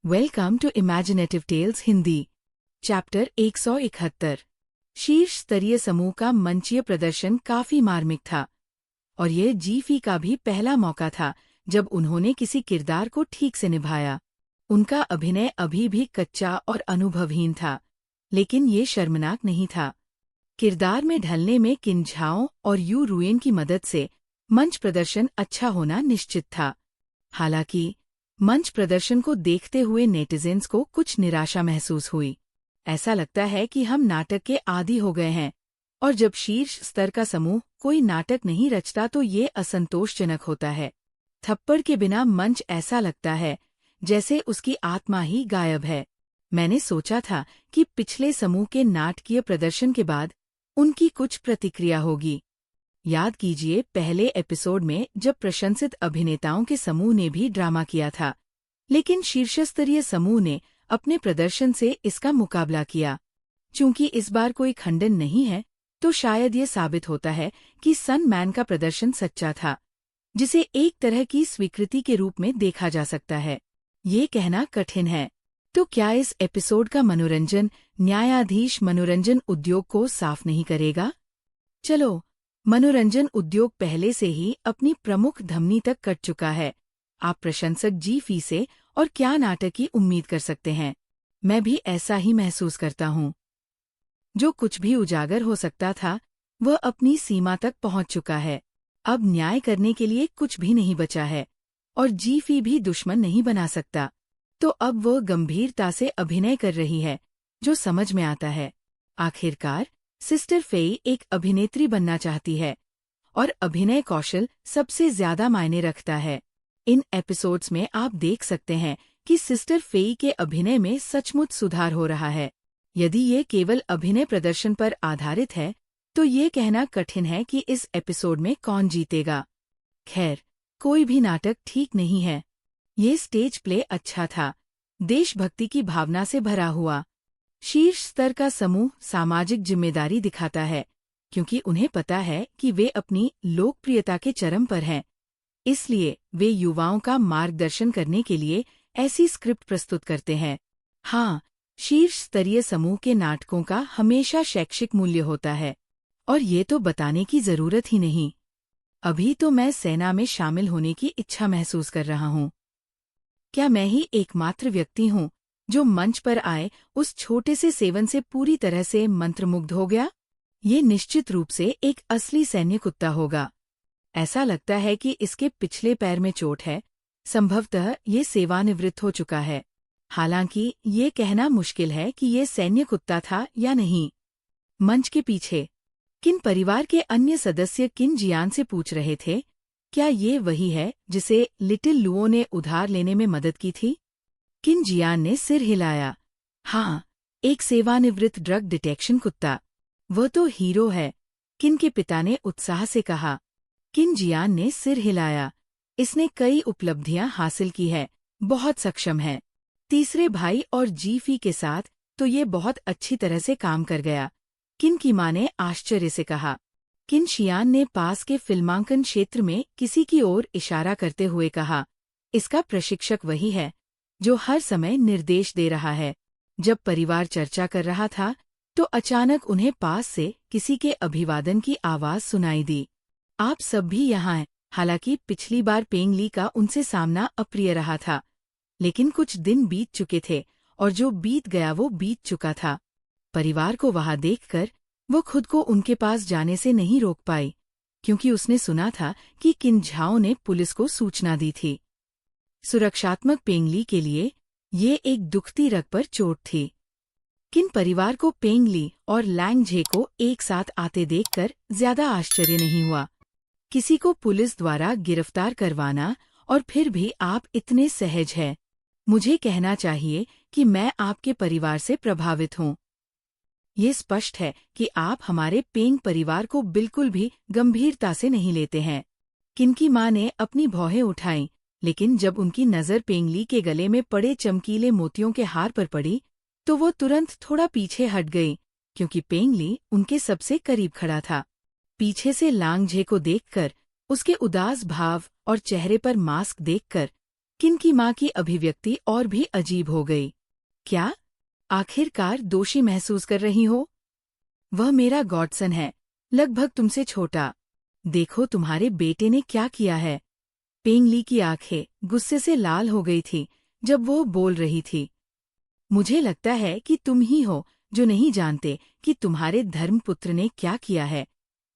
Welcome to imaginative tales Hindi. Chapter 171। शीर्ष स्तरीय समूह का मंचीय प्रदर्शन काफी मार्मिक था और ये जीफी का भी पहला मौका था जब उन्होंने किसी किरदार को ठीक से निभाया। उनका अभिनय अभी भी कच्चा और अनुभवहीन था, लेकिन ये शर्मनाक नहीं था। किरदार में ढलने में किन झाओ और यू रुएन की मदद से मंच प्रदर्शन अच्छा होना निश्चित था। हालांकि मंच प्रदर्शन को देखते हुए नेटिजन्स को कुछ निराशा महसूस हुई। ऐसा लगता है कि हम नाटक के आदी हो गए हैं, और जब शीर्ष स्तर का समूह कोई नाटक नहीं रचता तो ये असंतोषजनक होता है। थप्पड़ के बिना मंच ऐसा लगता है जैसे उसकी आत्मा ही गायब है। मैंने सोचा था कि पिछले समूह के नाटकीय प्रदर्शन के बाद उनकी कुछ प्रतिक्रिया होगी। याद कीजिए पहले एपिसोड में जब प्रशंसित अभिनेताओं के समूह ने भी ड्रामा किया था, लेकिन शीर्षस्तरीय समूह ने अपने प्रदर्शन से इसका मुकाबला किया। चूंकि इस बार कोई खंडन नहीं है, तो शायद ये साबित होता है कि सन मैन का प्रदर्शन सच्चा था, जिसे एक तरह की स्वीकृति के रूप में देखा जा सकता है। ये कहना कठिन है। तो क्या इस एपिसोड का मनोरंजन न्यायाधीश मनोरंजन उद्योग को साफ नहीं करेगा? चलो, मनोरंजन उद्योग पहले से ही अपनी प्रमुख धमनी तक कट चुका है। आप प्रशंसक जीफी से और क्या नाटक की उम्मीद कर सकते हैं? मैं भी ऐसा ही महसूस करता हूँ। जो कुछ भी उजागर हो सकता था, वह अपनी सीमा तक पहुँच चुका है। अब न्याय करने के लिए कुछ भी नहीं बचा है, और जीफी भी दुश्मन नहीं बना सकता। तो अब वह गंभीरता से अभिनय कर रही है, जो समझ में आता है। आखिरकार सिस्टर फेई एक अभिनेत्री बनना चाहती है, और अभिनय कौशल सबसे ज्यादा मायने रखता है। इन एपिसोड्स में आप देख सकते हैं कि सिस्टर फेई के अभिनय में सचमुच सुधार हो रहा है। यदि ये केवल अभिनय प्रदर्शन पर आधारित है, तो ये कहना कठिन है कि इस एपिसोड में कौन जीतेगा। खैर, कोई भी नाटक ठीक नहीं है। ये स्टेज प्ले अच्छा था, देशभक्ति की भावना से भरा हुआ। शीर्ष स्तर का समूह सामाजिक जिम्मेदारी दिखाता है, क्योंकि उन्हें पता है कि वे अपनी लोकप्रियता के चरम पर हैं। इसलिए वे युवाओं का मार्गदर्शन करने के लिए ऐसी स्क्रिप्ट प्रस्तुत करते हैं। हाँ, शीर्ष स्तरीय समूह के नाटकों का हमेशा शैक्षिक मूल्य होता है, और ये तो बताने की जरूरत ही नहीं। अभी तो मैं सेना में शामिल होने की इच्छा महसूस कर रहा हूँ। क्या मैं ही एकमात्र व्यक्ति हूँ जो मंच पर आए उस छोटे से सेवन से पूरी तरह से मंत्रमुग्ध हो गया? ये निश्चित रूप से एक असली सैन्य कुत्ता होगा। ऐसा लगता है कि इसके पिछले पैर में चोट है। संभवतः ये सेवानिवृत्त हो चुका है। हालांकि ये कहना मुश्किल है कि ये सैन्य कुत्ता था या नहीं। मंच के पीछे किन परिवार के अन्य सदस्य किन जियान से पूछ रहे थे, क्या ये वही है जिसे लिटिल लुओ ने उधार लेने में मदद की थी? किन जियान ने सिर हिलाया। हाँ, एक सेवानिवृत्त ड्रग डिटेक्शन कुत्ता। वह तो हीरो है, किन के पिता ने उत्साह से कहा। किन जियान ने सिर हिलाया। इसने कई उपलब्धियां हासिल की है, बहुत सक्षम है। तीसरे भाई और जीफी के साथ तो ये बहुत अच्छी तरह से काम कर गया, किन की मां ने आश्चर्य से कहा। किन शियान ने पास के फिल्मांकन क्षेत्र में किसी की ओर इशारा करते हुए कहा, इसका प्रशिक्षक वही है जो हर समय निर्देश दे रहा है। जब परिवार चर्चा कर रहा था, तो अचानक उन्हें पास से किसी के अभिवादन की आवाज सुनाई दी। आप सब भी यहाँ हैं। हालांकि पिछली बार पेंग ली का उनसे सामना अप्रिय रहा था, लेकिन कुछ दिन बीत चुके थे और जो बीत गया वो बीत चुका था। परिवार को वहां देखकर वो खुद को उनके पास जाने से नहीं रोक पाई, क्योंकि उसने सुना था कि किन झाओ ने पुलिस को सूचना दी थी। सुरक्षात्मक पेंगली के लिए ये एक दुखती रग पर चोट थी। किन परिवार को पेंगली और लैंगझे को एक साथ आते देखकर ज्यादा आश्चर्य नहीं हुआ। किसी को पुलिस द्वारा गिरफ्तार करवाना, और फिर भी आप इतने सहज हैं। मुझे कहना चाहिए कि मैं आपके परिवार से प्रभावित हूँ। ये स्पष्ट है कि आप हमारे पेंग परिवार को बिल्कुल भी गंभीरता से नहीं लेते हैं। किन की मां ने अपनी भौहें उठाईं, लेकिन जब उनकी नज़र पेंगली के गले में पड़े चमकीले मोतियों के हार पर पड़ी, तो वो तुरंत थोड़ा पीछे हट गई, क्योंकि पेंगली उनके सबसे करीब खड़ा था। पीछे से लांगझे को देखकर, उसके उदास भाव और चेहरे पर मास्क देखकर, किन की माँ की अभिव्यक्ति और भी अजीब हो गई। क्या आखिरकार दोषी महसूस कर रही हो? वह मेरा गॉडसन है, लगभग तुमसे छोटा। देखो तुम्हारे बेटे ने क्या किया है। पेंग ली की आंखें गुस्से से लाल हो गई थी जब वो बोल रही थी। मुझे लगता है कि तुम ही हो जो नहीं जानते कि तुम्हारे धर्मपुत्र ने क्या किया है।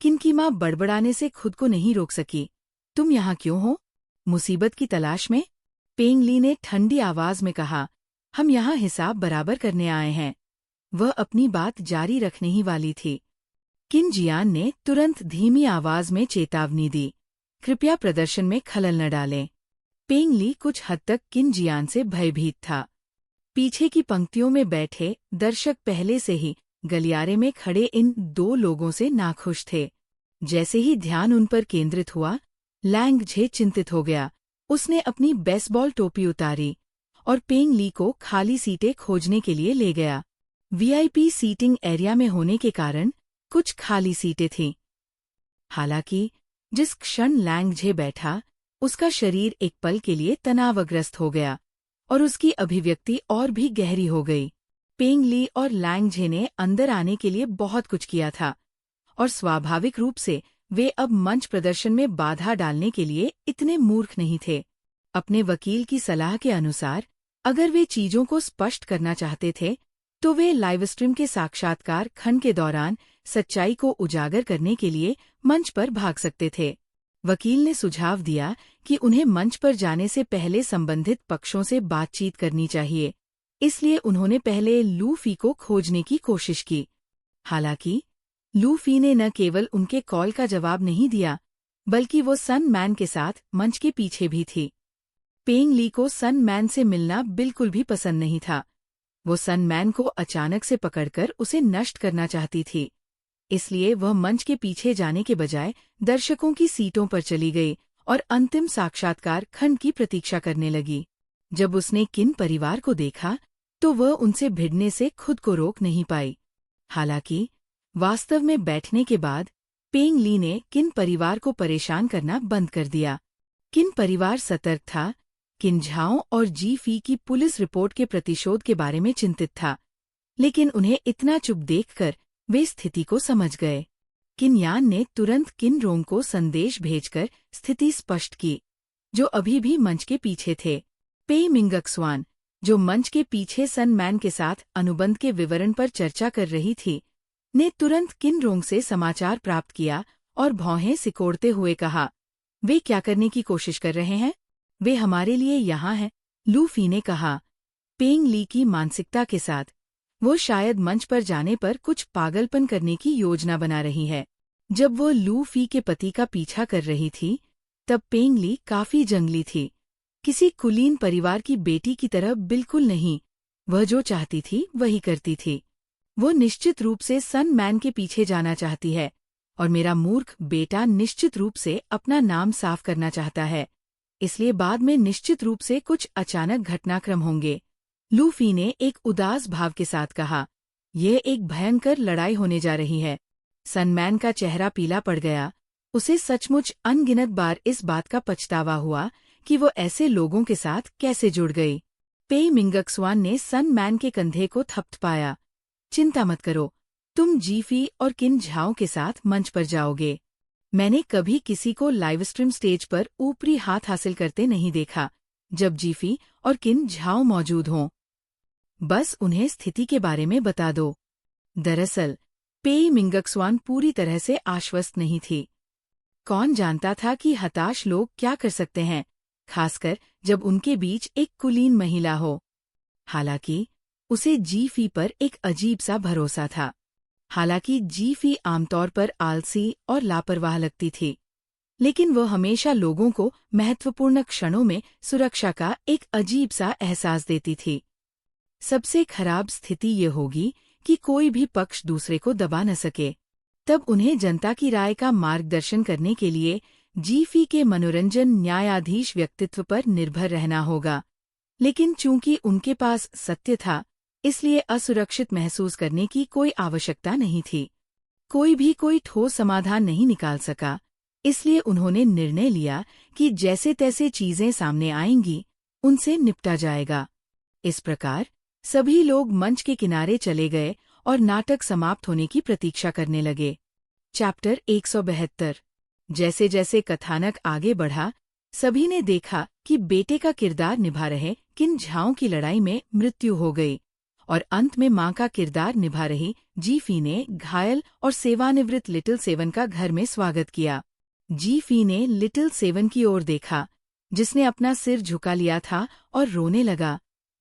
किन की माँ बड़बड़ाने से खुद को नहीं रोक सकी। तुम यहाँ क्यों हो? मुसीबत की तलाश में? पेंग ली ने ठंडी आवाज में कहा। हम यहाँ हिसाब बराबर करने आए हैं। वह अपनी बात जारी रखने ही वाली थी। किन जियान ने तुरंत धीमी आवाज में चेतावनी दी, कृपया प्रदर्शन में खलल न डालें। पेंग ली कुछ हद तक किन जियान से भयभीत था। पीछे की पंक्तियों में बैठे दर्शक पहले से ही गलियारे में खड़े इन दो लोगों से नाखुश थे। जैसे ही ध्यान उन पर केंद्रित हुआ, लैंग झे चिंतित हो गया। उसने अपनी बेसबॉल टोपी उतारी और पेंग ली को खाली सीटें खोजने के लिए ले गया। वीआईपी सीटिंग एरिया में होने के कारण कुछ खाली सीटें थीं। हालांकि जिस क्षण लैंग झे बैठा, उसका शरीर एक पल के लिए तनावग्रस्त हो गया और उसकी अभिव्यक्ति और भी गहरी हो गई। पेंग ली और लैंग झे ने अंदर आने के लिए बहुत कुछ किया था और स्वाभाविक रूप से वे अब मंच प्रदर्शन में बाधा डालने के लिए इतने मूर्ख नहीं थे। अपने वकील की सलाह के अनुसार अगर वे चीजों को स्पष्ट करना चाहते थे तो वे लाइव स्ट्रीम के साक्षात्कार खंड के दौरान सच्चाई को उजागर करने के लिए मंच पर भाग सकते थे। वकील ने सुझाव दिया कि उन्हें मंच पर जाने से पहले संबंधित पक्षों से बातचीत करनी चाहिए, इसलिए उन्होंने पहले लू फी को खोजने की कोशिश की। हालांकि लू फी ने न केवल उनके कॉल का जवाब नहीं दिया, बल्कि वो सन मैन के साथ मंच के पीछे भी थी। पेंग ली को सन मैन से मिलना बिल्कुल भी पसंद नहीं था। वो सन मैन को अचानक से पकड़कर उसे नष्ट करना चाहती थी। इसलिए वह मंच के पीछे जाने के बजाय दर्शकों की सीटों पर चली गई और अंतिम साक्षात्कार खंड की प्रतीक्षा करने लगी। जब उसने किन परिवार को देखा तो वह उनसे भिड़ने से खुद को रोक नहीं पाई। हालांकि वास्तव में बैठने के बाद पेंग ली ने किन परिवार को परेशान करना बंद कर दिया। किन परिवार सतर्क था। किन झाओ और जी फी की पुलिस रिपोर्ट के प्रतिशोध के बारे में चिंतित था, लेकिन उन्हें इतना चुप देखकर वे स्थिति को समझ गए। किन यान ने तुरंत किन रोंग को संदेश भेजकर स्थिति स्पष्ट की, जो अभी भी मंच के पीछे थे। पे मिंगक्सवान, जो मंच के पीछे सन मैन के साथ अनुबंध के विवरण पर चर्चा कर रही थी, ने तुरंत किन रोंग से समाचार प्राप्त किया और भौहें सिकोड़ते हुए कहा, वे क्या करने की कोशिश कर रहे हैं? वे हमारे लिए यहाँ हैं, लू फी ने कहा। पेंग ली की मानसिकता के साथ वो शायद मंच पर जाने पर कुछ पागलपन करने की योजना बना रही है। जब वो लू फी के पति का पीछा कर रही थी, तब पेंग ली काफी जंगली थी। किसी कुलीन परिवार की बेटी की तरह बिल्कुल नहीं। वह जो चाहती थी वही करती थी। वो निश्चित रूप से सन मैन के पीछे जाना चाहती है और मेरा मूर्ख बेटा निश्चित रूप से अपना नाम साफ करना चाहता है। इसलिए बाद में निश्चित रूप से कुछ अचानक घटनाक्रम होंगे। लू फी ने एक उदास भाव के साथ कहा, यह एक भयंकर लड़ाई होने जा रही है। सनमैन का चेहरा पीला पड़ गया। उसे सचमुच अनगिनत बार इस बात का पछतावा हुआ कि वो ऐसे लोगों के साथ कैसे जुड़ गई। पे मिंगक्सवान ने सन मैन के कंधे को थपथपाया। चिंता मत करो, तुम जीफी और किन झाओ के साथ मंच पर जाओगे। मैंने कभी किसी को लाइव स्ट्रीम स्टेज पर ऊपरी हाथ हासिल करते नहीं देखा जब जीफी और किन झाओ मौजूद हों। बस उन्हें स्थिति के बारे में बता दो। दरअसल पे मिंगक्सवान पूरी तरह से आश्वस्त नहीं थी। कौन जानता था कि हताश लोग क्या कर सकते हैं, खासकर जब उनके बीच एक कुलीन महिला हो। हालांकि उसे जीफी पर एक अजीब सा भरोसा था। हालांकि जीफी आमतौर पर आलसी और लापरवाह लगती थी, लेकिन वह हमेशा लोगों को महत्वपूर्ण क्षणों में सुरक्षा का एक अजीब सा एहसास देती थी। सबसे खराब स्थिति ये होगी कि कोई भी पक्ष दूसरे को दबा न सके। तब उन्हें जनता की राय का मार्गदर्शन करने के लिए जीफी के मनोरंजन न्यायाधीश व्यक्तित्व पर निर्भर रहना होगा। लेकिन चूंकि उनके पास सत्य था, इसलिए असुरक्षित महसूस करने की कोई आवश्यकता नहीं थी। कोई भी कोई ठोस समाधान नहीं निकाल सका, इसलिए उन्होंने निर्णय लिया कि जैसे तैसे चीजें सामने आएंगी, उनसे निपटा जाएगा। इस प्रकार सभी लोग मंच के किनारे चले गए और नाटक समाप्त होने की प्रतीक्षा करने लगे। चैप्टर 172। जैसे जैसे कथानक आगे बढ़ा, सभी ने देखा कि बेटे का किरदार निभा रहे किन झाओं की लड़ाई में मृत्यु हो गई और अंत में मां का किरदार निभा रही जीफी ने घायल और सेवानिवृत्त लिटिल सेवन का घर में स्वागत किया। जीफी ने लिटिल सेवन की ओर देखा, जिसने अपना सिर झुका लिया था और रोने लगा,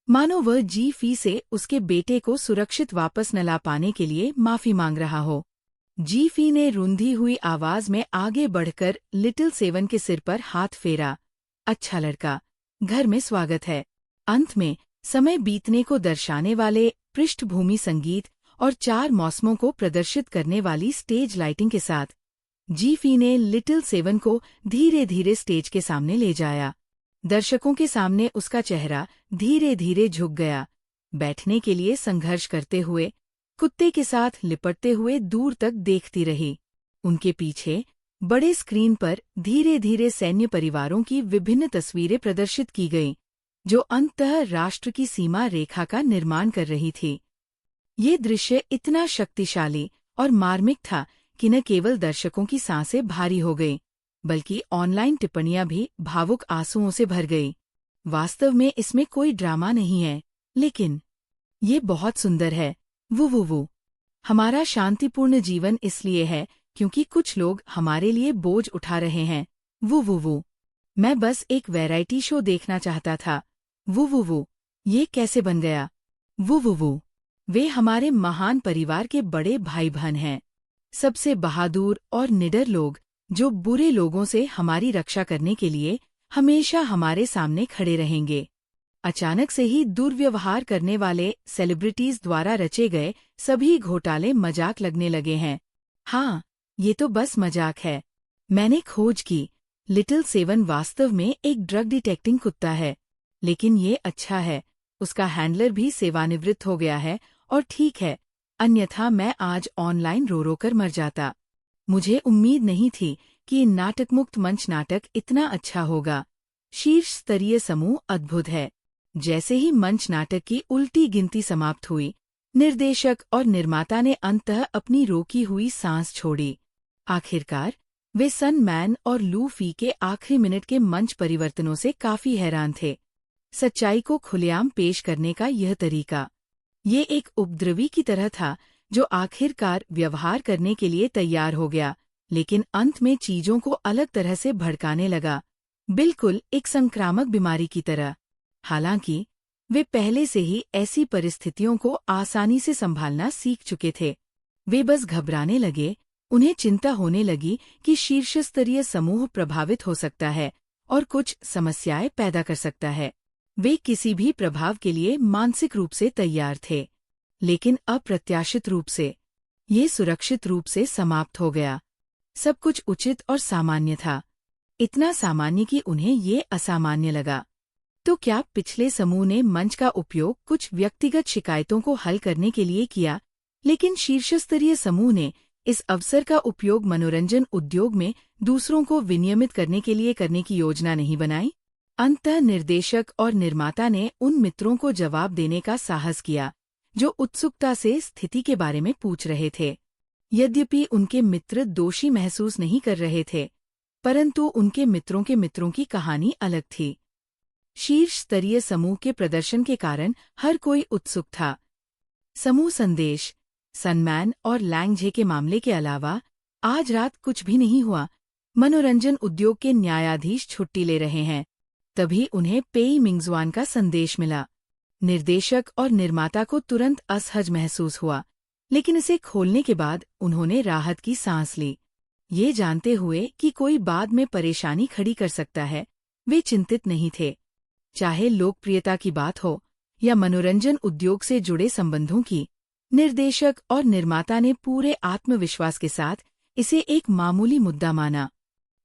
मानो वह जीफी से उसके बेटे को सुरक्षित वापस न ला पाने के लिए माफी मांग रहा हो। जीफी ने रुंधी हुई आवाज में आगे बढ़कर लिटिल सेवन के सिर पर हाथ फेरा। अच्छा लड़का, घर में स्वागत है। अंत में समय बीतने को दर्शाने वाले पृष्ठभूमि संगीत और 4 मौसमों को प्रदर्शित करने वाली स्टेज लाइटिंग के साथ जीफी ने लिटिल सेवन को धीरे धीरे स्टेज के सामने ले जाया। दर्शकों के सामने उसका चेहरा धीरे धीरे झुक गया। बैठने के लिए संघर्ष करते हुए, कुत्ते के साथ लिपटते हुए दूर तक देखती रही। उनके पीछे बड़े स्क्रीन पर धीरे धीरे सैन्य परिवारों की विभिन्न तस्वीरें प्रदर्शित की गईं, जो अंततः राष्ट्र की सीमा रेखा का निर्माण कर रही थी। ये दृश्य इतना शक्तिशाली और मार्मिक था कि न केवल दर्शकों की सांसें भारी हो गईं, बल्कि ऑनलाइन टिप्पणियां भी भावुक आंसुओं से भर गईं। वास्तव में इसमें कोई ड्रामा नहीं है, लेकिन ये बहुत सुंदर है। वो हमारा शांतिपूर्ण जीवन इसलिए है क्योंकि कुछ लोग हमारे लिए बोझ उठा रहे हैं। वो मैं बस एक वैरायटी शो देखना चाहता था। वो ये कैसे बन गया? वो वे हमारे महान परिवार के बड़े भाई बहन हैं, सबसे बहादुर और निडर लोग जो बुरे लोगों से हमारी रक्षा करने के लिए हमेशा हमारे सामने खड़े रहेंगे। अचानक से ही दुर्व्यवहार करने वाले सेलिब्रिटीज द्वारा रचे गए सभी घोटाले मजाक लगने लगे हैं। हाँ, ये तो बस मजाक है। मैंने खोज की, लिटिल सेवन वास्तव में एक ड्रग डिटेक्टिंग कुत्ता है, लेकिन ये अच्छा है, उसका हैंडलर भी सेवानिवृत्त हो गया है और ठीक है, अन्यथा मैं आज ऑनलाइन रो रो कर मर जाता। मुझे उम्मीद नहीं थी कि नाटकमुक्त मंच नाटक इतना अच्छा होगा। शीर्ष स्तरीय समूह अद्भुत है। जैसे ही मंच नाटक की उल्टी गिनती समाप्त हुई, निर्देशक और निर्माता ने अंततः अपनी रोकी हुई सांस छोड़ी। आखिरकार वे सन मैन और लूफी के आखिरी मिनट के मंच परिवर्तनों से काफी हैरान थे। सच्चाई को खुलेआम पेश करने का यह तरीका, ये एक उपद्रवी की तरह था जो आखिरकार व्यवहार करने के लिए तैयार हो गया, लेकिन अंत में चीजों को अलग तरह से भड़काने लगा, बिल्कुल एक संक्रामक बीमारी की तरह। हालांकि वे पहले से ही ऐसी परिस्थितियों को आसानी से संभालना सीख चुके थे। वे बस घबराने लगे, उन्हें चिंता होने लगी कि शीर्ष स्तरीय समूह प्रभावित हो सकता है और कुछ समस्याएं पैदा कर सकता है। वे किसी भी प्रभाव के लिए मानसिक रूप से तैयार थे, लेकिन अप्रत्याशित रूप से ये सुरक्षित रूप से समाप्त हो गया। सब कुछ उचित और सामान्य था, इतना सामान्य कि उन्हें ये असामान्य लगा। तो क्या पिछले समूह ने मंच का उपयोग कुछ व्यक्तिगत शिकायतों को हल करने के लिए किया, लेकिन शीर्षस्तरीय समूह ने इस अवसर का उपयोग मनोरंजन उद्योग में दूसरों को विनियमित करने के लिए करने की योजना नहीं बनाई? अंततः निर्देशक और निर्माता ने उन मित्रों को जवाब देने का साहस किया जो उत्सुकता से स्थिति के बारे में पूछ रहे थे। यद्यपि उनके मित्र दोषी महसूस नहीं कर रहे थे, परंतु उनके मित्रों की कहानी अलग थी। शीर्ष स्तरीय समूह के प्रदर्शन के कारण हर कोई उत्सुक था। समूह संदेश, सनमैन और लैंगझे के मामले के अलावा आज रात कुछ भी नहीं हुआ। मनोरंजन उद्योग के न्यायाधीश छुट्टी ले रहे हैं। तभी उन्हें पेई मिंगजुआन का संदेश मिला। निर्देशक और निर्माता को तुरंत असहज महसूस हुआ, लेकिन इसे खोलने के बाद उन्होंने राहत की सांस ली। ये जानते हुए कि कोई बाद में परेशानी खड़ी कर सकता है, वे चिंतित नहीं थे। चाहे लोकप्रियता की बात हो या मनोरंजन उद्योग से जुड़े संबंधों की, निर्देशक और निर्माता ने पूरे आत्मविश्वास के साथ इसे एक मामूली मुद्दा माना।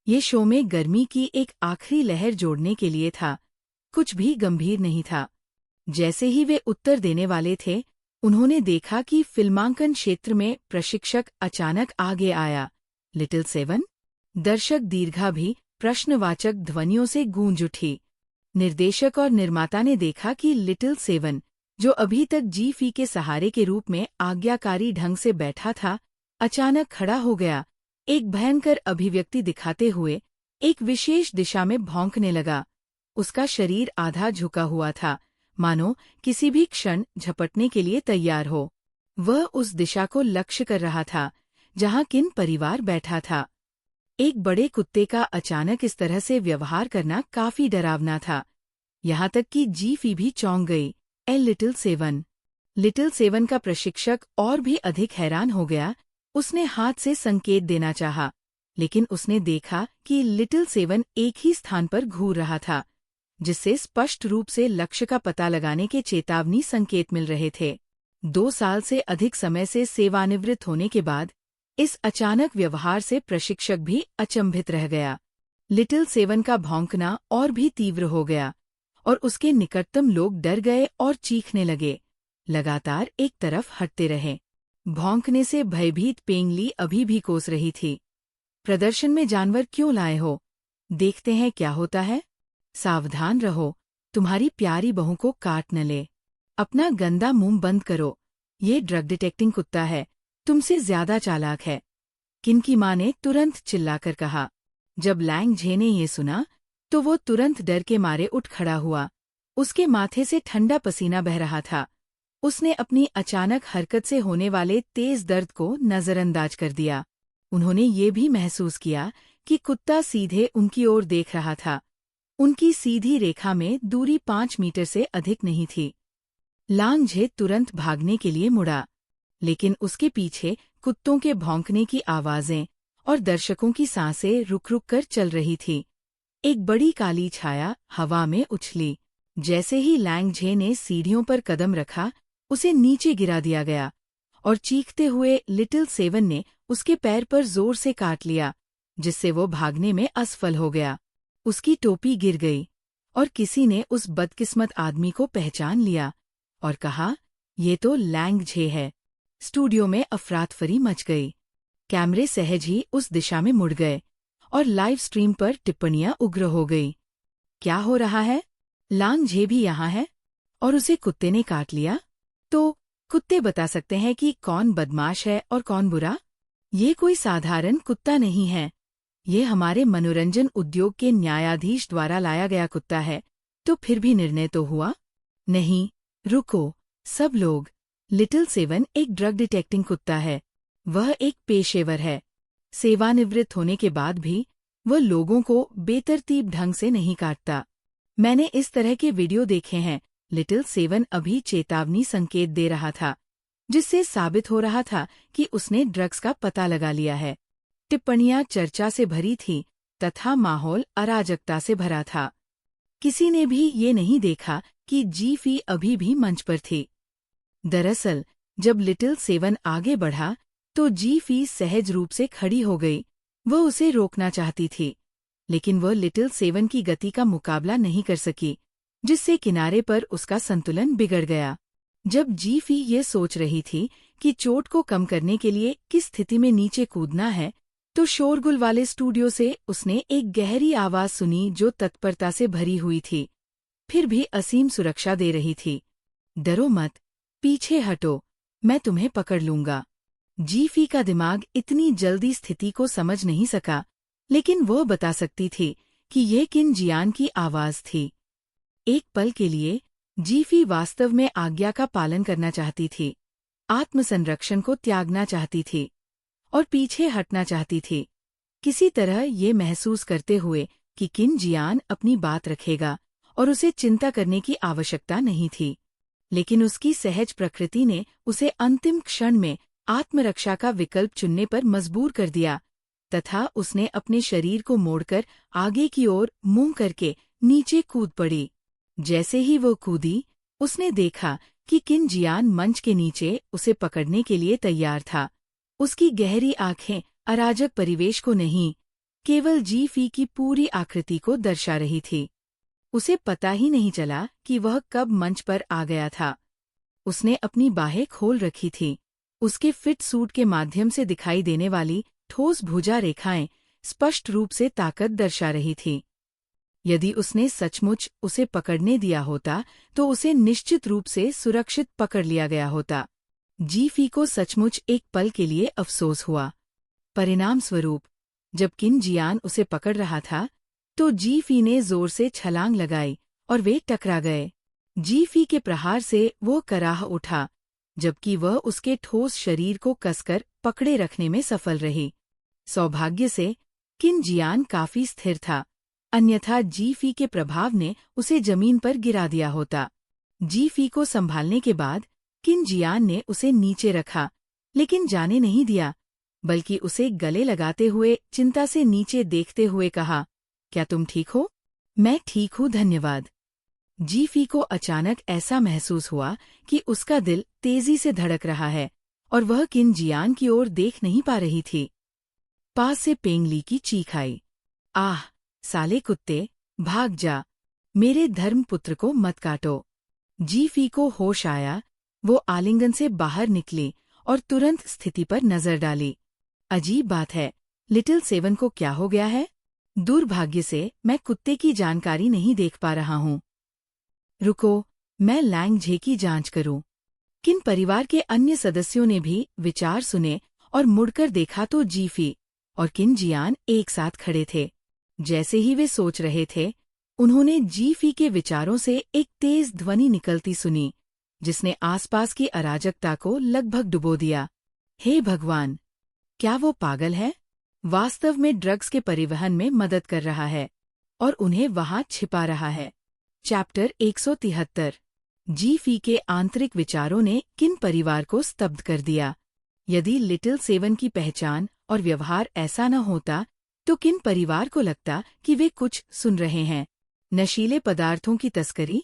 ये शो में गर्मी की एक आखिरी लहर जोड़ने के लिए था, कुछ भी गंभीर नहीं था। जैसे ही वे उत्तर देने वाले थे, उन्होंने देखा कि फिल्मांकन क्षेत्र में प्रशिक्षक अचानक आगे आया। Little seven? दर्शक दीर्घा भी प्रश्नवाचक ध्वनियों से गूंज उठी। निर्देशक और निर्माता ने देखा कि लिटिल सेवन, जो अभी तक जी.फी के सहारे के रूप में आज्ञाकारी ढंग से बैठा था, अचानक खड़ा हो गया, एक भयंकर अभिव्यक्ति दिखाते हुए एक विशेष दिशा में भौंकने लगा। उसका शरीर आधा झुका हुआ था, मानो किसी भी क्षण झपटने के लिए तैयार हो। वह उस दिशा को लक्ष्य कर रहा था जहां किन परिवार बैठा था। एक बड़े कुत्ते का अचानक इस तरह से व्यवहार करना काफी डरावना था, यहाँ तक कि जी.फी भी चौंक गई। लिटिल सेवन का प्रशिक्षक और भी अधिक हैरान हो गया। उसने हाथ से संकेत देना चाहा, लेकिन उसने देखा कि लिटिल सेवन एक ही स्थान पर घूर रहा था, जिससे स्पष्ट रूप से लक्ष्य का पता लगाने के चेतावनी संकेत मिल रहे थे। 2 साल से अधिक समय से सेवानिवृत्त होने के बाद इस अचानक व्यवहार से प्रशिक्षक भी अचंभित रह गया। लिटिल सेवन का भौंकना और भी तीव्र हो गया और उसके निकटतम लोग डर गए और चीखने लगे, लगातार एक तरफ हटते रहे। भौंकने से भयभीत पेंगली अभी भी कोस रही थी। प्रदर्शन में जानवर क्यों लाए हो? देखते हैं क्या होता है। सावधान रहो, तुम्हारी प्यारी बहू को काट न ले। अपना गंदा मुंह बंद करो, ये ड्रग डिटेक्टिंग कुत्ता है, तुमसे ज्यादा चालाक है। किन की माँ ने तुरंत चिल्लाकर कहा। जब लैंग झे ने ये सुना तो वो तुरंत डर के मारे उठ खड़ा हुआ। उसके माथे से ठंडा पसीना बह रहा था। उसने अपनी अचानक हरकत से होने वाले तेज दर्द को नजरअंदाज कर दिया। उन्होंने ये भी महसूस किया कि कुत्ता सीधे उनकी ओर देख रहा था। उनकी सीधी रेखा में दूरी 5 मीटर से अधिक नहीं थी। लांग झे तुरंत भागने के लिए मुड़ा, लेकिन उसके पीछे कुत्तों के भौंकने की आवाजें और दर्शकों की सांसें रुक-रुक कर चल रही थी। एक बड़ी काली छाया हवा में उछली। जैसे ही लैंग झे ने सीढ़ियों पर कदम रखा, उसे नीचे गिरा दिया गया और चीखते हुए लिटिल सेवन ने उसके पैर पर जोर से काट लिया, जिससे वो भागने में असफल हो गया। उसकी टोपी गिर गई और किसी ने उस बदकिस्मत आदमी को पहचान लिया और कहा, ये तो लैंग झे है। स्टूडियो में अफरातफरी मच गई। कैमरे सहज ही उस दिशा में मुड़ गए और लाइव स्ट्रीम पर टिप्पणियां उग्र हो गई। क्या हो रहा है? लांग झे भी यहाँ है और उसे कुत्ते ने काट लिया? तो कुत्ते बता सकते हैं कि कौन बदमाश है और कौन बुरा? ये कोई साधारण कुत्ता नहीं है, ये हमारे मनोरंजन उद्योग के न्यायाधीश द्वारा लाया गया कुत्ता है। तो फिर भी निर्णय तो हुआ? नहीं, रुको सब लोग, लिटिल सेवन एक ड्रग डिटेक्टिंग कुत्ता है। वह एक पेशेवर है। सेवानिवृत्त होने के बाद भी वह लोगों को बेतरतीब ढंग से नहीं काटता। मैंने इस तरह के वीडियो देखे हैं। लिटिल सेवन अभी चेतावनी संकेत दे रहा था, जिससे साबित हो रहा था कि उसने ड्रग्स का पता लगा लिया है। टिप्पणियां चर्चा से भरी थी तथा माहौल अराजकता से भरा था। किसी ने भी ये नहीं देखा कि जी.फी अभी भी मंच पर थी। दरअसल जब लिटिल सेवन आगे बढ़ा तो जी.फी सहज रूप से खड़ी हो गई। वह उसे रोकना चाहती थी, लेकिन वह लिटिल सेवन की गति का मुकाबला नहीं कर सकी, जिससे किनारे पर उसका संतुलन बिगड़ गया। जब जी.फी ये सोच रही थी कि चोट को कम करने के लिए किस स्थिति में नीचे कूदना है, तो शोरगुल वाले स्टूडियो से उसने एक गहरी आवाज सुनी जो तत्परता से भरी हुई थी, फिर भी असीम सुरक्षा दे रही थी। डरो मत, पीछे हटो, मैं तुम्हें पकड़ लूंगा। जी.फी का दिमाग इतनी जल्दी स्थिति को समझ नहीं सका, लेकिन वह बता सकती थी कि यह किन जियान की आवाज थी। एक पल के लिए जी.फी वास्तव में आज्ञा का पालन करना चाहती थी, आत्मसंरक्षण को त्यागना चाहती थी और पीछे हटना चाहती थी, किसी तरह ये महसूस करते हुए कि किन जियान अपनी बात रखेगा और उसे चिंता करने की आवश्यकता नहीं थी। लेकिन उसकी सहज प्रकृति ने उसे अंतिम क्षण में आत्मरक्षा का विकल्प चुनने पर मजबूर कर दिया तथा उसने अपने शरीर को मोड़कर आगे की ओर मुंह करके नीचे कूद पड़ी। जैसे ही वो कूदी, उसने देखा कि किन जियान मंच के नीचे उसे पकड़ने के लिए तैयार था। उसकी गहरी आंखें अराजक परिवेश को नहीं, केवल जी.फी की पूरी आकृति को दर्शा रही थी। उसे पता ही नहीं चला कि वह कब मंच पर आ गया था। उसने अपनी बाहें खोल रखी थी। उसके फिट सूट के माध्यम से दिखाई देने वाली ठोस भुजा रेखाएं स्पष्ट रूप से ताकत दर्शा रही थी। यदि उसने सचमुच उसे पकड़ने दिया होता तो उसे निश्चित रूप से सुरक्षित पकड़ लिया गया होता। जीफी को सचमुच एक पल के लिए अफसोस हुआ। परिणाम स्वरूप जब किन जियान उसे पकड़ रहा था तो जीफी ने जोर से छलांग लगाई और वे टकरा गए। जीफी के प्रहार से वो कराह उठा, जबकि वह उसके ठोस शरीर को कसकर पकड़े रखने में सफल रही। सौभाग्य से किन जियान काफी स्थिर था, अन्यथा जीफी के प्रभाव ने उसे जमीन पर गिरा दिया होता। जीफी को संभालने के बाद किन जियान ने उसे नीचे रखा, लेकिन जाने नहीं दिया, बल्कि उसे गले लगाते हुए चिंता से नीचे देखते हुए कहा, क्या तुम ठीक हो? मैं ठीक हूँ, धन्यवाद। जीफी को अचानक ऐसा महसूस हुआ कि उसका दिल तेजी से धड़क रहा है और वह किन जियान की ओर देख नहीं पा रही थी। पास से पेंगली की चीख आई, आह साले कुत्ते, भाग जा, मेरे धर्मपुत्र को मत काटो। जीफी को होश आया, वो आलिंगन से बाहर निकली और तुरंत स्थिति पर नजर डाली। अजीब बात है, लिटिल सेवन को क्या हो गया है? दुर्भाग्य से मैं कुत्ते की जानकारी नहीं देख पा रहा हूँ। रुको, मैं लैंग झे की जांच करूं। किन परिवार के अन्य सदस्यों ने भी विचार सुने और मुड़कर देखा तो जीफी और किन जियान एक साथ खड़े थे। जैसे ही वे सोच रहे थे, उन्होंने जीफी के विचारों से एक तेज ध्वनि निकलती सुनी, जिसने आसपास की अराजकता को लगभग डुबो दिया। हे भगवान, क्या वो पागल है? वास्तव में ड्रग्स के परिवहन में मदद कर रहा है और उन्हें वहां छिपा रहा है। चैप्टर 173। जीफी के आंतरिक विचारों ने किन परिवार को स्तब्ध कर दिया। यदि लिटिल सेवन की पहचान और व्यवहार ऐसा न होता तो किन परिवार को लगता कि वे कुछ सुन रहे हैं। नशीले पदार्थों की तस्करी,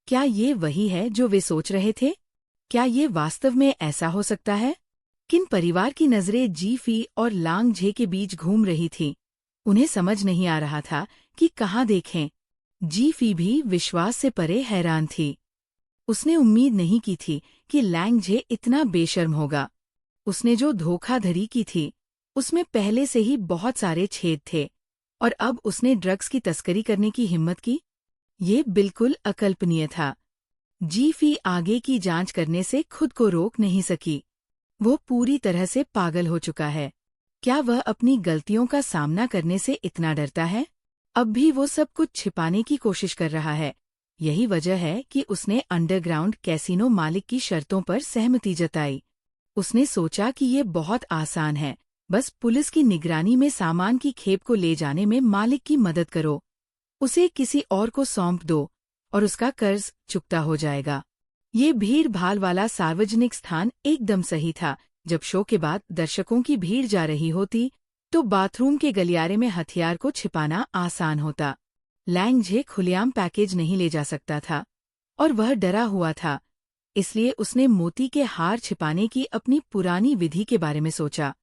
क्या ये वही है जो वे सोच रहे थे? क्या ये वास्तव में ऐसा हो सकता है? किन परिवार की नजरें जीफी और लांग झे के बीच घूम रही थीं। उन्हें समझ नहीं आ रहा था कि कहाँ देखें। जीफी भी विश्वास से परे हैरान थी। उसने उम्मीद नहीं की थी कि लैंग झे इतना बेशर्म होगा। उसने जो धोखाधड़ी की थी, उसमें पहले से ही बहुत सारे छेद थे, और अब उसने ड्रग्स की तस्करी करने की हिम्मत की। ये बिल्कुल अकल्पनीय था। जीफी आगे की जांच करने से खुद को रोक नहीं सकी। वो पूरी तरह से पागल हो चुका है। क्या वह अपनी गलतियों का सामना करने से इतना डरता है? अब भी वो सब कुछ छिपाने की कोशिश कर रहा है। यही वजह है कि उसने अंडरग्राउंड कैसीनो मालिक की शर्तों पर सहमति जताई। उसने सोचा कि ये बहुत आसान है, बस पुलिस की निगरानी में सामान की खेप को ले जाने में मालिक की मदद करो, उसे किसी और को सौंप दो और उसका कर्ज चुकता हो जाएगा। ये भीड़ भाड़ वाला सार्वजनिक स्थान एकदम सही था। जब शो के बाद दर्शकों की भीड़ जा रही होती तो बाथरूम के गलियारे में हथियार को छिपाना आसान होता। लैंग झे खुलेआम पैकेज नहीं ले जा सकता था और वह डरा हुआ था, इसलिए उसने मोती के हार छिपाने की अपनी पुरानी विधि के बारे में सोचा,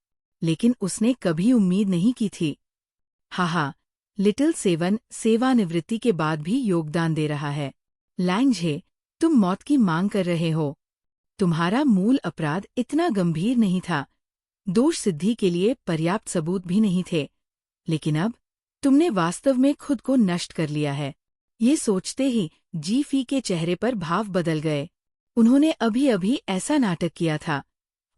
लेकिन उसने कभी उम्मीद नहीं की थी। हाहा, लिटिल सेवन सेवानिवृत्ति के बाद भी योगदान दे रहा है। लैंग झे, तुम मौत की मांग कर रहे हो। तुम्हारा मूल अपराध इतना गंभीर नहीं था, दोष सिद्धि के लिए पर्याप्त सबूत भी नहीं थे, लेकिन अब तुमने वास्तव में खुद को नष्ट कर लिया है। ये सोचते ही जीफी के चेहरे पर भाव बदल गए। उन्होंने अभी अभी ऐसा नाटक किया था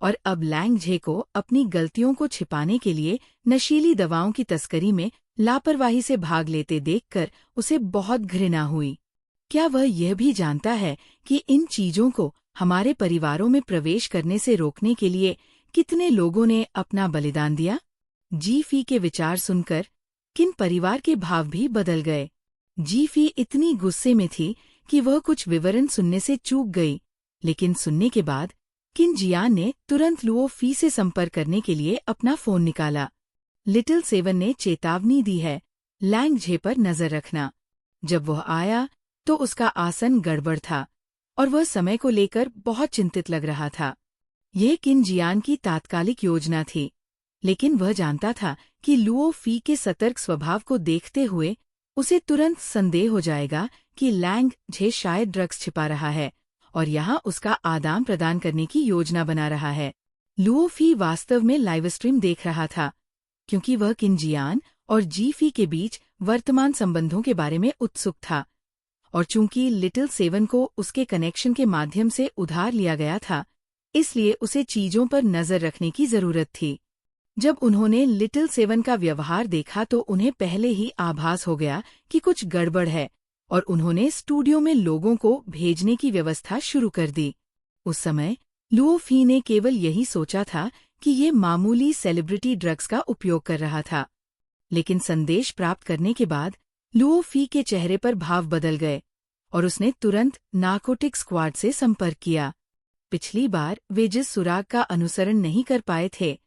और अब लैंग झे को अपनी गलतियों को छिपाने के लिए नशीली दवाओं की तस्करी में लापरवाही से भाग लेते देखकर उसे बहुत घृणा हुई। क्या वह यह भी जानता है कि इन चीजों को हमारे परिवारों में प्रवेश करने से रोकने के लिए कितने लोगों ने अपना बलिदान दिया? जीफी के विचार सुनकर किन परिवार के भाव भी बदल गए। जीफी इतनी गुस्से में थी कि वह कुछ विवरण सुनने से चूक गई, लेकिन सुनने के बाद किन जियान ने तुरंत लुओ फी से संपर्क करने के लिए अपना फोन निकाला। लिटिल सेवन ने चेतावनी दी है, लैंग झे पर नजर रखना। जब वह आया तो उसका आसन गड़बड़ था और वह समय को लेकर बहुत चिंतित लग रहा था। यह किन जियान की तात्कालिक योजना थी, लेकिन वह जानता था कि लुओ फी के सतर्क स्वभाव को देखते हुए उसे तुरंत संदेह हो जाएगा कि लैंग झे शायद ड्रग्स छिपा रहा है और यहाँ उसका आदान प्रदान करने की योजना बना रहा है। लुओ फी वास्तव में लाइव स्ट्रीम देख रहा था, क्योंकि वह किन जियान और जीफी के बीच वर्तमान संबंधों के बारे में उत्सुक था, और चूंकि लिटिल सेवन को उसके कनेक्शन के माध्यम से उधार लिया गया था, इसलिए उसे चीजों पर नजर रखने की जरूरत थी। जब उन्होंने लिटिल सेवन का व्यवहार देखा तो उन्हें पहले ही आभास हो गया कि कुछ गड़बड़ है, और उन्होंने स्टूडियो में लोगों को भेजने की व्यवस्था शुरू कर दी। उस समय लुओ फी ने केवल यही सोचा था कि ये मामूली सेलिब्रिटी ड्रग्स का उपयोग कर रहा था, लेकिन संदेश प्राप्त करने के बाद लुओ फी के चेहरे पर भाव बदल गए और उसने तुरंत नार्कोटिक स्क्वाड से संपर्क किया। पिछली बार वे जिस सुराग का अनुसरण नहीं कर पाए थे,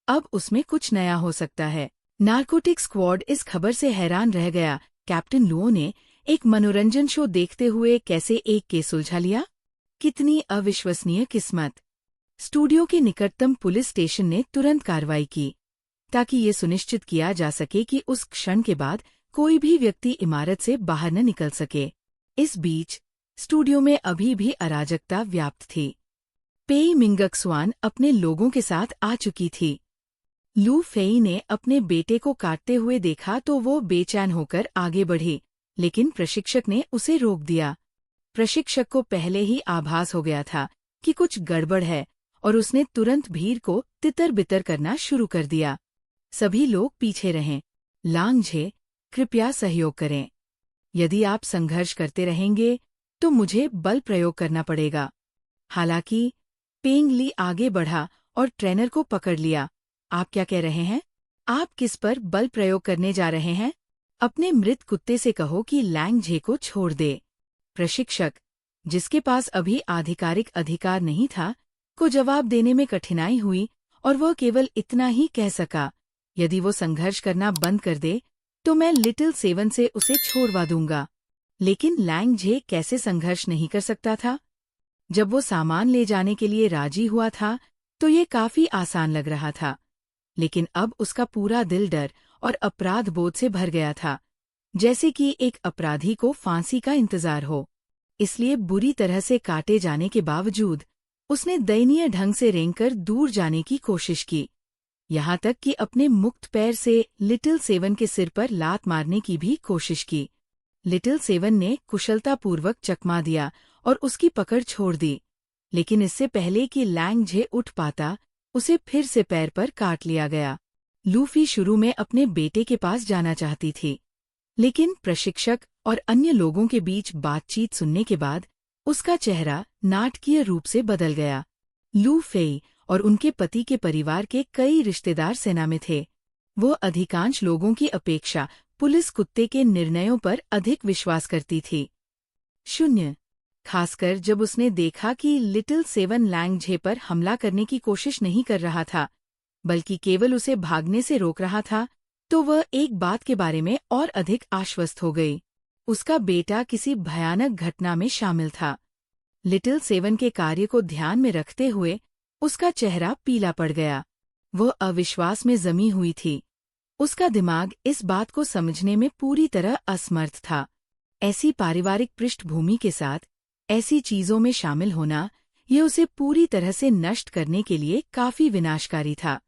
अब उसमें कुछ नया हो सकता है। नार्कोटिक स्क्वाड इस खबर से हैरान रह गया, कैप्टन लुओ ने एक मनोरंजन शो देखते हुए कैसे एक केस सुलझा लिया? कितनी अविश्वसनीय किस्मत! स्टूडियो के निकटतम पुलिस स्टेशन ने तुरंत कार्रवाई की, ताकि ये सुनिश्चित किया जा सके कि उस क्षण के बाद कोई भी व्यक्ति इमारत से बाहर न निकल सके। इस बीच स्टूडियो में अभी भी अराजकता व्याप्त थी। पेई मिंगक्सवान अपने लोगों के साथ आ चुकी थी। लू फेई ने अपने बेटे को काटते हुए देखा तो वो बेचैन होकर आगे बढ़ी, लेकिन प्रशिक्षक ने उसे रोक दिया। प्रशिक्षक को पहले ही आभास हो गया था कि कुछ गड़बड़ है, और उसने तुरंत भीड़ को तितर-बितर करना शुरू कर दिया। सभी लोग पीछे रहें। लांगझे, कृपया सहयोग करें। यदि आप संघर्ष करते रहेंगे तो मुझे बल प्रयोग करना पड़ेगा। हालांकि पेंग ली आगे बढ़ा और ट्रेनर को पकड़ लिया। आप क्या कह रहे हैं? आप किस पर बल प्रयोग करने जा रहे हैं? अपने मृत कुत्ते से कहो कि लैंगझे को छोड़ दे। प्रशिक्षक, जिसके पास अभी आधिकारिक अधिकार नहीं था, को जवाब देने में कठिनाई हुई और वह केवल इतना ही कह सका, यदि वो संघर्ष करना बंद कर दे तो मैं लिटिल सेवन से उसे छोड़वा दूंगा। लेकिन लैंगझे कैसे संघर्ष नहीं कर सकता था? जब वो सामान ले जाने के लिए राजी हुआ था तो ये काफी आसान लग रहा था, लेकिन अब उसका पूरा दिल डर और अपराध बोध से भर गया था, जैसे कि एक अपराधी को फांसी का इंतजार हो। इसलिए बुरी तरह से काटे जाने के बावजूद उसने दयनीय ढंग से रेंगकर दूर जाने की कोशिश की, यहाँ तक कि अपने मुक्त पैर से लिटिल सेवन के सिर पर लात मारने की भी कोशिश की। लिटिल सेवन ने कुशलतापूर्वक चकमा दिया और उसकी पकड़ छोड़ दी, लेकिन इससे पहले कि लैंगझे उठ पाता, उसे फिर से पैर पर काट लिया गया। लूफी शुरू में अपने बेटे के पास जाना चाहती थी, लेकिन प्रशिक्षक और अन्य लोगों के बीच बातचीत सुनने के बाद उसका चेहरा नाटकीय रूप से बदल गया। लू फेई और उनके पति के परिवार के कई रिश्तेदार सेना में थे। वो अधिकांश लोगों की अपेक्षा पुलिस कुत्ते के निर्णयों पर अधिक विश्वास करती थी। शून्य, खासकर जब उसने देखा कि लिटिल सेवन लैंगझे पर हमला करने की कोशिश नहीं कर रहा था, बल्कि केवल उसे भागने से रोक रहा था, तो वह एक बात के बारे में और अधिक आश्वस्त हो गई। उसका बेटा किसी भयानक घटना में शामिल था। लिटिल सेवन के कार्य को ध्यान में रखते हुए उसका चेहरा पीला पड़ गया। वह अविश्वास में जमी हुई थी। उसका दिमाग इस बात को समझने में पूरी तरह असमर्थ था। ऐसी पारिवारिक पृष्ठभूमि के साथ ऐसी चीजों में शामिल होना, ये उसे पूरी तरह से नष्ट करने के लिए काफी विनाशकारी था।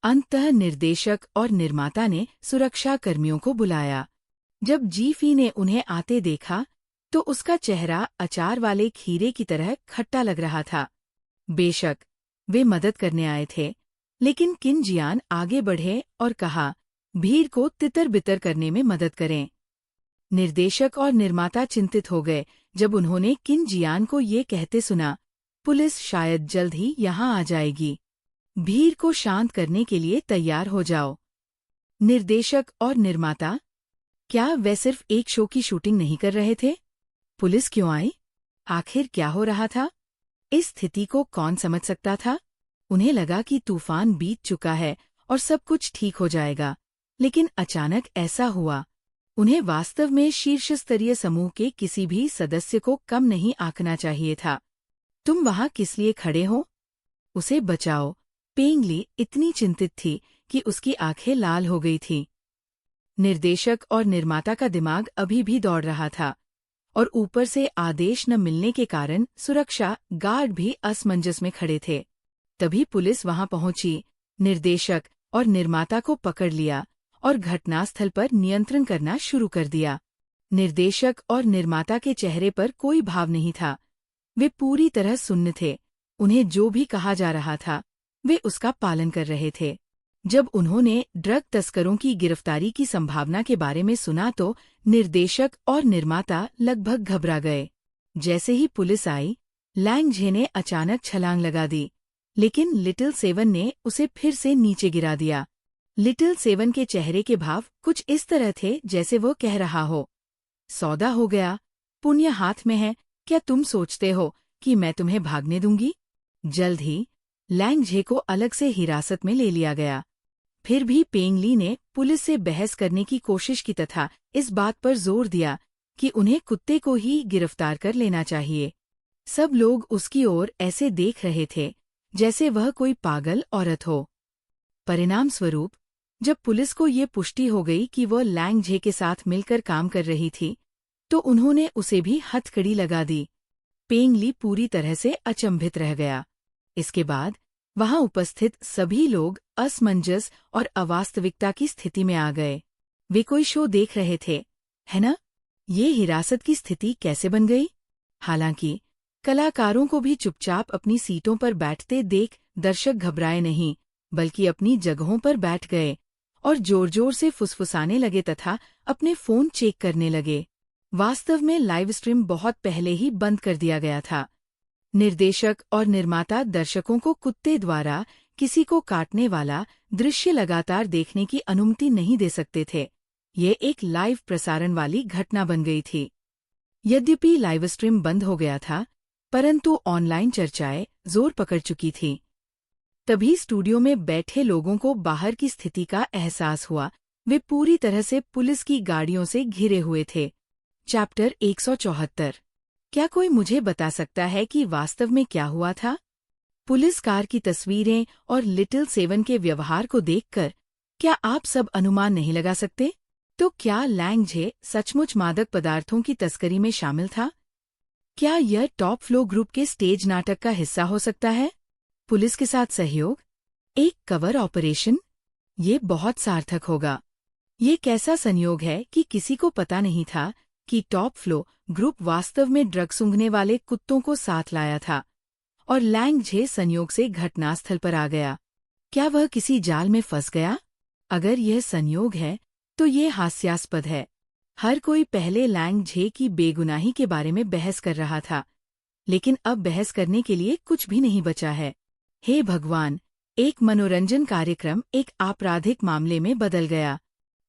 अंततः निर्देशक और निर्माता ने सुरक्षा कर्मियों को बुलाया। जब जीफी ने उन्हें आते देखा तो उसका चेहरा अचार वाले खीरे की तरह खट्टा लग रहा था। बेशक वे मदद करने आए थे, लेकिन किन जियान आगे बढ़े और कहा, भीड़ को तितर-बितर करने में मदद करें। निर्देशक और निर्माता चिंतित हो गए जब उन्होंने किन जियान को ये कहते सुना, पुलिस शायद जल्द ही यहाँ आ जाएगी। भीड़ को शांत करने के लिए तैयार हो जाओ। निर्देशक और निर्माता, क्या वे सिर्फ एक शो की शूटिंग नहीं कर रहे थे? पुलिस क्यों आई? आखिर क्या हो रहा था? इस स्थिति को कौन समझ सकता था? उन्हें लगा कि तूफान बीत चुका है और सब कुछ ठीक हो जाएगा, लेकिन अचानक ऐसा हुआ। उन्हें वास्तव में शीर्ष स्तरीय समूह के किसी भी सदस्य को कम नहीं आंकना चाहिए था। तुम वहां किस लिए खड़े हो? उसे बचाओ। पेंग ली इतनी चिंतित थी कि उसकी आंखें लाल हो गई थीं। निर्देशक और निर्माता का दिमाग अभी भी दौड़ रहा था, और ऊपर से आदेश न मिलने के कारण सुरक्षा गार्ड भी असमंजस में खड़े थे। तभी पुलिस वहां पहुंची, निर्देशक और निर्माता को पकड़ लिया और घटनास्थल पर नियंत्रण करना शुरू कर दिया। निर्देशक और निर्माता के चेहरे पर कोई भाव नहीं था। वे पूरी तरह सुन्न थे। उन्हें जो भी कहा जा रहा था वे उसका पालन कर रहे थे। जब उन्होंने ड्रग तस्करों की गिरफ्तारी की संभावना के बारे में सुना तो निर्देशक और निर्माता लगभग घबरा गए। जैसे ही पुलिस आई, लैंग झे ने अचानक छलांग लगा दी, लेकिन लिटिल सेवन ने उसे फिर से नीचे गिरा दिया। लिटिल सेवन के चेहरे के भाव कुछ इस तरह थे जैसे वो कह रहा हो, सौदा हो गया, पुण्य हाथ में है, क्या तुम सोचते हो कि मैं तुम्हें भागने दूंगी? जल्द ही लैंग झे को अलग से हिरासत में ले लिया गया। फिर भी पेंग ली ने पुलिस से बहस करने की कोशिश की तथा इस बात पर जोर दिया कि उन्हें कुत्ते को ही गिरफ्तार कर लेना चाहिए। सब लोग उसकी ओर ऐसे देख रहे थे जैसे वह कोई पागल औरत हो। परिणाम स्वरूप जब पुलिस को ये पुष्टि हो गई कि वह लैंग झे के साथ मिलकर काम कर रही थी, तो उन्होंने उसे भी हथकड़ी लगा दी। पेंग ली पूरी तरह से अचंभित रह गया। इसके बाद वहां उपस्थित सभी लोग असमंजस और अवास्तविकता की स्थिति में आ गए। वे कोई शो देख रहे थे, है ना? ये हिरासत की स्थिति कैसे बन गई? हालांकि कलाकारों को भी चुपचाप अपनी सीटों पर बैठते देख दर्शक घबराए नहीं, बल्कि अपनी जगहों पर बैठ गए और जोर-जोर से फुसफुसाने लगे तथा अपने फोन चेक करने लगे। वास्तव में लाइव स्ट्रीम बहुत पहले ही बंद कर दिया गया था। निर्देशक और निर्माता दर्शकों को कुत्ते द्वारा किसी को काटने वाला दृश्य लगातार देखने की अनुमति नहीं दे सकते थे। ये एक लाइव प्रसारण वाली घटना बन गई थी। यद्यपि लाइव स्ट्रीम बंद हो गया था, परंतु ऑनलाइन चर्चाएं जोर पकड़ चुकी थीं। तभी स्टूडियो में बैठे लोगों को बाहर की स्थिति का एहसास हुआ। वे पूरी तरह से पुलिस की गाड़ियों से घिरे हुए थे। चैप्टर 174। क्या कोई मुझे बता सकता है कि वास्तव में क्या हुआ था? पुलिस कार की तस्वीरें और लिटिल सेवन के व्यवहार को देखकर क्या आप सब अनुमान नहीं लगा सकते? तो क्या लैंग झे सचमुच मादक पदार्थों की तस्करी में शामिल था? क्या यह टॉप फ्लो ग्रुप के स्टेज नाटक का हिस्सा हो सकता है? पुलिस के साथ सहयोग? एक कवर ऑपरेशन? ये बहुत सार्थक होगा। ये कैसा संयोग है कि किसी को पता नहीं था कि टॉप फ्लो ग्रुप वास्तव में ड्रग सूंघने वाले कुत्तों को साथ लाया था और लैंग झे संयोग से घटनास्थल पर आ गया। क्या वह किसी जाल में फंस गया? अगर यह संयोग है तो ये हास्यास्पद है। हर कोई पहले लैंग झे की बेगुनाही के बारे में बहस कर रहा था, लेकिन अब बहस करने के लिए कुछ भी नहीं बचा है। हे भगवान, एक मनोरंजन कार्यक्रम एक आपराधिक मामले में बदल गया।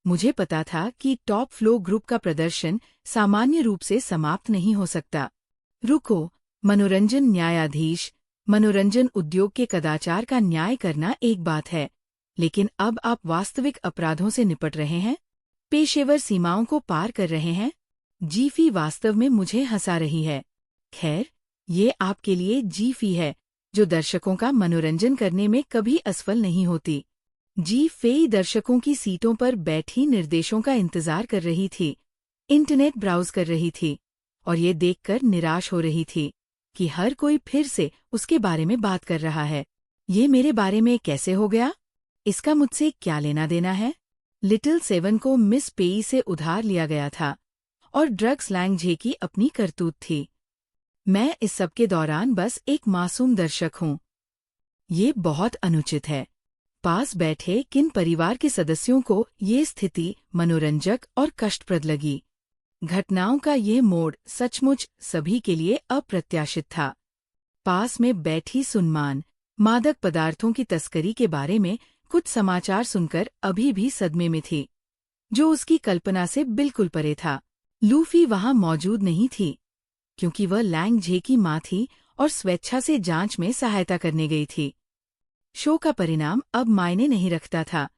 मुझे पता था कि टॉप फ्लो ग्रुप का प्रदर्शन सामान्य रूप से समाप्त नहीं हो सकता। रुको, मनोरंजन न्यायाधीश, मनोरंजन उद्योग के कदाचार का न्याय करना एक बात है, लेकिन अब आप वास्तविक अपराधों से निपट रहे हैं, पेशेवर सीमाओं को पार कर रहे हैं। जीफी वास्तव में मुझे हंसा रही है। खैर, ये आपके लिए जीफी है, जो दर्शकों का मनोरंजन करने में कभी असफल नहीं होती। जी फेई दर्शकों की सीटों पर बैठी निर्देशों का इंतजार कर रही थी, इंटरनेट ब्राउज कर रही थी और ये देखकर निराश हो रही थी कि हर कोई फिर से उसके बारे में बात कर रहा है। ये मेरे बारे में कैसे हो गया? इसका मुझसे क्या लेना देना है? लिटिल सेवन को मिस पेई से उधार लिया गया था और ड्रग्स लैंग झे की अपनी करतूत थी। मैं इस सब के दौरान बस एक मासूम दर्शक हूँ। ये बहुत अनुचित है। पास बैठे किन परिवार के सदस्यों को ये स्थिति मनोरंजक और कष्टप्रद लगी। घटनाओं का ये मोड़ सचमुच सभी के लिए अप्रत्याशित था। पास में बैठी सुनमान मादक पदार्थों की तस्करी के बारे में कुछ समाचार सुनकर अभी भी सदमे में थी, जो उसकी कल्पना से बिल्कुल परे था। लूफी वहां मौजूद नहीं थी, क्योंकि वह लैंग झे की मां थी और स्वेच्छा से जांच में सहायता करने गई थी। शो का परिणाम अब मायने नहीं रखता था।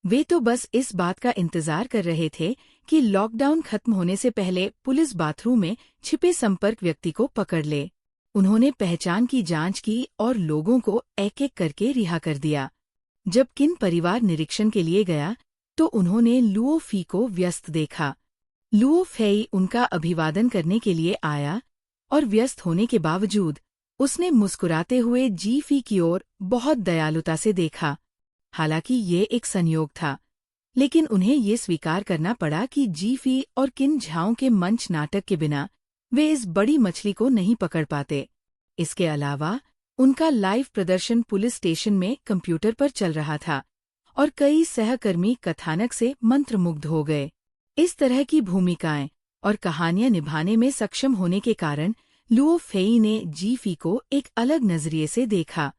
वे तो बस इस बात का इंतजार कर रहे थे कि लॉकडाउन खत्म होने से पहले पुलिस बाथरूम में छिपे संपर्क व्यक्ति को पकड़ ले। उन्होंने पहचान की जांच की और लोगों को एक-एक करके रिहा कर दिया। जब किन परिवार निरीक्षण के लिए गया तो उन्होंने लुओ फी को व्यस्त देखा। लुओ फेई उनका अभिवादन करने के लिए आया और व्यस्त होने के बावजूद उसने मुस्कुराते हुए जीफी की ओर बहुत दयालुता से देखा। हालांकि ये एक संयोग था, लेकिन उन्हें ये स्वीकार करना पड़ा कि जीफी और किन झाओं के मंच नाटक के बिना वे इस बड़ी मछली को नहीं पकड़ पाते। इसके अलावा उनका लाइव प्रदर्शन पुलिस स्टेशन में कंप्यूटर पर चल रहा था और कई सहकर्मी कथानक से मंत्रमुग्ध हो गए। इस तरह की भूमिकाएं और कहानियां निभाने में सक्षम होने के कारण लुओ फेई ने जीफी को एक अलग नजरिए से देखा।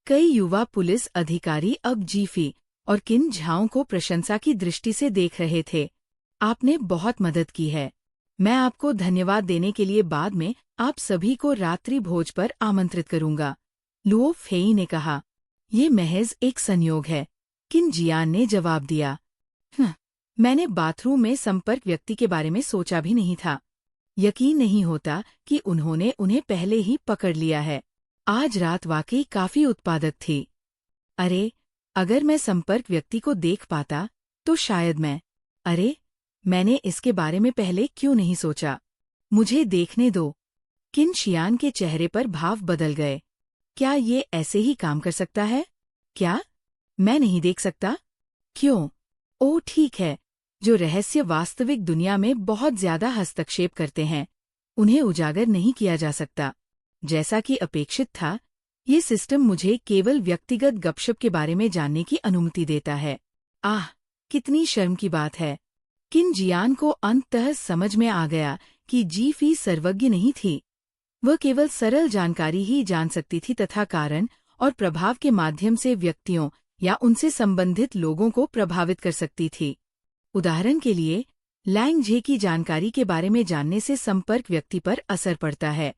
कई युवा पुलिस अधिकारी अब जीफी और किन झाओं को प्रशंसा की दृष्टि से देख रहे थे। आपने बहुत मदद की है। मैं आपको धन्यवाद देने के लिए बाद में आप सभी को रात्रि भोज पर आमंत्रित करूंगा, लुओ फेई ने कहा। ये महज एक संयोग है, किन जियान ने जवाब दिया। मैंने बाथरूम में संपर्क व्यक्ति के बारे में सोचा भी नहीं था। यकीन नहीं होता कि उन्होंने उन्हें पहले ही पकड़ लिया है। आज रात वाकई काफी उत्पादक थी। अरे, अगर मैं संपर्क व्यक्ति को देख पाता तो शायद मैंने इसके बारे में पहले क्यों नहीं सोचा। मुझे देखने दो। किन शियान के चेहरे पर भाव बदल गए। क्या ये ऐसे ही काम कर सकता है? क्या मैं नहीं देख सकता? क्यों? ओह ठीक है, जो रहस्य वास्तविक दुनिया में बहुत ज्यादा हस्तक्षेप करते हैं उन्हें उजागर नहीं किया जा सकता। जैसा कि अपेक्षित था, ये सिस्टम मुझे केवल व्यक्तिगत गपशप के बारे में जानने की अनुमति देता है। आह, कितनी शर्म की बात है। किन जियान को अंततः समझ में आ गया कि जीफी सर्वज्ञ नहीं थी। वह केवल सरल जानकारी ही जान सकती थी तथा कारण और प्रभाव के माध्यम से व्यक्तियों या उनसे संबंधित लोगों को प्रभावित कर सकती थी। उदाहरण के लिए, लैंग झे की जानकारी के बारे में जानने से संपर्क व्यक्ति पर असर पड़ता है,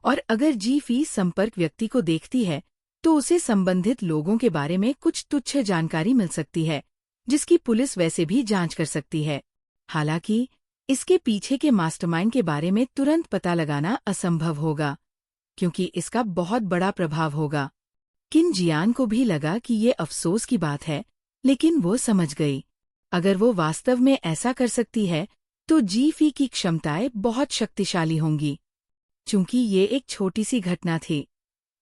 और अगर जीफी संपर्क व्यक्ति को देखती है तो उसे संबंधित लोगों के बारे में कुछ तुच्छ जानकारी मिल सकती है जिसकी पुलिस वैसे भी जांच कर सकती है। हालांकि इसके पीछे के मास्टरमाइंड के बारे में तुरंत पता लगाना असंभव होगा, क्योंकि इसका बहुत बड़ा प्रभाव होगा। किन जियान को भी लगा कि ये अफसोस की बात है, लेकिन वो समझ गई। अगर वो वास्तव में ऐसा कर सकती है तो जीफी की क्षमताएं बहुत शक्तिशाली होंगी। चूंकि ये एक छोटी सी घटना थी,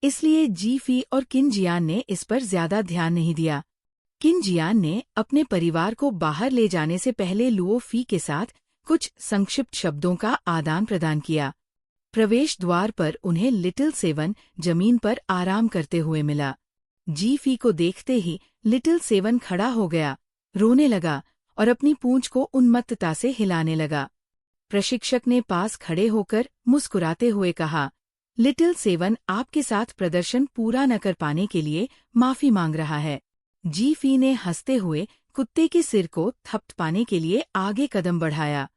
इसलिए जीफी और किन जियान ने इस पर ज्यादा ध्यान नहीं दिया। किन जियान ने अपने परिवार को बाहर ले जाने से पहले लुओ फी के साथ कुछ संक्षिप्त शब्दों का आदान प्रदान किया। प्रवेश द्वार पर उन्हें लिटिल सेवन जमीन पर आराम करते हुए मिला। जीफी को देखते ही लिटिल सेवन खड़ा हो गया, रोने लगा और अपनी पूंछ को उन्मत्तता से हिलाने लगा। प्रशिक्षक ने पास खड़े होकर मुस्कुराते हुए कहा, लिटिल सेवन आपके साथ प्रदर्शन पूरा न कर पाने के लिए माफी मांग रहा है। जीफी ने हंसते हुए कुत्ते के सिर को थपथपाने के लिए आगे कदम बढ़ाया।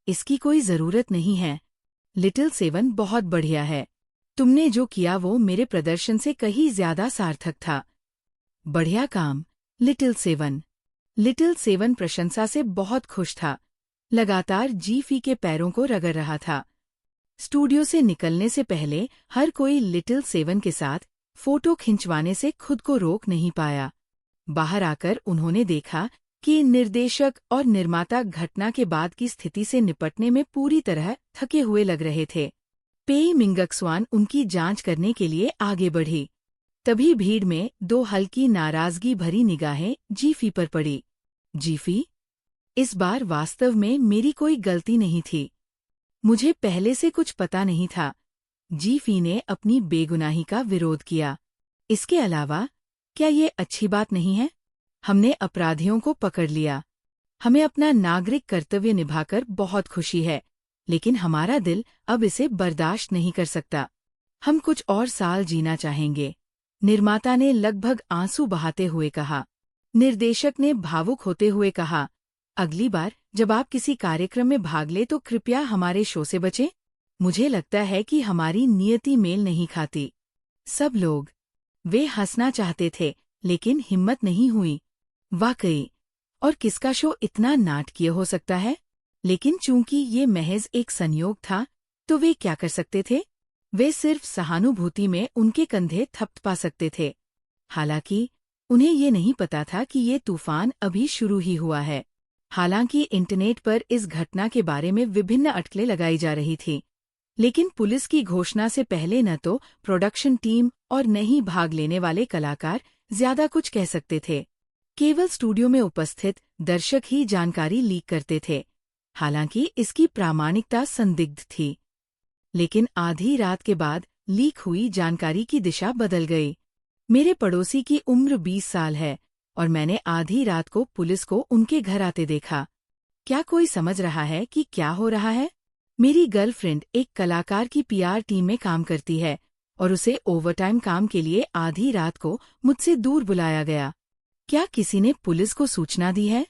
इसकी कोई जरूरत नहीं है। लिटिल सेवन बहुत बढ़िया है। तुमने जो किया वो मेरे प्रदर्शन से कहीं ज्यादा सार्थक था। बढ़िया काम, लिटिल सेवन। लिटिल सेवन प्रशंसा से बहुत खुश था। लगातार जीफी के पैरों को रगड़ रहा था। स्टूडियो से निकलने से पहले हर कोई लिटिल सेवन के साथ फोटो खिंचवाने से खुद को रोक नहीं पाया। बाहर आकर उन्होंने देखा कि निर्देशक और निर्माता घटना के बाद की स्थिति से निपटने में पूरी तरह थके हुए लग रहे थे। पेई मिंगक्सवान उनकी जांच करने के लिए आगे बढ़ी। तभी भीड़ में दो हल्की नाराजगी भरी निगाहें जीफी पर पड़ी। जीफी, इस बार वास्तव में मेरी कोई गलती नहीं थी। मुझे पहले से कुछ पता नहीं था। जीफी ने अपनी बेगुनाही का विरोध किया। इसके अलावा क्या ये अच्छी बात नहीं है? हमने अपराधियों को पकड़ लिया। हमें अपना नागरिक कर्तव्य निभाकर बहुत खुशी है, लेकिन हमारा दिल अब इसे बर्दाश्त नहीं कर सकता। हम कुछ और साल जीना चाहेंगे, निर्माता ने लगभग आंसू बहाते हुए कहा। निर्देशक ने भावुक होते हुए कहा, अगली बार जब आप किसी कार्यक्रम में भाग ले तो कृपया हमारे शो से बचें। मुझे लगता है कि हमारी नियति मेल नहीं खाती। सब लोग, वे हंसना चाहते थे लेकिन हिम्मत नहीं हुई। वाकई, और किसका शो इतना नाटकीय हो सकता है? लेकिन चूंकि ये महज एक संयोग था, तो वे क्या कर सकते थे? वे सिर्फ सहानुभूति में उनके कंधे थपथपा सकते थे। हालांकि उन्हें ये नहीं पता था कि ये तूफान अभी शुरू ही हुआ है। हालांकि इंटरनेट पर इस घटना के बारे में विभिन्न अटकलें लगाई जा रही थी, लेकिन पुलिस की घोषणा से पहले न तो प्रोडक्शन टीम और न ही भाग लेने वाले कलाकार ज्यादा कुछ कह सकते थे। केवल स्टूडियो में उपस्थित दर्शक ही जानकारी लीक करते थे। हालांकि इसकी प्रामाणिकता संदिग्ध थी। लेकिन आधी रात के बाद लीक हुई जानकारी की दिशा बदल गई। मेरे पड़ोसी की उम्र 20 साल है और मैंने आधी रात को पुलिस को उनके घर आते देखा। क्या कोई समझ रहा है कि क्या हो रहा है? मेरी गर्लफ्रेंड एक कलाकार की पीआर टीम में काम करती है और उसे ओवरटाइम काम के लिए आधी रात को मुझसे दूर बुलाया गया। क्या किसी ने पुलिस को सूचना दी है?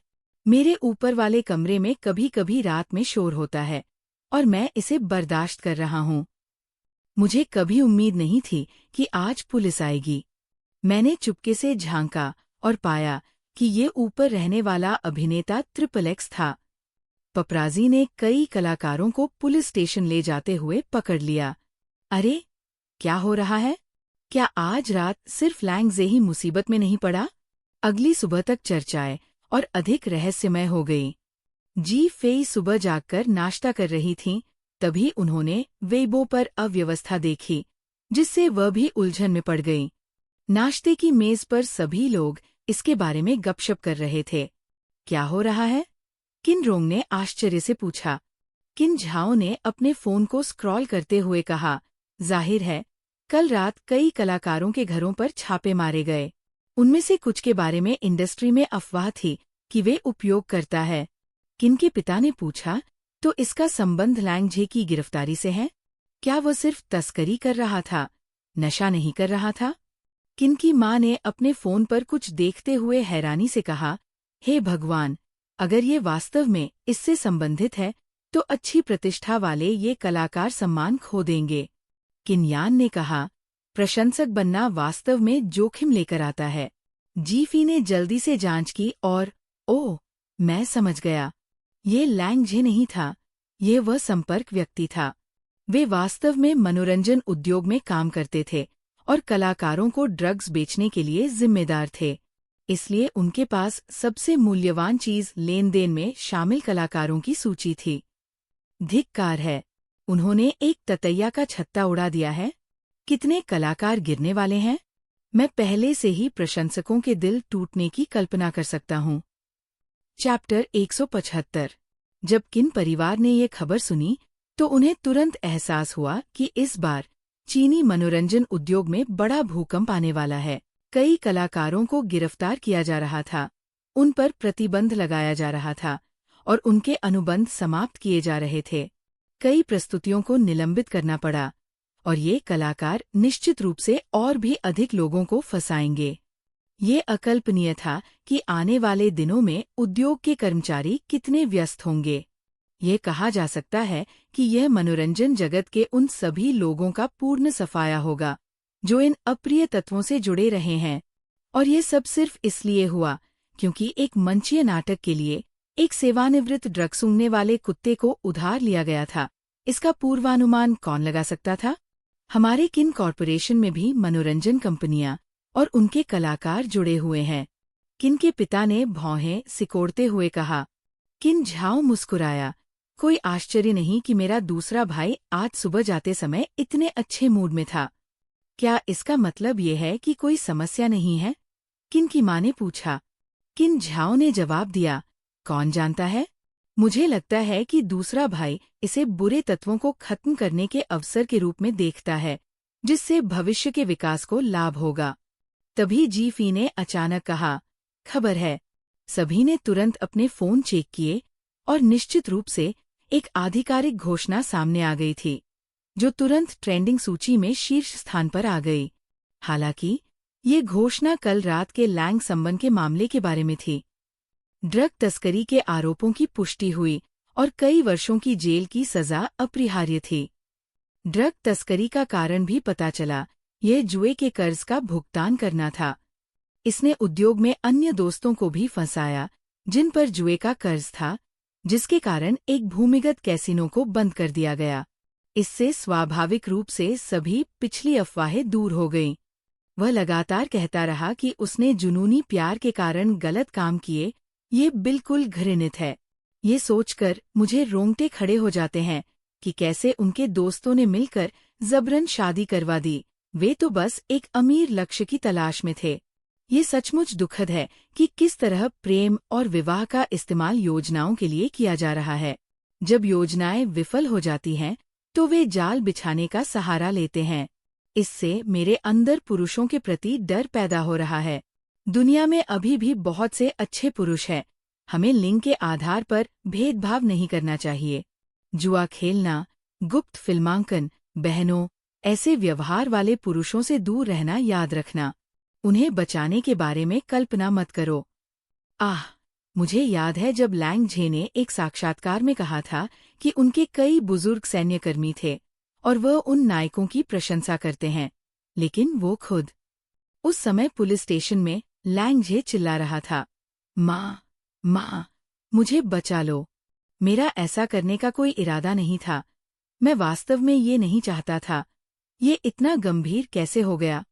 मेरे ऊपर वाले कमरे में कभी कभी रात में शोर होता है और मैं इसे बर्दाश्त कर रहा हूँ। मुझे कभी उम्मीद नहीं थी कि आज पुलिस आएगी। मैंने चुपके से झांका और पाया कि ये ऊपर रहने वाला अभिनेता ट्रिपल एक्स था। पपराजी ने कई कलाकारों को पुलिस स्टेशन ले जाते हुए पकड़ लिया। अरे, क्या हो रहा है? क्या आज रात सिर्फ लैंगजे ही मुसीबत में नहीं पड़ा? अगली सुबह तक चर्चाएं और अधिक रहस्यमय हो गई। जी फेई सुबह जागकर नाश्ता कर रही थीं, तभी उन्होंने वेइबो पर अव्यवस्था देखी, जिससे वह भी उलझन में पड़ गईं। नाश्ते की मेज पर सभी लोग इसके बारे में गपशप कर रहे थे। क्या हो रहा है? किन रोंग ने आश्चर्य से पूछा। किन झाओ ने अपने फोन को स्क्रॉल करते हुए कहा, जाहिर है, कल रात कई कलाकारों के घरों पर छापे मारे गए। उनमें से कुछ के बारे में इंडस्ट्री में अफवाह थी कि वे उपयोग करता है। किन के पिता ने पूछा, तो इसका संबंध लैंगजे की गिरफ्तारी से है? क्या वह सिर्फ तस्करी कर रहा था, नशा नहीं कर रहा था? किन की माँ ने अपने फोन पर कुछ देखते हुए हैरानी से कहा, हे भगवान, अगर ये वास्तव में इससे संबंधित है तो अच्छी प्रतिष्ठा वाले ये कलाकार सम्मान खो देंगे। किनयान ने कहा, प्रशंसक बनना वास्तव में जोखिम लेकर आता है। जीफी ने जल्दी से जांच की और ओह, मैं समझ गया। ये लैंगजे नहीं था, ये वह संपर्क व्यक्ति था। वे वास्तव में मनोरंजन उद्योग में काम करते थे और कलाकारों को ड्रग्स बेचने के लिए जिम्मेदार थे। इसलिए उनके पास सबसे मूल्यवान चीज लेन देन में शामिल कलाकारों की सूची थी। धिक्कार है, उन्होंने एक ततैया का छत्ता उड़ा दिया है। कितने कलाकार गिरने वाले हैं? मैं पहले से ही प्रशंसकों के दिल टूटने की कल्पना कर सकता हूँ। चैप्टर 175। जब किन परिवार ने ये खबर सुनी तो उन्हें तुरंत एहसास हुआ कि इस बार चीनी मनोरंजन उद्योग में बड़ा भूकंप आने वाला है। कई कलाकारों को गिरफ्तार किया जा रहा था, उन पर प्रतिबंध लगाया जा रहा था और उनके अनुबंध समाप्त किए जा रहे थे। कई प्रस्तुतियों को निलंबित करना पड़ा और ये कलाकार निश्चित रूप से और भी अधिक लोगों को फंसाएंगे। ये अकल्पनीय था कि आने वाले दिनों में उद्योग के कर्मचारी कितने व्यस्त होंगे। ये कहा जा सकता है कि यह मनोरंजन जगत के उन सभी लोगों का पूर्ण सफाया होगा जो इन अप्रिय तत्वों से जुड़े रहे हैं। और ये सब सिर्फ इसलिए हुआ क्योंकि एक मंचीय नाटक के लिए एक सेवानिवृत्त ड्रग सूंघने वाले कुत्ते को उधार लिया गया था। इसका पूर्वानुमान कौन लगा सकता था? हमारे किन कॉरपोरेशन में भी मनोरंजन कंपनियां और उनके कलाकार जुड़े हुए हैं। किन के पिता ने भौहें सिकोड़ते हुए कहा। किन झाओ मुस्कुराया। कोई आश्चर्य नहीं कि मेरा दूसरा भाई आज सुबह जाते समय इतने अच्छे मूड में था। क्या इसका मतलब ये है कि कोई समस्या नहीं है? किन की माँ ने पूछा। किन झाओ ने जवाब दिया, कौन जानता है? मुझे लगता है कि दूसरा भाई इसे बुरे तत्वों को खत्म करने के अवसर के रूप में देखता है, जिससे भविष्य के विकास को लाभ होगा। तभी जीफी ने अचानक कहा, खबर है। सभी ने तुरंत अपने फोन चेक किए और निश्चित रूप से एक आधिकारिक घोषणा सामने आ गई थी, जो तुरंत ट्रेंडिंग सूची में शीर्ष स्थान पर आ गई। हालांकि ये घोषणा कल रात के लैंग संबंध के मामले के बारे में थी। ड्रग तस्करी के आरोपों की पुष्टि हुई और कई वर्षों की जेल की सजा अपरिहार्य थी। ड्रग तस्करी का कारण भी पता चला, यह जुए के कर्ज का भुगतान करना था। इसने उद्योग में अन्य दोस्तों को भी फंसाया जिन पर जुए का कर्ज था, जिसके कारण एक भूमिगत कैसीनो को बंद कर दिया गया। इससे स्वाभाविक रूप से सभी पिछली अफवाहें दूर हो गईं। वह लगातार कहता रहा कि उसने जुनूनी प्यार के कारण गलत काम किए। ये बिल्कुल घृणित है। ये सोचकर मुझे रोंगटे खड़े हो जाते हैं कि कैसे उनके दोस्तों ने मिलकर जबरन शादी करवा दी। वे तो बस एक अमीर लक्ष्य की तलाश में थे। ये सचमुच दुखद है कि किस तरह प्रेम और विवाह का इस्तेमाल योजनाओं के लिए किया जा रहा है। जब योजनाएं विफल हो जाती हैं, तो वे जाल बिछाने का सहारा लेते हैं। इससे मेरे अंदर पुरुषों के प्रति डर पैदा हो रहा है। दुनिया में अभी भी बहुत से अच्छे पुरुष हैं। हमें लिंग के आधार पर भेदभाव नहीं करना चाहिए। जुआ खेलना, गुप्त फिल्मांकन, बहनों, ऐसे व्यवहार वाले पुरुषों से दूर रहना याद रखना। उन्हें बचाने के बारे में कल्पना मत करो। मुझे याद है जब लैंग झे ने एक साक्षात्कार में कहा था कि उनके कई बुजुर्ग सैन्यकर्मी थे और वह उन नायकों की प्रशंसा करते हैं, लेकिन वो खुद। उस समय पुलिस स्टेशन में लैंग झे चिल्ला रहा था, माँ, माँ, मुझे बचा लो। मेरा ऐसा करने का कोई इरादा नहीं था। मैं वास्तव में ये नहीं चाहता था। ये इतना गंभीर कैसे हो गया?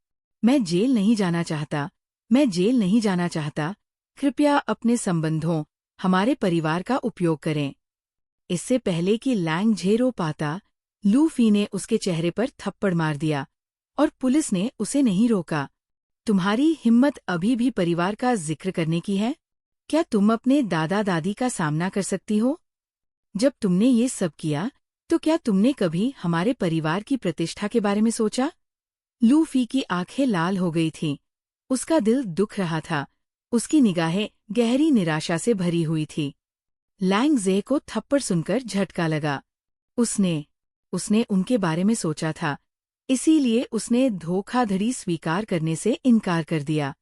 मैं जेल नहीं जाना चाहता। मैं जेल नहीं जाना चाहता। कृपया अपने संबंधों, हमारे परिवार का उपयोग करें। इससे पहले कि लैंग झे रो पाता, लू फी ने उसके चेहरे पर थप्पड़ मार दिया और पुलिस ने उसे नहीं रोका। तुम्हारी हिम्मत अभी भी परिवार का जिक्र करने की है? क्या तुम अपने दादा दादी का सामना कर सकती हो? जब तुमने ये सब किया, तो क्या तुमने कभी हमारे परिवार की प्रतिष्ठा के बारे में सोचा? लू फी की आंखें लाल हो गई थीं। उसका दिल दुख रहा था। उसकी निगाहें गहरी निराशा से भरी हुई थी। लैंग झे को थप्पड़ सुनकर झटका लगा। उसने उनके बारे में सोचा था, इसीलिए उसने धोखाधड़ी स्वीकार करने से इनकार कर दिया।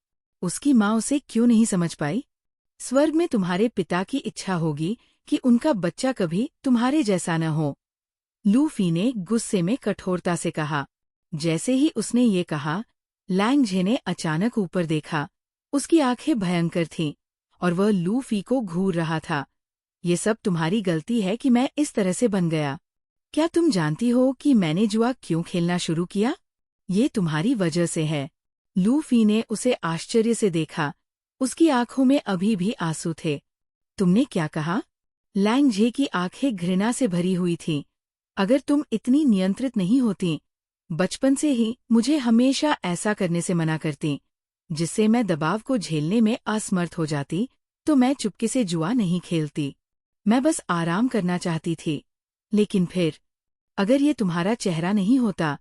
उसकी माँ उसे क्यों नहीं समझ पाई? स्वर्ग में तुम्हारे पिता की इच्छा होगी कि उनका बच्चा कभी तुम्हारे जैसा न हो। लू फी ने गुस्से में कठोरता से कहा। जैसे ही उसने ये कहा, लैंग झे ने अचानक ऊपर देखा। उसकी आंखें भयंकर थीं और वह लू फी को घूर रहा था। ये सब तुम्हारी गलती है कि मैं इस तरह से बन गया। क्या तुम जानती हो कि मैंने जुआ क्यों खेलना शुरू किया? ये तुम्हारी वजह से है। लू फी ने उसे आश्चर्य से देखा। उसकी आंखों में अभी भी आंसू थे। तुमने क्या कहा? लैंग झे की आंखें घृणा से भरी हुई थीं। अगर तुम इतनी नियंत्रित नहीं होती, बचपन से ही मुझे हमेशा ऐसा करने से मना करती, जिससे मैं दबाव को झेलने में असमर्थ हो जाती, तो मैं चुपके से जुआ नहीं खेलती। मैं बस आराम करना चाहती थी। लेकिन फिर, अगर ये तुम्हारा चेहरा नहीं होता,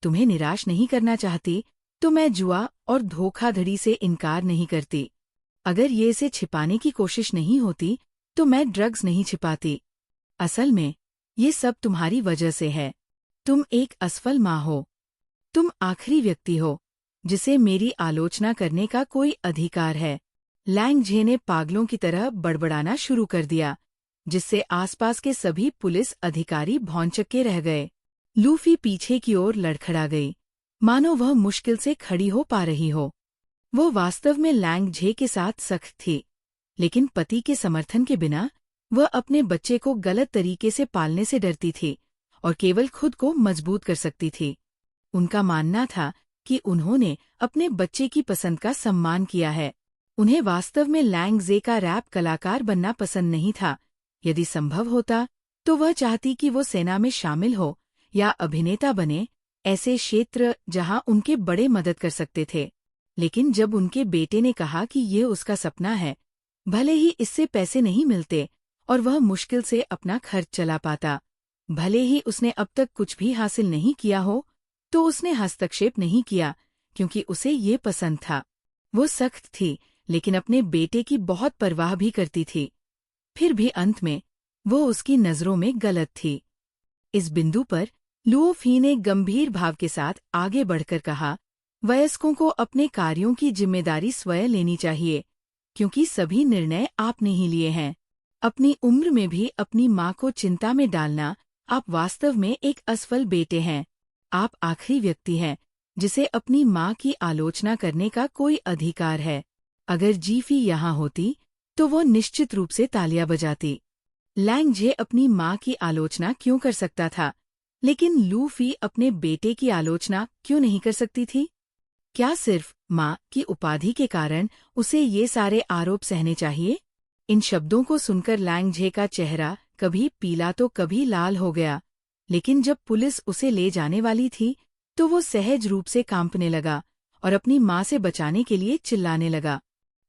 तुम्हें निराश नहीं करना चाहती, तो मैं जुआ और धोखाधड़ी से इनकार नहीं करती। अगर ये इसे छिपाने की कोशिश नहीं होती, तो मैं ड्रग्स नहीं छिपाती। असल में, ये सब तुम्हारी वजह से है। तुम एक असफल माँ हो। तुम आखिरी व्यक्ति हो जिसे मेरी आलोचना करने का कोई अधिकार है। लैंग झे ने पागलों की तरह बड़बड़ाना शुरू कर दिया, जिससे आसपास के सभी पुलिस अधिकारी भौंचक्के रह गए। लू फी पीछे की ओर लड़खड़ा गई, मानो वह मुश्किल से खड़ी हो पा रही हो। वो वास्तव में लैंग झे के साथ सख्त थी, लेकिन पति के समर्थन के बिना वह अपने बच्चे को गलत तरीके से पालने से डरती थी और केवल खुद को मजबूत कर सकती थी। उनका मानना था कि उन्होंने अपने बच्चे की पसंद का सम्मान किया है। उन्हें वास्तव में लैंग झे का रैप कलाकार बनना पसंद नहीं था। यदि संभव होता, तो वह चाहती कि वो सेना में शामिल हो या अभिनेता बने, ऐसे क्षेत्र जहां उनके बड़े मदद कर सकते थे। लेकिन जब उनके बेटे ने कहा कि ये उसका सपना है, भले ही इससे पैसे नहीं मिलते और वह मुश्किल से अपना खर्च चला पाता, भले ही उसने अब तक कुछ भी हासिल नहीं किया हो, तो उसने हस्तक्षेप नहीं किया क्योंकि उसे ये पसंद था। वो सख्त थी, लेकिन अपने बेटे की बहुत परवाह भी करती थी। फिर भी अंत में वो उसकी नज़रों में गलत थी। इस बिंदु पर लुओ फी ने गंभीर भाव के साथ आगे बढ़कर कहा, वयस्कों को अपने कार्यों की जिम्मेदारी स्वयं लेनी चाहिए, क्योंकि सभी निर्णय आपने ही लिए हैं। अपनी उम्र में भी अपनी माँ को चिंता में डालना, आप वास्तव में एक असफल बेटे हैं। आप आखिरी व्यक्ति हैं जिसे अपनी माँ की आलोचना करने का कोई अधिकार है। अगर जीफी यहाँ होती, तो वो निश्चित रूप से तालियां बजाती। लैंग झे अपनी माँ की आलोचना क्यों कर सकता था, लेकिन लू फी अपने बेटे की आलोचना क्यों नहीं कर सकती थी? क्या सिर्फ माँ की उपाधि के कारण उसे ये सारे आरोप सहने चाहिए? इन शब्दों को सुनकर लैंग झे का चेहरा कभी पीला तो कभी लाल हो गया, लेकिन जब पुलिस उसे ले जाने वाली थी, तो वो सहज रूप से कांपने लगा और अपनी माँ से बचाने के लिए चिल्लाने लगा।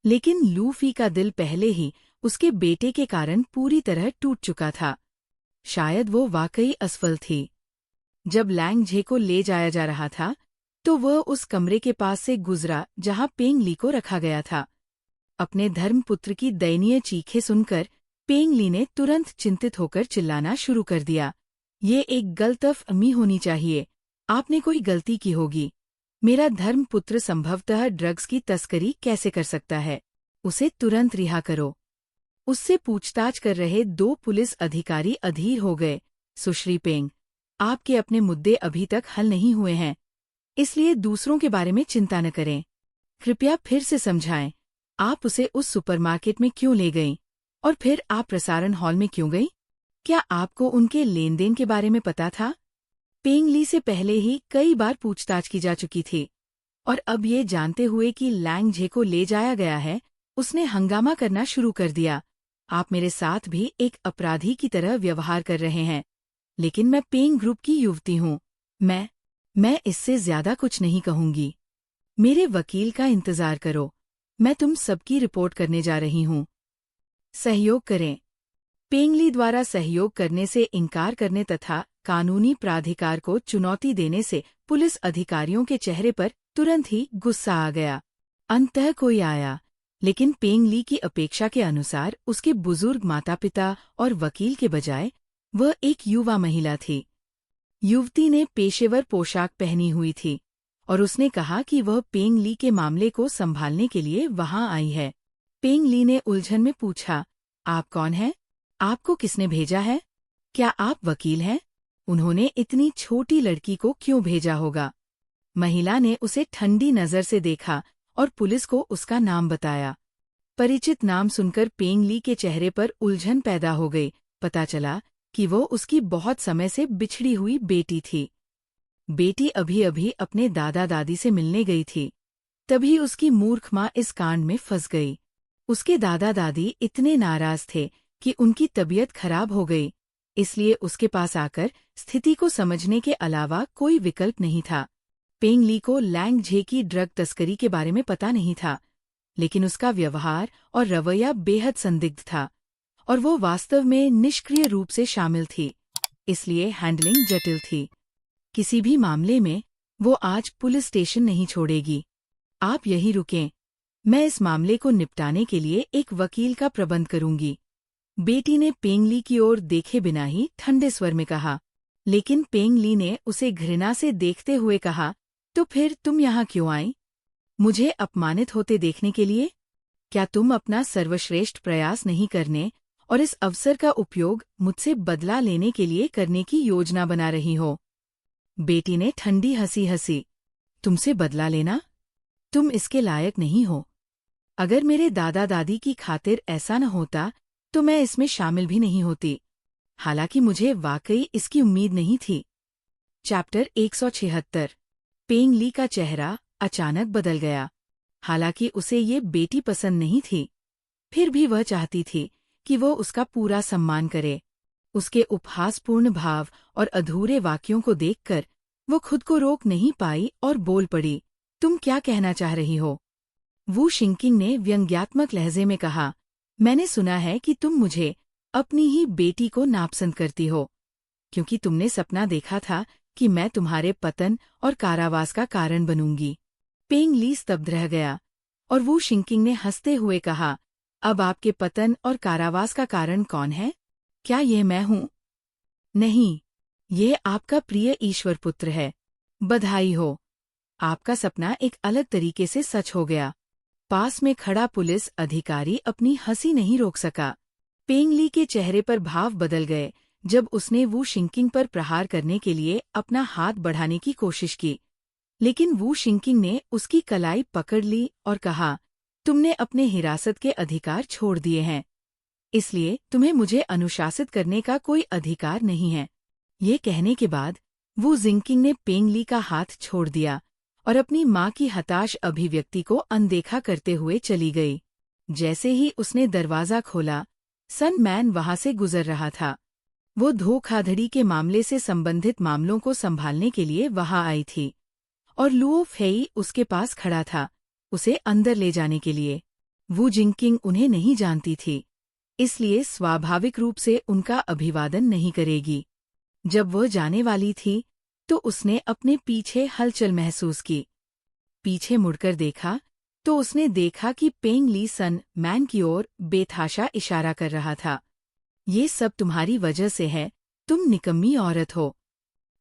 लेकिन लूफी का दिल पहले ही उसके बेटे के कारण पूरी तरह टूट चुका था। शायद वो वाकई असफल थी। जब लैंग झे को ले जाया जा रहा था तो वह उस कमरे के पास से गुजरा जहां पेंग ली को रखा गया था। अपने धर्मपुत्र की दयनीय चीखें सुनकर पेंग ली ने तुरंत चिंतित होकर चिल्लाना शुरू कर दिया। ये एक गलतफहमी होनी चाहिए। आपने कोई गलती की होगी। मेरा धर्मपुत्र संभवतः ड्रग्स की तस्करी कैसे कर सकता है? उसे तुरंत रिहा करो। उससे पूछताछ कर रहे 2 पुलिस अधिकारी अधीर हो गए। सुश्री पेंग, आपके अपने मुद्दे अभी तक हल नहीं हुए हैं, इसलिए दूसरों के बारे में चिंता न करें। कृपया फिर से समझाएं, आप उसे उस सुपरमार्केट में क्यों ले गईं? और फिर आप प्रसारण हॉल में क्यों गईं? क्या आपको उनके लेन-देन के बारे में पता था? पेंग ली से पहले ही कई बार पूछताछ की जा चुकी थी, और अब ये जानते हुए कि लैंग झे को ले जाया गया है, उसने हंगामा करना शुरू कर दिया। आप मेरे साथ भी एक अपराधी की तरह व्यवहार कर रहे हैं, लेकिन मैं पेंग ग्रुप की युवती हूँ। मैं इससे ज्यादा कुछ नहीं कहूंगी। मेरे वकील का इंतजार करो, मैं तुम सबकी रिपोर्ट करने जा रही हूँ। सहयोग करें। पेंग ली द्वारा सहयोग करने से इनकार करने तथा कानूनी प्राधिकार को चुनौती देने से पुलिस अधिकारियों के चेहरे पर तुरंत ही गुस्सा आ गया। अंततः कोई आया, लेकिन पेंग ली की अपेक्षा के अनुसार उसके बुजुर्ग माता-पिता और वकील के बजाय वह एक युवा महिला थी। युवती ने पेशेवर पोशाक पहनी हुई थी और उसने कहा कि वह पेंग ली के मामले को संभालने के लिए वहां आई है। पेंग ली ने उलझन में पूछा, आप कौन हैं? आपको किसने भेजा है? क्या आप वकील हैं? उन्होंने इतनी छोटी लड़की को क्यों भेजा होगा? महिला ने उसे ठंडी नजर से देखा और पुलिस को उसका नाम बताया। परिचित नाम सुनकर पेंग ली के चेहरे पर उलझन पैदा हो गई। पता चला कि वो उसकी बहुत समय से बिछड़ी हुई बेटी थी। बेटी अभी अभी अपने दादा दादी से मिलने गई थी, तभी उसकी मूर्ख माँ इस कांड में फंस गई। उसके दादा दादी इतने नाराज थे कि उनकी तबीयत खराब हो गई, इसलिए उसके पास आकर स्थिति को समझने के अलावा कोई विकल्प नहीं था। पेंग ली को लैंग झे की ड्रग तस्करी के बारे में पता नहीं था, लेकिन उसका व्यवहार और रवैया बेहद संदिग्ध था और वो वास्तव में निष्क्रिय रूप से शामिल थी, इसलिए हैंडलिंग जटिल थी। किसी भी मामले में वो आज पुलिस स्टेशन नहीं छोड़ेगी। आप यहीं रुकें, मैं इस मामले को निपटाने के लिए एक वकील का प्रबंध करूंगी। बेटी ने पेंग ली की ओर देखे बिना ही ठंडे स्वर में कहा, लेकिन पेंग ली ने उसे घृणा से देखते हुए कहा, तो फिर तुम यहाँ क्यों आई? मुझे अपमानित होते देखने के लिए? क्या तुम अपना सर्वश्रेष्ठ प्रयास नहीं करने और इस अवसर का उपयोग मुझसे बदला लेने के लिए करने की योजना बना रही हो? बेटी ने ठंडी हंसी हंसी, तुमसे बदला लेना? तुम इसके लायक नहीं हो। अगर मेरे दादा दादी की खातिर ऐसा न होता तो मैं इसमें शामिल भी नहीं होती, हालांकि मुझे वाकई इसकी उम्मीद नहीं थी। चैप्टर 176। पेंग ली का चेहरा अचानक बदल गया। हालांकि उसे ये बेटी पसंद नहीं थी, फिर भी वह चाहती थी कि वो उसका पूरा सम्मान करे। उसके उपहासपूर्ण भाव और अधूरे वाक्यों को देखकर वो खुद को रोक नहीं पाई और बोल पड़ी, तुम क्या कहना चाह रही हो? वू शिंकिंग ने व्यंग्यात्मक लहजे में कहा, मैंने सुना है कि तुम मुझे अपनी ही बेटी को नापसंद करती हो, क्योंकि तुमने सपना देखा था कि मैं तुम्हारे पतन और कारावास का कारण बनूंगी। पेंग ली स्तब्ध रह गया और वू शिंकिंग ने हंसते हुए कहा, अब आपके पतन और कारावास का कारण कौन है? क्या ये मैं हूँ? नहीं, ये आपका प्रिय ईश्वर पुत्र है। बधाई हो, आपका सपना एक अलग तरीके से सच हो गया। पास में खड़ा पुलिस अधिकारी अपनी हंसी नहीं रोक सका। पेंग ली के चेहरे पर भाव बदल गए जब उसने वू शिंकिंग पर प्रहार करने के लिए अपना हाथ बढ़ाने की कोशिश की, लेकिन वू शिंकिंग ने उसकी कलाई पकड़ ली और कहा, तुमने अपने हिरासत के अधिकार छोड़ दिए हैं, इसलिए तुम्हें मुझे अनुशासित करने का कोई अधिकार नहीं है। ये कहने के बाद वू जिंकिंग ने पेंग ली का हाथ छोड़ दिया और अपनी माँ की हताश अभिव्यक्ति को अनदेखा करते हुए चली गई। जैसे ही उसने दरवाजा खोला, सन मैन वहां से गुजर रहा था। वो धोखाधड़ी के मामले से संबंधित मामलों को संभालने के लिए वहां आई थी और लुओ फेई उसके पास खड़ा था, उसे अंदर ले जाने के लिए। वू जिंगकिंग उन्हें नहीं जानती थी, इसलिए स्वाभाविक रूप से उनका अभिवादन नहीं करेगी। जब वह जाने वाली थी, तो उसने अपने पीछे हलचल महसूस की। पीछे मुड़कर देखा, तो उसने देखा कि पेंग ली सन मैन की ओर बेतहाशा इशारा कर रहा था। ये सब तुम्हारी वजह से है, तुम निकम्मी औरत हो।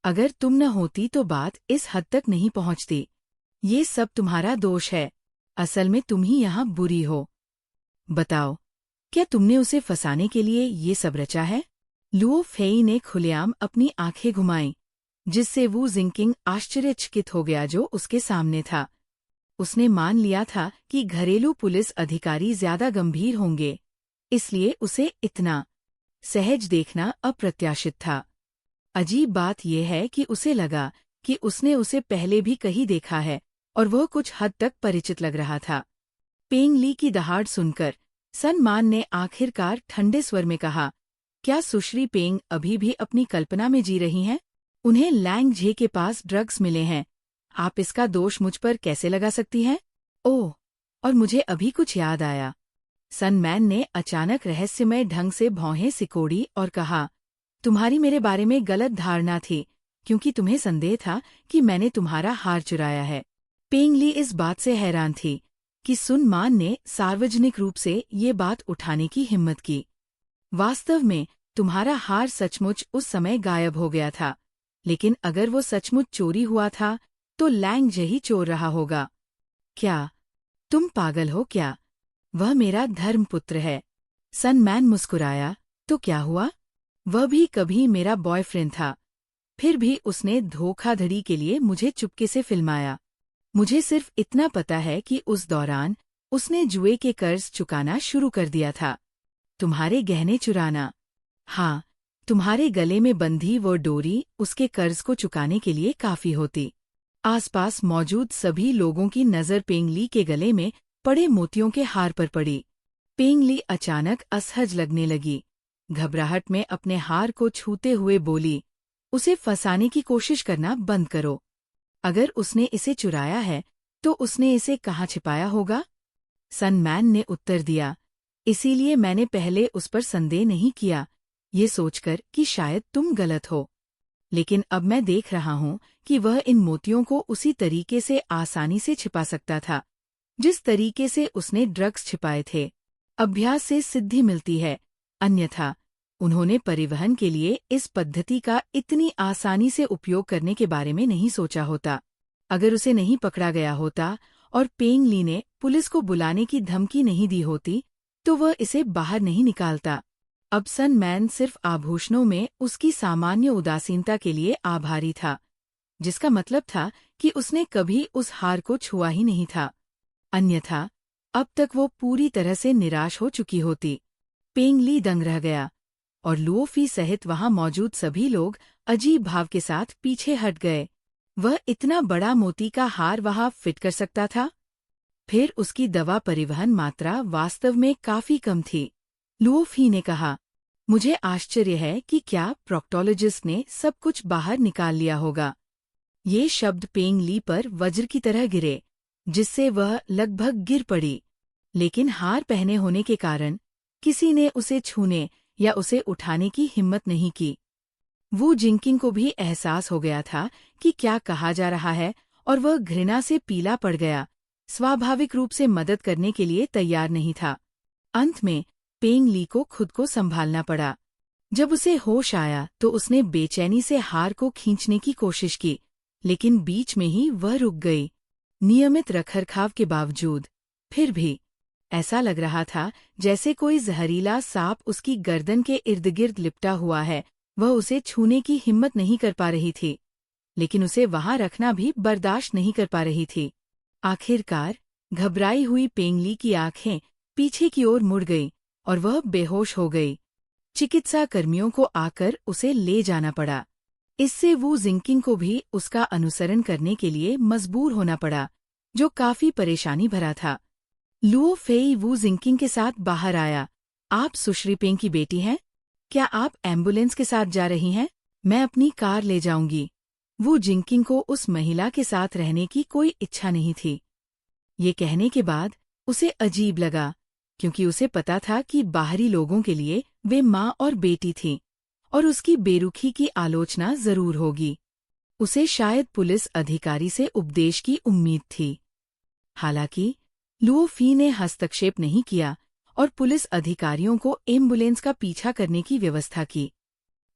अगर तुम न होती तो बात इस हद तक नहीं पहुंचती। ये सब तुम्हारा दोष है, असल में तुम ही यहाँ बुरी हो। बताओ, क्या तुमने उसे फंसाने के लिए ये सब रचा है? लुओ फेई ने खुलेआम अपनी आंखें घुमाईं, जिससे वू जिंगकिंग आश्चर्यचकित हो गया जो उसके सामने था। उसने मान लिया था कि घरेलू पुलिस अधिकारी ज्यादा गंभीर होंगे, इसलिए उसे इतना सहज देखना अप्रत्याशित था। अजीब बात यह है कि उसे लगा कि उसने उसे पहले भी कहीं देखा है और वह कुछ हद तक परिचित लग रहा था। पेंग ली की दहाड़ सुनकर सन मान ने आखिरकार ठंडे स्वर में कहा, क्या सुश्री पेंग अभी भी अपनी कल्पना में जी रही हैं? उन्हें लैंग झे के पास ड्रग्स मिले हैं। आप इसका दोष मुझ पर कैसे लगा सकती हैं? ओह, और मुझे अभी कुछ याद आया। सन मैन ने अचानक रहस्यमय ढंग से भौहें सिकोड़ी और कहा, तुम्हारी मेरे बारे में गलत धारणा थी, क्योंकि तुम्हें संदेह था कि मैंने तुम्हारा हार चुराया है। पेंग ली इस बात से हैरान थी कि सुन मान ने सार्वजनिक रूप से ये बात उठाने की हिम्मत की। वास्तव में तुम्हारा हार सचमुच उस समय गायब हो गया था, लेकिन अगर वो सचमुच चोरी हुआ था तो लैंग झे ही चोर रहा होगा। क्या तुम पागल हो क्या? वह मेरा धर्मपुत्र है। सन मैन मुस्कुराया, तो क्या हुआ? वह भी कभी मेरा बॉयफ्रेंड था, फिर भी उसने धोखाधड़ी के लिए मुझे चुपके से फिल्माया। मुझे सिर्फ इतना पता है कि उस दौरान उसने जुए के कर्ज चुकाना शुरू कर दिया था। तुम्हारे गहने चुराना। हाँ, तुम्हारे गले में बंधी वो डोरी उसके कर्ज को चुकाने के लिए काफी होती। आसपास मौजूद सभी लोगों की नजर पेंग ली के गले में पड़े मोतियों के हार पर पड़ी। पेंग ली अचानक असहज लगने लगी। घबराहट में अपने हार को छूते हुए बोली, उसे फंसाने की कोशिश करना बंद करो। अगर उसने इसे चुराया है, तो उसने इसे कहाँ छिपाया होगा? सन मैन ने उत्तर दिया, इसीलिए मैंने पहले उस पर संदेह नहीं किया, ये सोचकर कि शायद तुम गलत हो। लेकिन अब मैं देख रहा हूँ कि वह इन मोतियों को उसी तरीके से आसानी से छिपा सकता था, जिस तरीके से उसने ड्रग्स छिपाए थे। अभ्यास से सिद्धि मिलती है, अन्यथा उन्होंने परिवहन के लिए इस पद्धति का इतनी आसानी से उपयोग करने के बारे में नहीं सोचा होता। अगर उसे नहीं पकड़ा गया होता और पेंग ली ने पुलिस को बुलाने की धमकी नहीं दी होती, तो वह इसे बाहर नहीं निकालता। अब सन मैन सिर्फ आभूषणों में उसकी सामान्य उदासीनता के लिए आभारी था, जिसका मतलब था कि उसने कभी उस हार को छुआ ही नहीं था। अन्यथा अब तक वो पूरी तरह से निराश हो चुकी होती। पेंग ली दंग रह गया, और लुओ फी सहित वहां मौजूद सभी लोग अजीब भाव के साथ पीछे हट गए। वह इतना बड़ा मोती का हार वहां फिट कर सकता था? फिर उसकी दवा परिवहन मात्रा वास्तव में काफी कम थी। लुओ फी ने कहा, मुझे आश्चर्य है कि क्या प्रोक्टोलॉजिस्ट ने सब कुछ बाहर निकाल लिया होगा। ये शब्द पेंग ली पर वज्र की तरह गिरे, जिससे वह लगभग गिर पड़ी। लेकिन हार पहने होने के कारण किसी ने उसे छूने या उसे उठाने की हिम्मत नहीं की। वू जिंगकिंग को भी एहसास हो गया था कि क्या कहा जा रहा है, और वह घृणा से पीला पड़ गया। स्वाभाविक रूप से मदद करने के लिए तैयार नहीं था। अंत में पेंग ली को खुद को संभालना पड़ा। जब उसे होश आया तो उसने बेचैनी से हार को खींचने की कोशिश की, लेकिन बीच में ही वह रुक गई। नियमित रखरखाव के बावजूद फिर भी ऐसा लग रहा था जैसे कोई जहरीला सांप उसकी गर्दन के इर्द गिर्द लिपटा हुआ है। वह उसे छूने की हिम्मत नहीं कर पा रही थी, लेकिन उसे वहां रखना भी बर्दाश्त नहीं कर पा रही थी। आखिरकार घबराई हुई पेंग ली की आंखें पीछे की ओर मुड़ गई और वह बेहोश हो गई। चिकित्सा कर्मियों को आकर उसे ले जाना पड़ा। इससे वू जिंगकिंग को भी उसका अनुसरण करने के लिए मजबूर होना पड़ा, जो काफी परेशानी भरा था। लुओ फेई वू जिंगकिंग के साथ बाहर आया। आप सुश्री पेंग की बेटी हैं? क्या आप एम्बुलेंस के साथ जा रही हैं? मैं अपनी कार ले जाऊंगी। वू जिंकिंग को उस महिला के साथ रहने की कोई इच्छा नहीं थी। ये कहने के बाद उसे अजीब लगा, क्योंकि उसे पता था कि बाहरी लोगों के लिए वे माँ और बेटी थीं, और उसकी बेरुखी की आलोचना जरूर होगी। उसे शायद पुलिस अधिकारी से उपदेश की उम्मीद थी। हालांकि लुओ फी ने हस्तक्षेप नहीं किया और पुलिस अधिकारियों को एम्बुलेंस का पीछा करने की व्यवस्था की।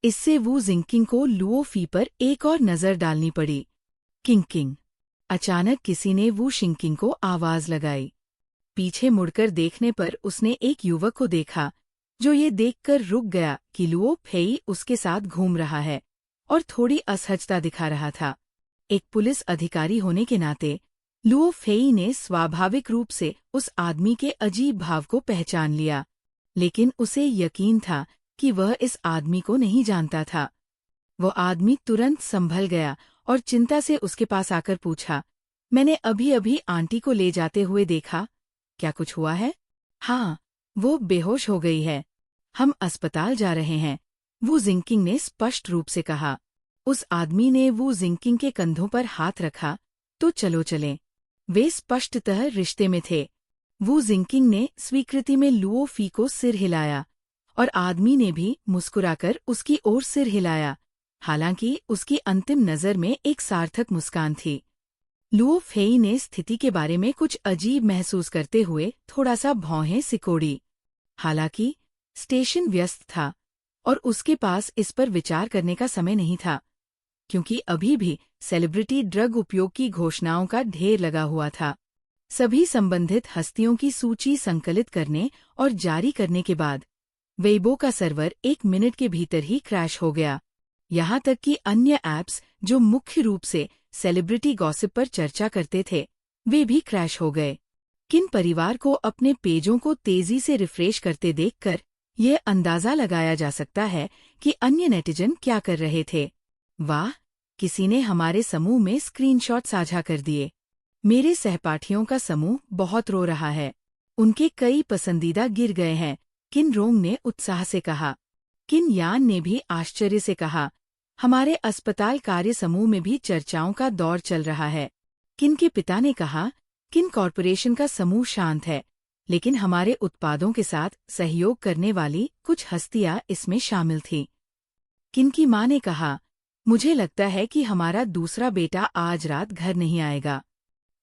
इससे वू जिंकिंग को लुओ फी पर एक और नजर डालनी पड़ी। किंग। अचानक किसी ने वू शिंकिंग को आवाज लगाई। पीछे मुड़कर देखने पर उसने एक युवक को देखा, जो ये देखकर रुक गया कि लुओ फेई उसके साथ घूम रहा है और थोड़ी असहजता दिखा रहा था। एक पुलिस अधिकारी होने के नाते लुओ फेई ने स्वाभाविक रूप से उस आदमी के अजीब भाव को पहचान लिया, लेकिन उसे यकीन था कि वह इस आदमी को नहीं जानता था। वो आदमी तुरंत संभल गया और चिंता से उसके पास आकर पूछा, मैंने अभी अभी आंटी को ले जाते हुए देखा, क्या कुछ हुआ है? हाँ, वो बेहोश हो गई है। हम अस्पताल जा रहे हैं, वू जिंकिंग ने स्पष्ट रूप से कहा। उस आदमी ने वू जिंकिंग के कंधों पर हाथ रखा, तो चलो चलें। वे स्पष्टतः रिश्ते में थे। वू जिंकिंग ने स्वीकृति में लुओ फी को सिर हिलाया और आदमी ने भी मुस्कुराकर उसकी ओर सिर हिलाया, हालांकि उसकी अंतिम नज़र में एक सार्थक मुस्कान थी। लुओ फेई ने स्थिति के बारे में कुछ अजीब महसूस करते हुए थोड़ा सा भौहें सिकोड़ी। हालांकि स्टेशन व्यस्त था और उसके पास इस पर विचार करने का समय नहीं था, क्योंकि अभी भी सेलिब्रिटी ड्रग उपयोग की घोषणाओं का ढेर लगा हुआ था। सभी संबंधित हस्तियों की सूची संकलित करने और जारी करने के बाद वेइबो का सर्वर 1 मिनट के भीतर ही क्रैश हो गया। यहाँ तक कि अन्य ऐप्स जो मुख्य रूप से सेलिब्रिटी गॉसिप पर चर्चा करते थे, वे भी क्रैश हो गए। किन परिवार को अपने पेजों को तेजी से रिफ्रेश करते देखकर यह अंदाजा लगाया जा सकता है कि अन्य नेटिजन क्या कर रहे थे। वाह, किसी ने हमारे समूह में स्क्रीनशॉट साझा कर दिए। मेरे सहपाठियों का समूह बहुत रो रहा है। उनके कई पसंदीदा गिर गए हैं, किन रोंग ने उत्साह से कहा। किन यान ने भी आश्चर्य से कहा, हमारे अस्पताल कार्य समूह में भी चर्चाओं का दौर चल रहा है। किन के पिता ने कहा, किन कॉरपोरेशन का समूह शांत है, लेकिन हमारे उत्पादों के साथ सहयोग करने वाली कुछ हस्तियां इसमें शामिल थीं। किन की मां ने कहा, मुझे लगता है कि हमारा दूसरा बेटा आज रात घर नहीं आएगा।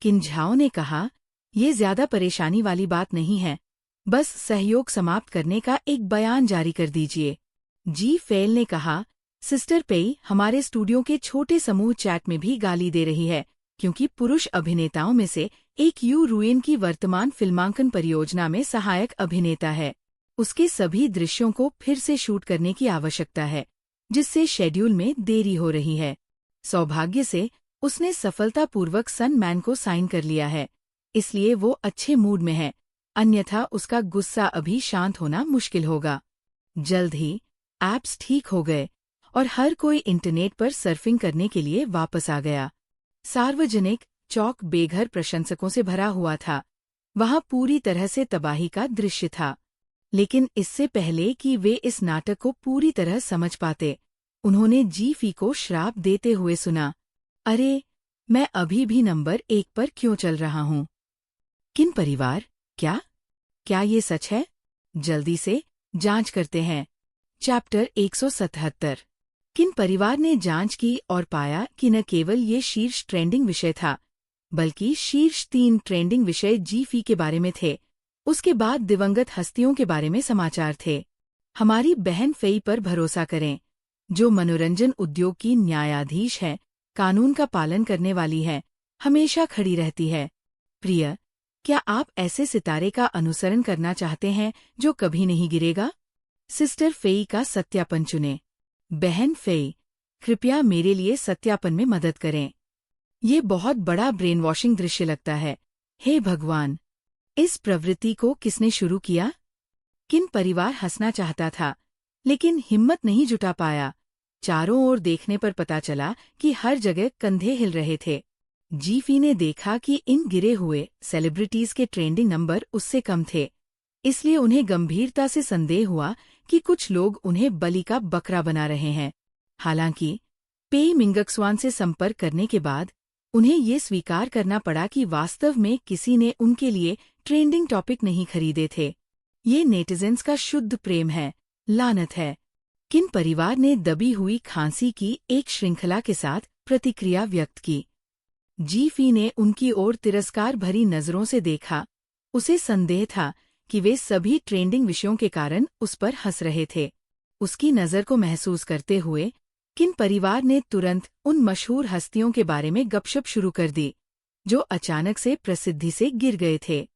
किन झाओ ने कहा, ये ज्यादा परेशानी वाली बात नहीं है, बस सहयोग समाप्त करने का एक बयान जारी कर दीजिए। जी फेल ने कहा, सिस्टर पेई हमारे स्टूडियो के छोटे समूह चैट में भी गाली दे रही है, क्योंकि पुरुष अभिनेताओं में से एक यू रुएन की वर्तमान फिल्मांकन परियोजना में सहायक अभिनेता है। उसके सभी दृश्यों को फिर से शूट करने की आवश्यकता है, जिससे शेड्यूल में देरी हो रही है। सौभाग्य से उसने सफलतापूर्वक सन मैन को साइन कर लिया है, इसलिए वो अच्छे मूड में है, अन्यथा उसका गुस्सा अभी शांत होना मुश्किल होगा। जल्द ही ऐप्स ठीक हो गए और हर कोई इंटरनेट पर सर्फिंग करने के लिए वापस आ गया। सार्वजनिक चौक बेघर प्रशंसकों से भरा हुआ था। वहां पूरी तरह से तबाही का दृश्य था। लेकिन इससे पहले कि वे इस नाटक को पूरी तरह समझ पाते, उन्होंने जी फी को श्राप देते हुए सुना, अरे, मैं अभी भी नंबर 1 पर क्यों चल रहा हूँ? किन परिवार, क्या ये सच है? जल्दी से जांच करते हैं। चैप्टर 177। किन परिवार ने जांच की और पाया कि न केवल ये शीर्ष ट्रेंडिंग विषय था, बल्कि शीर्ष 3 ट्रेंडिंग विषय जी फी के बारे में थे। उसके बाद दिवंगत हस्तियों के बारे में समाचार थे। हमारी बहन फेई पर भरोसा करें, जो मनोरंजन उद्योग की न्यायाधीश है, कानून का पालन करने वाली है, हमेशा खड़ी रहती है। प्रिय, क्या आप ऐसे सितारे का अनुसरण करना चाहते हैं जो कभी नहीं गिरेगा? सिस्टर फेई का सत्यापन चुनें। बहन फेई, कृपया मेरे लिए सत्यापन में मदद करें। ये बहुत बड़ा ब्रेन वॉशिंग दृश्य लगता है। हे भगवान, इस प्रवृत्ति को किसने शुरू किया? किन परिवार हंसना चाहता था, लेकिन हिम्मत नहीं जुटा पाया। चारों ओर देखने पर पता चला कि हर जगह कंधे हिल रहे थे। जी फी ने देखा कि इन गिरे हुए सेलिब्रिटीज के ट्रेंडिंग नंबर उससे कम थे, इसलिए उन्हें गंभीरता से संदेह हुआ कि कुछ लोग उन्हें बलि का बकरा बना रहे हैं। हालांकि पे मिंगक्सवान से संपर्क करने के बाद उन्हें ये स्वीकार करना पड़ा कि वास्तव में किसी ने उनके लिए ट्रेंडिंग टॉपिक नहीं खरीदे थे। ये नेटिजन्स का शुद्ध प्रेम है, लानत है। किन परिवार ने दबी हुई खांसी की एक श्रृंखला के साथ प्रतिक्रिया व्यक्त की। जीफी ने उनकी ओर तिरस्कार भरी नजरों से देखा। उसे संदेह था कि वे सभी ट्रेंडिंग विषयों के कारण उस पर हंस रहे थे। उसकी नज़र को महसूस करते हुए किन परिवार ने तुरंत उन मशहूर हस्तियों के बारे में गपशप शुरू कर दी जो अचानक से प्रसिद्धि से गिर गए थे।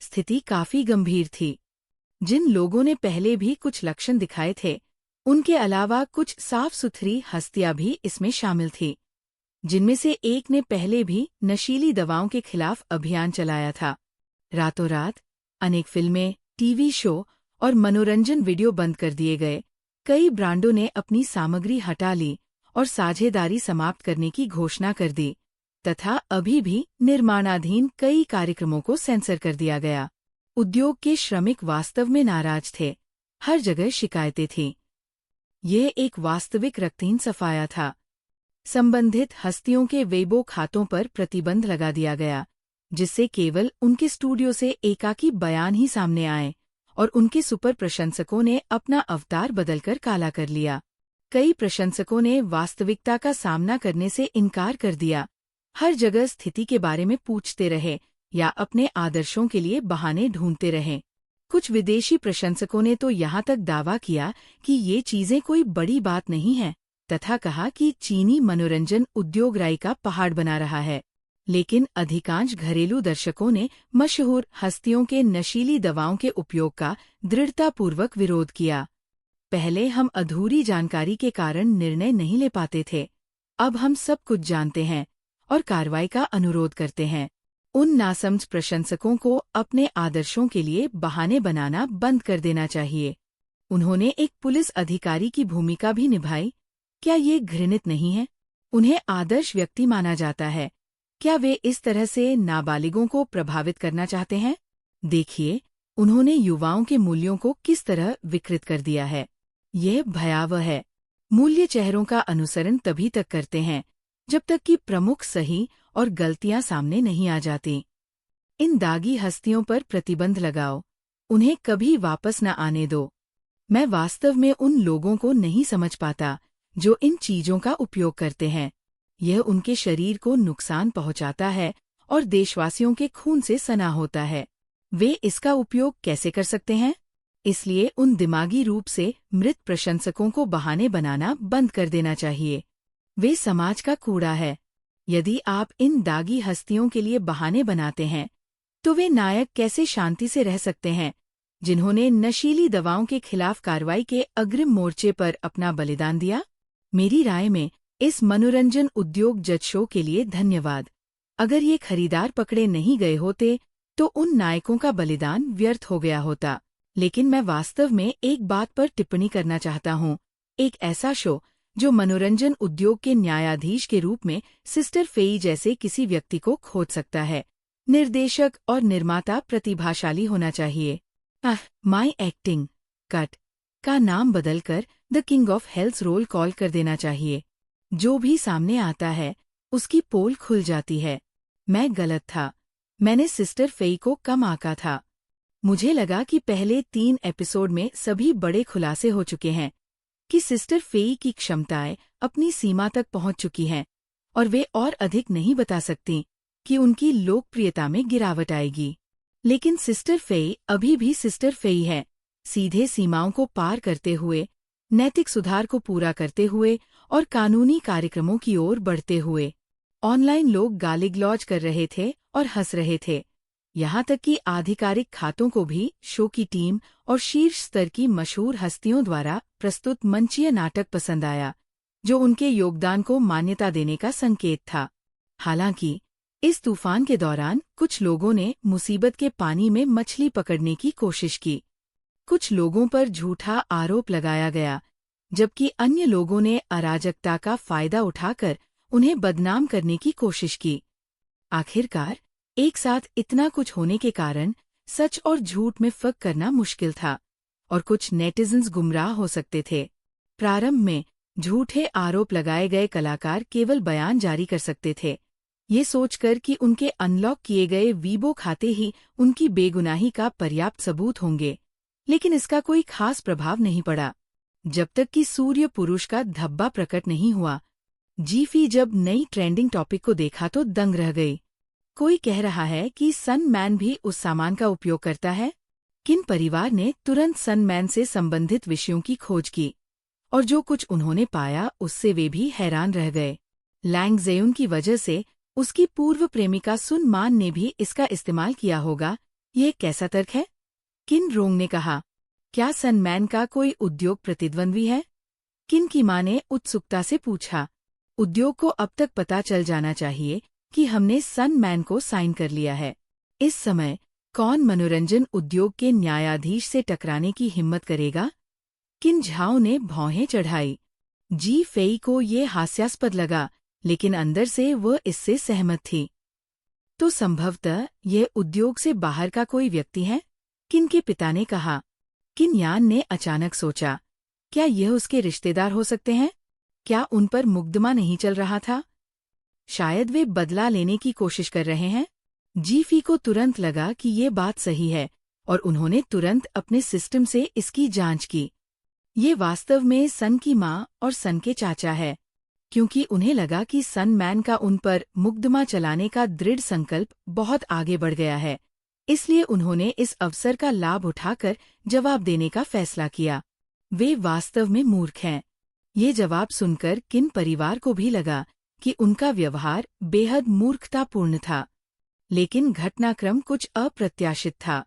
स्थिति काफी गंभीर थी। जिन लोगों ने पहले भी कुछ लक्षण दिखाए थे, उनके अलावा कुछ साफ सुथरी हस्तियां भी इसमें शामिल थी, जिनमें से एक ने पहले भी नशीली दवाओं के खिलाफ अभियान चलाया था। रातों रात अनेक फिल्में, टीवी शो और मनोरंजन वीडियो बंद कर दिए गए। कई ब्रांडों ने अपनी सामग्री हटा ली और साझेदारी समाप्त करने की घोषणा कर दी, तथा अभी भी निर्माणाधीन कई कार्यक्रमों को सेंसर कर दिया गया। उद्योग के श्रमिक वास्तव में नाराज थे। हर जगह शिकायतें थीं। यह एक वास्तविक रक्तहीन सफाया था। संबंधित हस्तियों के वेबो खातों पर प्रतिबंध लगा दिया गया, जिससे केवल उनके स्टूडियो से एकाकी बयान ही सामने आए और उनके सुपर प्रशंसकों ने अपना अवतार बदलकर काला कर लिया। कई प्रशंसकों ने वास्तविकता का सामना करने से इनकार कर दिया। हर जगह स्थिति के बारे में पूछते रहे या अपने आदर्शों के लिए बहाने ढूंढते रहे। कुछ विदेशी प्रशंसकों ने तो यहाँ तक दावा किया कि ये चीजें कोई बड़ी बात नहीं है, तथा कहा कि चीनी मनोरंजन उद्योग राई का पहाड़ बना रहा है। लेकिन अधिकांश घरेलू दर्शकों ने मशहूर हस्तियों के नशीली दवाओं के उपयोग का दृढ़तापूर्वक विरोध किया। पहले हम अधूरी जानकारी के कारण निर्णय नहीं ले पाते थे। अब हम सब कुछ जानते हैं और कार्रवाई का अनुरोध करते हैं। उन नासमझ प्रशंसकों को अपने आदर्शों के लिए बहाने बनाना बंद कर देना चाहिए। उन्होंने एक पुलिस अधिकारी की भूमिका भी निभाई। क्या ये घृणित नहीं है? उन्हें आदर्श व्यक्ति माना जाता है। क्या वे इस तरह से नाबालिगों को प्रभावित करना चाहते हैं? देखिए, उन्होंने युवाओं के मूल्यों को किस तरह विकृत कर दिया है। यह भयावह है। मूल्य चेहरों का अनुसरण तभी तक करते हैं जब तक कि प्रमुख सही और गलतियां सामने नहीं आ जाती। इन दागी हस्तियों पर प्रतिबंध लगाओ। उन्हें कभी वापस न आने दो। मैं वास्तव में उन लोगों को नहीं समझ पाता जो इन चीजों का उपयोग करते हैं। यह उनके शरीर को नुकसान पहुंचाता है और देशवासियों के खून से सना होता है। वे इसका उपयोग कैसे कर सकते हैं? इसलिए उन दिमागी रूप से मृत प्रशंसकों को बहाने बनाना बंद कर देना चाहिए। वे समाज का कूड़ा है। यदि आप इन दागी हस्तियों के लिए बहाने बनाते हैं, तो वे नायक कैसे शांति से रह सकते हैं, जिन्होंने नशीली दवाओं के खिलाफ कार्रवाई के अग्रिम मोर्चे पर अपना बलिदान दिया? मेरी राय में इस मनोरंजन उद्योग जज शो के लिए धन्यवाद। अगर ये खरीदार पकड़े नहीं गए होते, तो उन नायकों का बलिदान व्यर्थ हो गया होता। लेकिन मैं वास्तव में एक बात पर टिप्पणी करना चाहता हूँ। एक ऐसा शो जो मनोरंजन उद्योग के न्यायाधीश के रूप में सिस्टर फेई जैसे किसी व्यक्ति को खोज सकता है। निर्देशक और निर्माता प्रतिभाशाली होना चाहिए। माई एक्टिंग कट का नाम बदलकर the king of hells roll call कर देना चाहिए। जो भी सामने आता है उसकी पोल खुल जाती है। मैं गलत था। मैंने सिस्टर फेई को कम आंका था। मुझे लगा कि पहले 3 एपिसोड में सभी बड़े खुलासे हो चुके हैं कि सिस्टर फेई की क्षमताएं अपनी सीमा तक पहुंच चुकी हैं और वे और अधिक नहीं बता सकती कि उनकी लोकप्रियता में गिरावट आएगी। लेकिन सिस्टर फेई अभी भी सिस्टर फेई है, सीधे सीमाओं को पार करते हुए, नैतिक सुधार को पूरा करते हुए और कानूनी कार्यक्रमों की ओर बढ़ते हुए। ऑनलाइन लोग गाली-गलौज कर रहे थे और हंस रहे थे। यहाँ तक कि आधिकारिक खातों को भी शो की टीम और शीर्ष स्तर की मशहूर हस्तियों द्वारा प्रस्तुत मंचीय नाटक पसंद आया, जो उनके योगदान को मान्यता देने का संकेत था। हालांकि इस तूफान के दौरान कुछ लोगों ने मुसीबत के पानी में मछली पकड़ने की कोशिश की। कुछ लोगों पर झूठा आरोप लगाया गया, जबकि अन्य लोगों ने अराजकता का फायदा उठाकर उन्हें बदनाम करने की कोशिश की। आखिरकार एक साथ इतना कुछ होने के कारण सच और झूठ में फर्क करना मुश्किल था और कुछ नेटिजन्स गुमराह हो सकते थे। प्रारंभ में झूठे आरोप लगाए गए कलाकार केवल बयान जारी कर सकते थे, ये सोचकर कि उनके अनलॉक किए गए वीबो खाते ही उनकी बेगुनाही का पर्याप्त सबूत होंगे। लेकिन इसका कोई खास प्रभाव नहीं पड़ा, जब तक कि सूर्य पुरुष का धब्बा प्रकट नहीं हुआ। जीफी जब नई ट्रेंडिंग टॉपिक को देखा तो दंग रह गई। कोई कह रहा है कि सन मैन भी उस सामान का उपयोग करता है। किन परिवार ने तुरंत सन मैन से संबंधित विषयों की खोज की, और जो कुछ उन्होंने पाया उससे वे भी हैरान रह गए। लैंग जेयुन की वजह से उसकी पूर्व प्रेमिका सुन मान ने भी इसका इस्तेमाल किया होगा। ये कैसा तर्क है? किन रोंग ने कहा, क्या सन मैन का कोई उद्योग प्रतिद्वंद्वी है? किन की मां ने उत्सुकता से पूछा। उद्योग को अब तक पता चल जाना चाहिए कि हमने सन मैन को साइन कर लिया है। इस समय कौन मनोरंजन उद्योग के न्यायाधीश से टकराने की हिम्मत करेगा? किन झाओ ने भौहें चढ़ाई। जी फेई को ये हास्यास्पद लगा, लेकिन अंदर से वह इससे सहमत थी। तो संभवतः यह उद्योग से बाहर का कोई व्यक्ति है, किन के पिता ने कहा। किन यान ने अचानक सोचा, क्या यह उसके रिश्तेदार हो सकते हैं? क्या उन पर मुकदमा नहीं चल रहा था? शायद वे बदला लेने की कोशिश कर रहे हैं। जीफी को तुरंत लगा कि ये बात सही है, और उन्होंने तुरंत अपने सिस्टम से इसकी जांच की। ये वास्तव में सन की मां और सन के चाचा है, क्योंकि उन्हें लगा कि सन मैन का उन पर मुकदमा चलाने का दृढ़ संकल्प बहुत आगे बढ़ गया है। इसलिए उन्होंने इस अवसर का लाभ उठाकर जवाब देने का फैसला किया। वे वास्तव में मूर्ख हैं। ये जवाब सुनकर किन परिवार को भी लगा कि उनका व्यवहार बेहद मूर्खतापूर्ण था। लेकिन घटनाक्रम कुछ अप्रत्याशित था।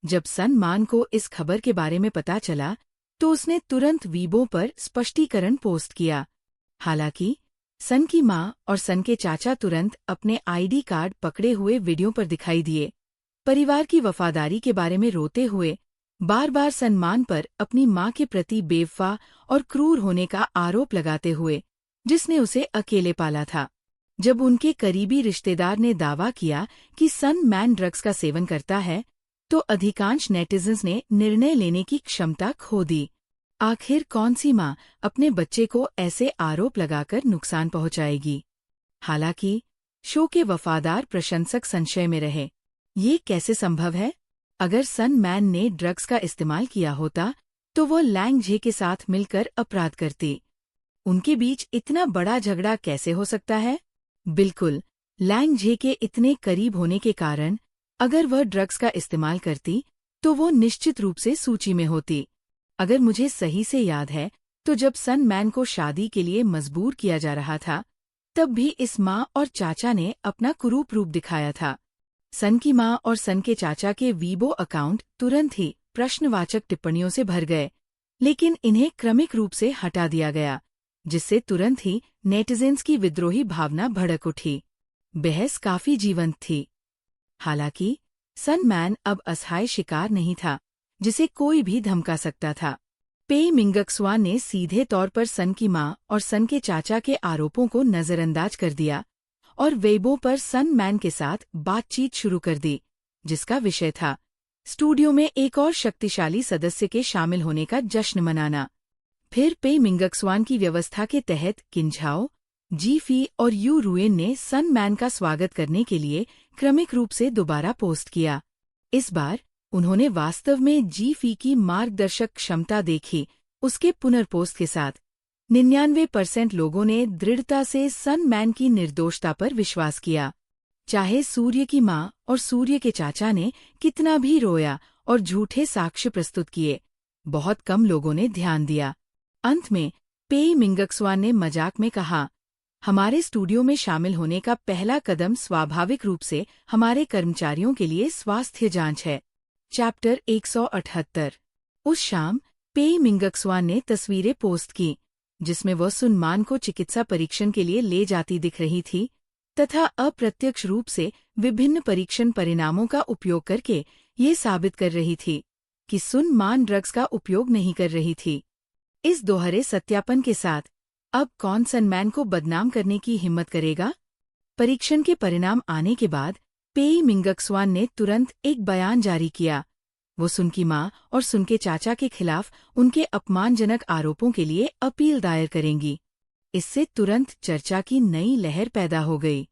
जब सन मान को इस खबर के बारे में पता चला, तो उसने तुरंत वीबो पर स्पष्टीकरण पोस्ट किया। हालांकि सन की मां और सन के चाचा तुरंत अपने आईडी कार्ड पकड़े हुए वीडियो पर दिखाई दिए, परिवार की वफादारी के बारे में रोते हुए, बार बार सन मान पर अपनी मां के प्रति बेवफा और क्रूर होने का आरोप लगाते हुए, जिसने उसे अकेले पाला था। जब उनके करीबी रिश्तेदार ने दावा किया कि सन मैन ड्रग्स का सेवन करता है, तो अधिकांश नेटिजन्स ने निर्णय लेने की क्षमता खो दी। आखिर कौन सी मां अपने बच्चे को ऐसे आरोप लगाकर नुकसान पहुंचाएगी? हालांकि शो के वफादार प्रशंसक संशय में रहे। ये कैसे संभव है? अगर सन मैन ने ड्रग्स का इस्तेमाल किया होता, तो वह लैंग जे के साथ मिलकर अपराध करती। उनके बीच इतना बड़ा झगड़ा कैसे हो सकता है? बिल्कुल, लैंग जे के इतने करीब होने के कारण अगर वह ड्रग्स का इस्तेमाल करती, तो वो निश्चित रूप से सूची में होती। अगर मुझे सही से याद है, तो जब सन मैन को शादी के लिए मजबूर किया जा रहा था, तब भी इस मां और चाचा ने अपना कुरूप रूप दिखाया था। सन की मां और सन के चाचा के वीबो अकाउंट तुरंत ही प्रश्नवाचक टिप्पणियों से भर गए, लेकिन इन्हें क्रमिक रूप से हटा दिया गया, जिससे तुरंत ही नेटिजन्स की विद्रोही भावना भड़क उठी। बहस काफी जीवंत थी। हालांकि सन मैन अब असहाय शिकार नहीं था, जिसे कोई भी धमका सकता था। पे मिंगक्सवा ने सीधे तौर पर सन की मां और सन के चाचा के आरोपों को नजरअंदाज कर दिया और वेबो पर सन मैन के साथ बातचीत शुरू कर दी, जिसका विषय था स्टूडियो में एक और शक्तिशाली सदस्य के शामिल होने का जश्न मनाना। फिर पे मिंगक्सवान की व्यवस्था के तहत किंझाओ, जीफी और यू रुएन ने सन मैन का स्वागत करने के लिए क्रमिक रूप से दोबारा पोस्ट किया। इस बार उन्होंने वास्तव में जीफी की मार्गदर्शक क्षमता देखी। उसके पुनर्पोस्ट के साथ 99% लोगों ने दृढ़ता से सन मैन की निर्दोषता पर विश्वास किया। चाहे सूर्य की मां और सूर्य के चाचा ने कितना भी रोया और झूठे साक्ष्य प्रस्तुत किए, बहुत कम लोगों ने ध्यान दिया। अंत में पे मिंगक्सवान ने मजाक में कहा, हमारे स्टूडियो में शामिल होने का पहला कदम स्वाभाविक रूप से हमारे कर्मचारियों के लिए स्वास्थ्य जांच है। चैप्टर 178। उस शाम पे मिंगक्सवान ने तस्वीरें पोस्ट की, जिसमें वह सुन मान को चिकित्सा परीक्षण के लिए ले जाती दिख रही थी तथा अप्रत्यक्ष रूप से विभिन्न परीक्षण परिणामों का उपयोग करके ये साबित कर रही थी कि सुन मान ड्रग्स का उपयोग नहीं कर रही थी। इस दोहरे सत्यापन के साथ अब कौन सन मैन को बदनाम करने की हिम्मत करेगा? परीक्षण के परिणाम आने के बाद पे मिंगक्सवान ने तुरंत एक बयान जारी किया। वो सुन की माँ और सुन के चाचा के खिलाफ उनके अपमानजनक आरोपों के लिए अपील दायर करेंगी। इससे तुरंत चर्चा की नई लहर पैदा हो गई।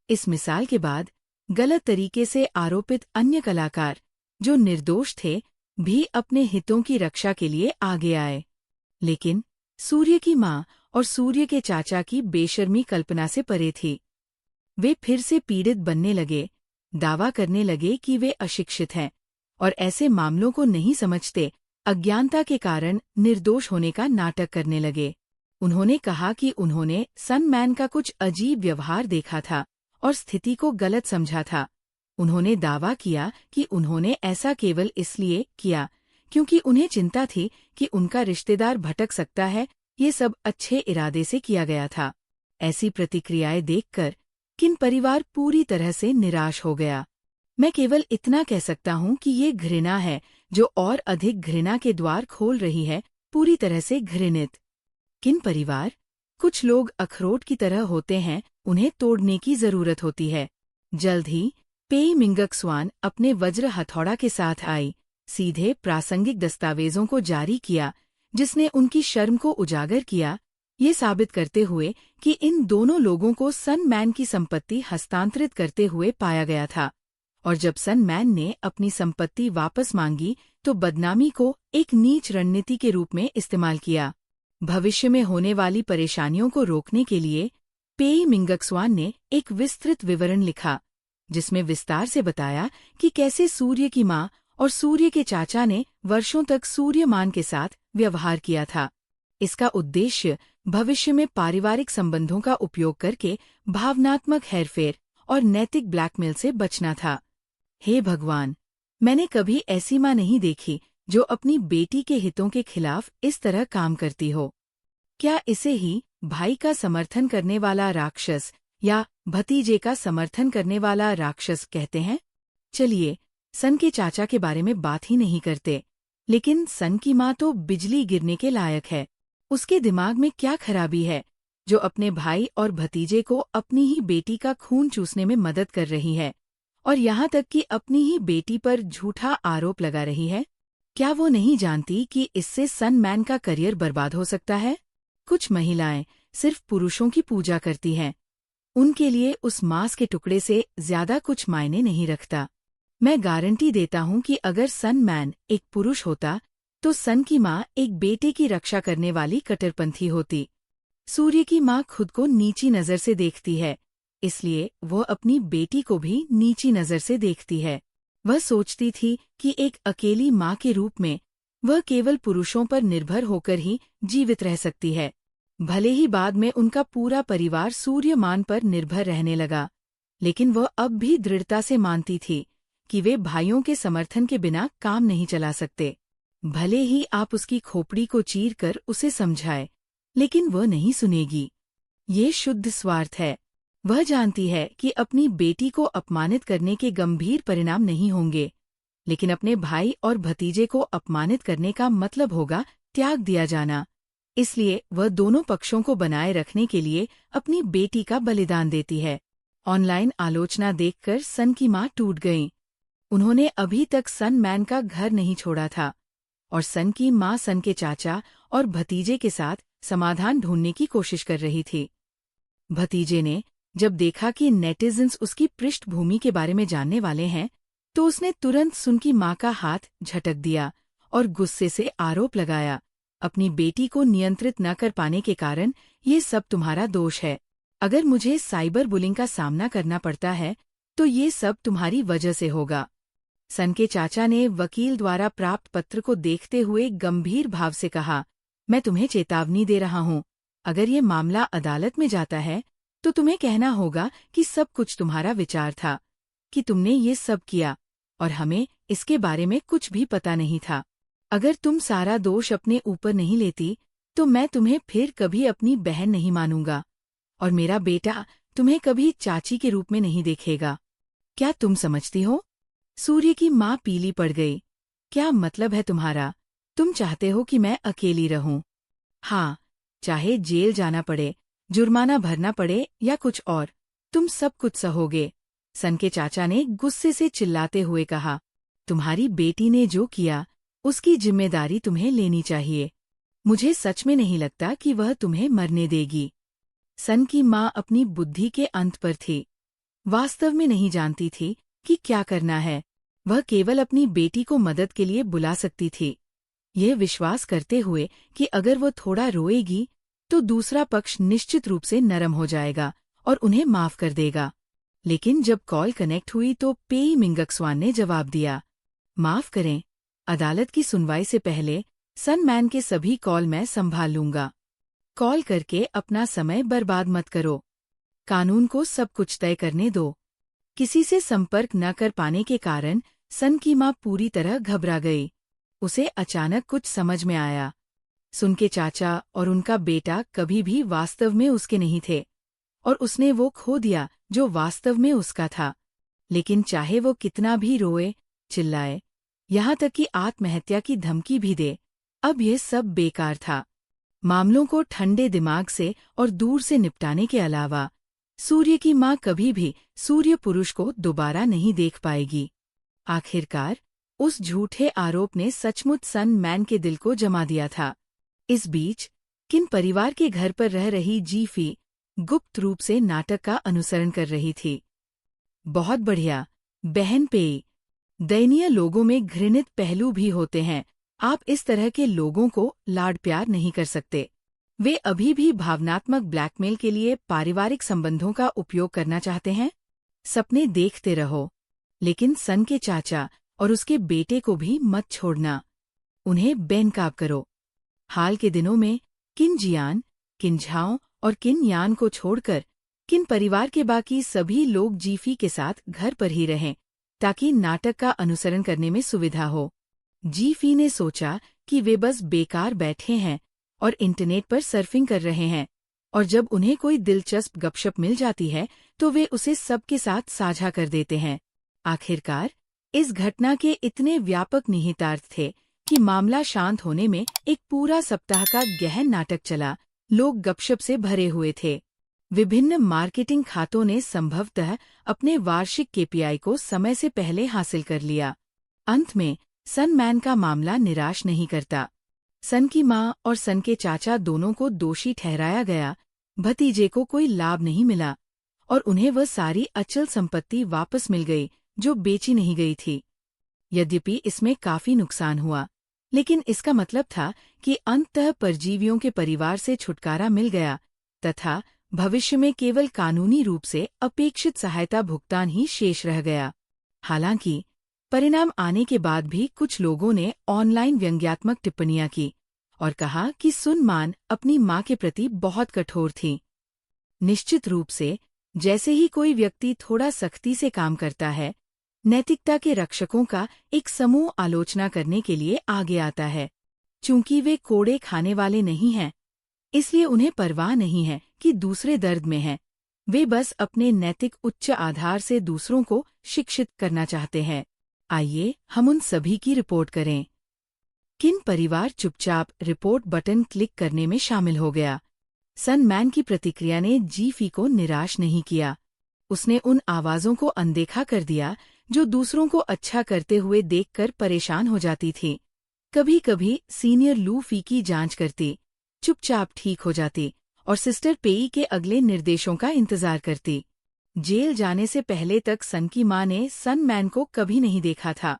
इस मिसाल के बाद गलत तरीके से आरोपित अन्य कलाकार, जो निर्दोष थे, भी अपने हितों की रक्षा के लिए आगे आए। लेकिन सूर्य की माँ और सूर्य के चाचा की बेशर्मी कल्पना से परे थी। वे फिर से पीड़ित बनने लगे, दावा करने लगे कि वे अशिक्षित हैं और ऐसे मामलों को नहीं समझते, अज्ञानता के कारण निर्दोष होने का नाटक करने लगे। उन्होंने कहा कि उन्होंने सनमैन का कुछ अजीब व्यवहार देखा था और स्थिति को गलत समझा था। उन्होंने दावा किया कि उन्होंने ऐसा केवल इसलिए किया क्योंकि उन्हें चिंता थी कि उनका रिश्तेदार भटक सकता है। ये सब अच्छे इरादे से किया गया था। ऐसी प्रतिक्रियाएं देखकर किन परिवार पूरी तरह से निराश हो गया। मैं केवल इतना कह सकता हूँ कि ये घृणा है जो और अधिक घृणा के द्वार खोल रही है, पूरी तरह से घृणित। किन परिवार? कुछ लोग अखरोट की तरह होते हैं, उन्हें तोड़ने की जरूरत होती है। जल्द ही पेई मिंगक स्वान अपने वज्र हथौड़ा के साथ आई, सीधे प्रासंगिक दस्तावेजों को जारी किया, जिसने उनकी शर्म को उजागर किया, ये साबित करते हुए कि इन दोनों लोगों को सनमैन की संपत्ति हस्तांतरित करते हुए पाया गया था। और जब सनमैन ने अपनी संपत्ति वापस मांगी तो बदनामी को एक नीच रणनीति के रूप में इस्तेमाल किया। भविष्य में होने वाली परेशानियों को रोकने के लिए पेई मिंगकस्वान ने एक विस्तृत विवरण लिखा, जिसमें विस्तार से बताया कि कैसे सूर्य की माँ और सूर्य के चाचा ने वर्षों तक सूर्यमान के साथ व्यवहार किया था। इसका उद्देश्य भविष्य में पारिवारिक संबंधों का उपयोग करके भावनात्मक हेरफेर और नैतिक ब्लैकमेल से बचना था। हे भगवान, मैंने कभी ऐसी माँ नहीं देखी जो अपनी बेटी के हितों के खिलाफ इस तरह काम करती हो। क्या इसे ही भाई का समर्थन करने वाला राक्षस या भतीजे का समर्थन करने वाला राक्षस कहते हैं? चलिए सन के चाचा के बारे में बात ही नहीं करते, लेकिन सन की माँ तो बिजली गिरने के लायक है। उसके दिमाग में क्या खराबी है जो अपने भाई और भतीजे को अपनी ही बेटी का खून चूसने में मदद कर रही है, और यहाँ तक कि अपनी ही बेटी पर झूठा आरोप लगा रही है? क्या वो नहीं जानती कि इससे सनमैन का करियर बर्बाद हो सकता है? कुछ महिलाएं सिर्फ पुरुषों की पूजा करती हैं। उनके लिए उस मांस के टुकड़े से ज्यादा कुछ मायने नहीं रखता। मैं गारंटी देता हूँ कि अगर सनमैन एक पुरुष होता तो सन की माँ एक बेटे की रक्षा करने वाली कट्टरपंथी होती। सूर्य की माँ खुद को नीची नजर से देखती है, इसलिए वह अपनी बेटी को भी नीची नजर से देखती है। वह सोचती थी कि एक अकेली माँ के रूप में वह केवल पुरुषों पर निर्भर होकर ही जीवित रह सकती है। भले ही बाद में उनका पूरा परिवार सूर्यमान पर निर्भर रहने लगा, लेकिन वह अब भी दृढ़ता से मानती थी कि वे भाइयों के समर्थन के बिना काम नहीं चला सकते। भले ही आप उसकी खोपड़ी को चीर कर उसे समझाए, लेकिन वह नहीं सुनेगी। ये शुद्ध स्वार्थ है। वह जानती है कि अपनी बेटी को अपमानित करने के गंभीर परिणाम नहीं होंगे, लेकिन अपने भाई और भतीजे को अपमानित करने का मतलब होगा त्याग दिया जाना। इसलिए वह दोनों पक्षों को बनाए रखने के लिए अपनी बेटी का बलिदान देती है। ऑनलाइन आलोचना देखकर सन की माँ टूट गईं। उन्होंने अभी तक सनमैन का घर नहीं छोड़ा था, और सन की माँ सन के चाचा और भतीजे के साथ समाधान ढूंढने की कोशिश कर रही थी। भतीजे ने जब देखा कि नेटिजन्स उसकी पृष्ठभूमि के बारे में जानने वाले हैं, तो उसने तुरंत सुन की माँ का हाथ झटक दिया और गुस्से से आरोप लगाया, अपनी बेटी को नियंत्रित न कर पाने के कारण ये सब तुम्हारा दोष है। अगर मुझे साइबर बुलिंग का सामना करना पड़ता है तो ये सब तुम्हारी वजह से होगा। सन के चाचा ने वकील द्वारा प्राप्त पत्र को देखते हुए गंभीर भाव से कहा, मैं तुम्हें चेतावनी दे रहा हूँ, अगर ये मामला अदालत में जाता है तो तुम्हें कहना होगा कि सब कुछ तुम्हारा विचार था, कि तुमने ये सब किया और हमें इसके बारे में कुछ भी पता नहीं था। अगर तुम सारा दोष अपने ऊपर नहीं लेती तो मैं तुम्हें फिर कभी अपनी बहन नहीं मानूंगा, और मेरा बेटा तुम्हें कभी चाची के रूप में नहीं देखेगा। क्या तुम समझती हो? सूर्य की माँ पीली पड़ गई। क्या मतलब है तुम्हारा? तुम चाहते हो कि मैं अकेली रहूं? हाँ, चाहे जेल जाना पड़े, जुर्माना भरना पड़े या कुछ और, तुम सब कुछ सहोगे, सन के चाचा ने गुस्से से चिल्लाते हुए कहा। तुम्हारी बेटी ने जो किया उसकी जिम्मेदारी तुम्हें लेनी चाहिए। मुझे सच में नहीं लगता कि वह तुम्हें मरने देगी। सन की माँ अपनी बुद्धि के अंत पर थी। वास्तव में नहीं जानती थी कि क्या करना है। वह केवल अपनी बेटी को मदद के लिए बुला सकती थी, यह विश्वास करते हुए कि अगर वो थोड़ा रोएगी तो दूसरा पक्ष निश्चित रूप से नरम हो जाएगा और उन्हें माफ कर देगा। लेकिन जब कॉल कनेक्ट हुई तो पेई मिंगक्सवान ने जवाब दिया, माफ करें, अदालत की सुनवाई से पहले सन मैन के सभी कॉल मैं संभाल लूंगा। कॉल करके अपना समय बर्बाद मत करो। कानून को सब कुछ तय करने दो। किसी से संपर्क न कर पाने के कारण सन की माँ पूरी तरह घबरा गई। उसे अचानक कुछ समझ में आया। सुन के चाचा और उनका बेटा कभी भी वास्तव में उसके नहीं थे, और उसने वो खो दिया जो वास्तव में उसका था। लेकिन चाहे वो कितना भी रोए, चिल्लाए, यहाँ तक कि आत्महत्या की धमकी भी दे, अब यह सब बेकार था। मामलों को ठंडे दिमाग से और दूर से निपटाने के अलावा सूर्य की माँ कभी भी सूर्य पुरुष को दोबारा नहीं देख पाएगी। आखिरकार उस झूठे आरोप ने सचमुच सन मैन के दिल को जमा दिया था। इस बीच किन परिवार के घर पर रह रही जीफी गुप्त रूप से नाटक का अनुसरण कर रही थी। बहुत बढ़िया, बहन पेई। दयनीय लोगों में घृणित पहलू भी होते हैं। आप इस तरह के लोगों को लाड प्यार नहीं कर सकते। वे अभी भी भावनात्मक ब्लैकमेल के लिए पारिवारिक संबंधों का उपयोग करना चाहते हैं। सपने देखते रहो, लेकिन सन के चाचा और उसके बेटे को भी मत छोड़ना। उन्हें बेनकाब करो। हाल के दिनों में किन जियान, किन झाओ और किन यान को छोड़कर किन परिवार के बाकी सभी लोग जीफी के साथ घर पर ही रहें, ताकि नाटक का अनुसरण करने में सुविधा हो। जीफी ने सोचा कि वे बस बेकार बैठे हैं और इंटरनेट पर सर्फिंग कर रहे हैं, और जब उन्हें कोई दिलचस्प गपशप मिल जाती है तो वे उसे सबके साथ साझा कर देते हैं। आखिरकार इस घटना के इतने व्यापक निहितार्थ थे कि मामला शांत होने में एक पूरा सप्ताह का गहन नाटक चला। लोग गपशप से भरे हुए थे। विभिन्न मार्केटिंग खातों ने संभवतः अपने वार्षिक केपीआई को समय से पहले हासिल कर लिया। अंत में सन मैन का मामला निराश नहीं करता। सन की माँ और सन के चाचा दोनों को दोषी ठहराया गया। भतीजे को कोई लाभ नहीं मिला और उन्हें वह सारी अचल संपत्ति वापस मिल गई जो बेची नहीं गई थी। यद्यपि इसमें काफी नुकसान हुआ, लेकिन इसका मतलब था कि अंततः परजीवियों के परिवार से छुटकारा मिल गया तथा भविष्य में केवल कानूनी रूप से अपेक्षित सहायता भुगतान ही शेष रह गया। हालांकि परिणाम आने के बाद भी कुछ लोगों ने ऑनलाइन व्यंग्यात्मक टिप्पणियां की और कहा कि सुन मान अपनी मां के प्रति बहुत कठोर थी। निश्चित रूप से जैसे ही कोई व्यक्ति थोड़ा सख्ती से काम करता है, नैतिकता के रक्षकों का एक समूह आलोचना करने के लिए आगे आता है। चूंकि वे कोड़े खाने वाले नहीं हैं, इसलिए उन्हें परवाह नहीं है कि दूसरे दर्द में हैं। वे बस अपने नैतिक उच्च आधार से दूसरों को शिक्षित करना चाहते हैं। आइए हम उन सभी की रिपोर्ट करें। किन परिवार चुपचाप रिपोर्ट बटन क्लिक करने में शामिल हो गया। सन मैन की प्रतिक्रिया ने जीफी को निराश नहीं किया। उसने उन आवाज़ों को अनदेखा कर दिया जो दूसरों को अच्छा करते हुए देखकर परेशान हो जाती थी। कभी कभी सीनियर लू फी की जांच करती, चुपचाप ठीक हो जाती और सिस्टर पेई के अगले निर्देशों का इंतजार करती। जेल जाने से पहले तक सन की माँ ने सन मैन को कभी नहीं देखा था।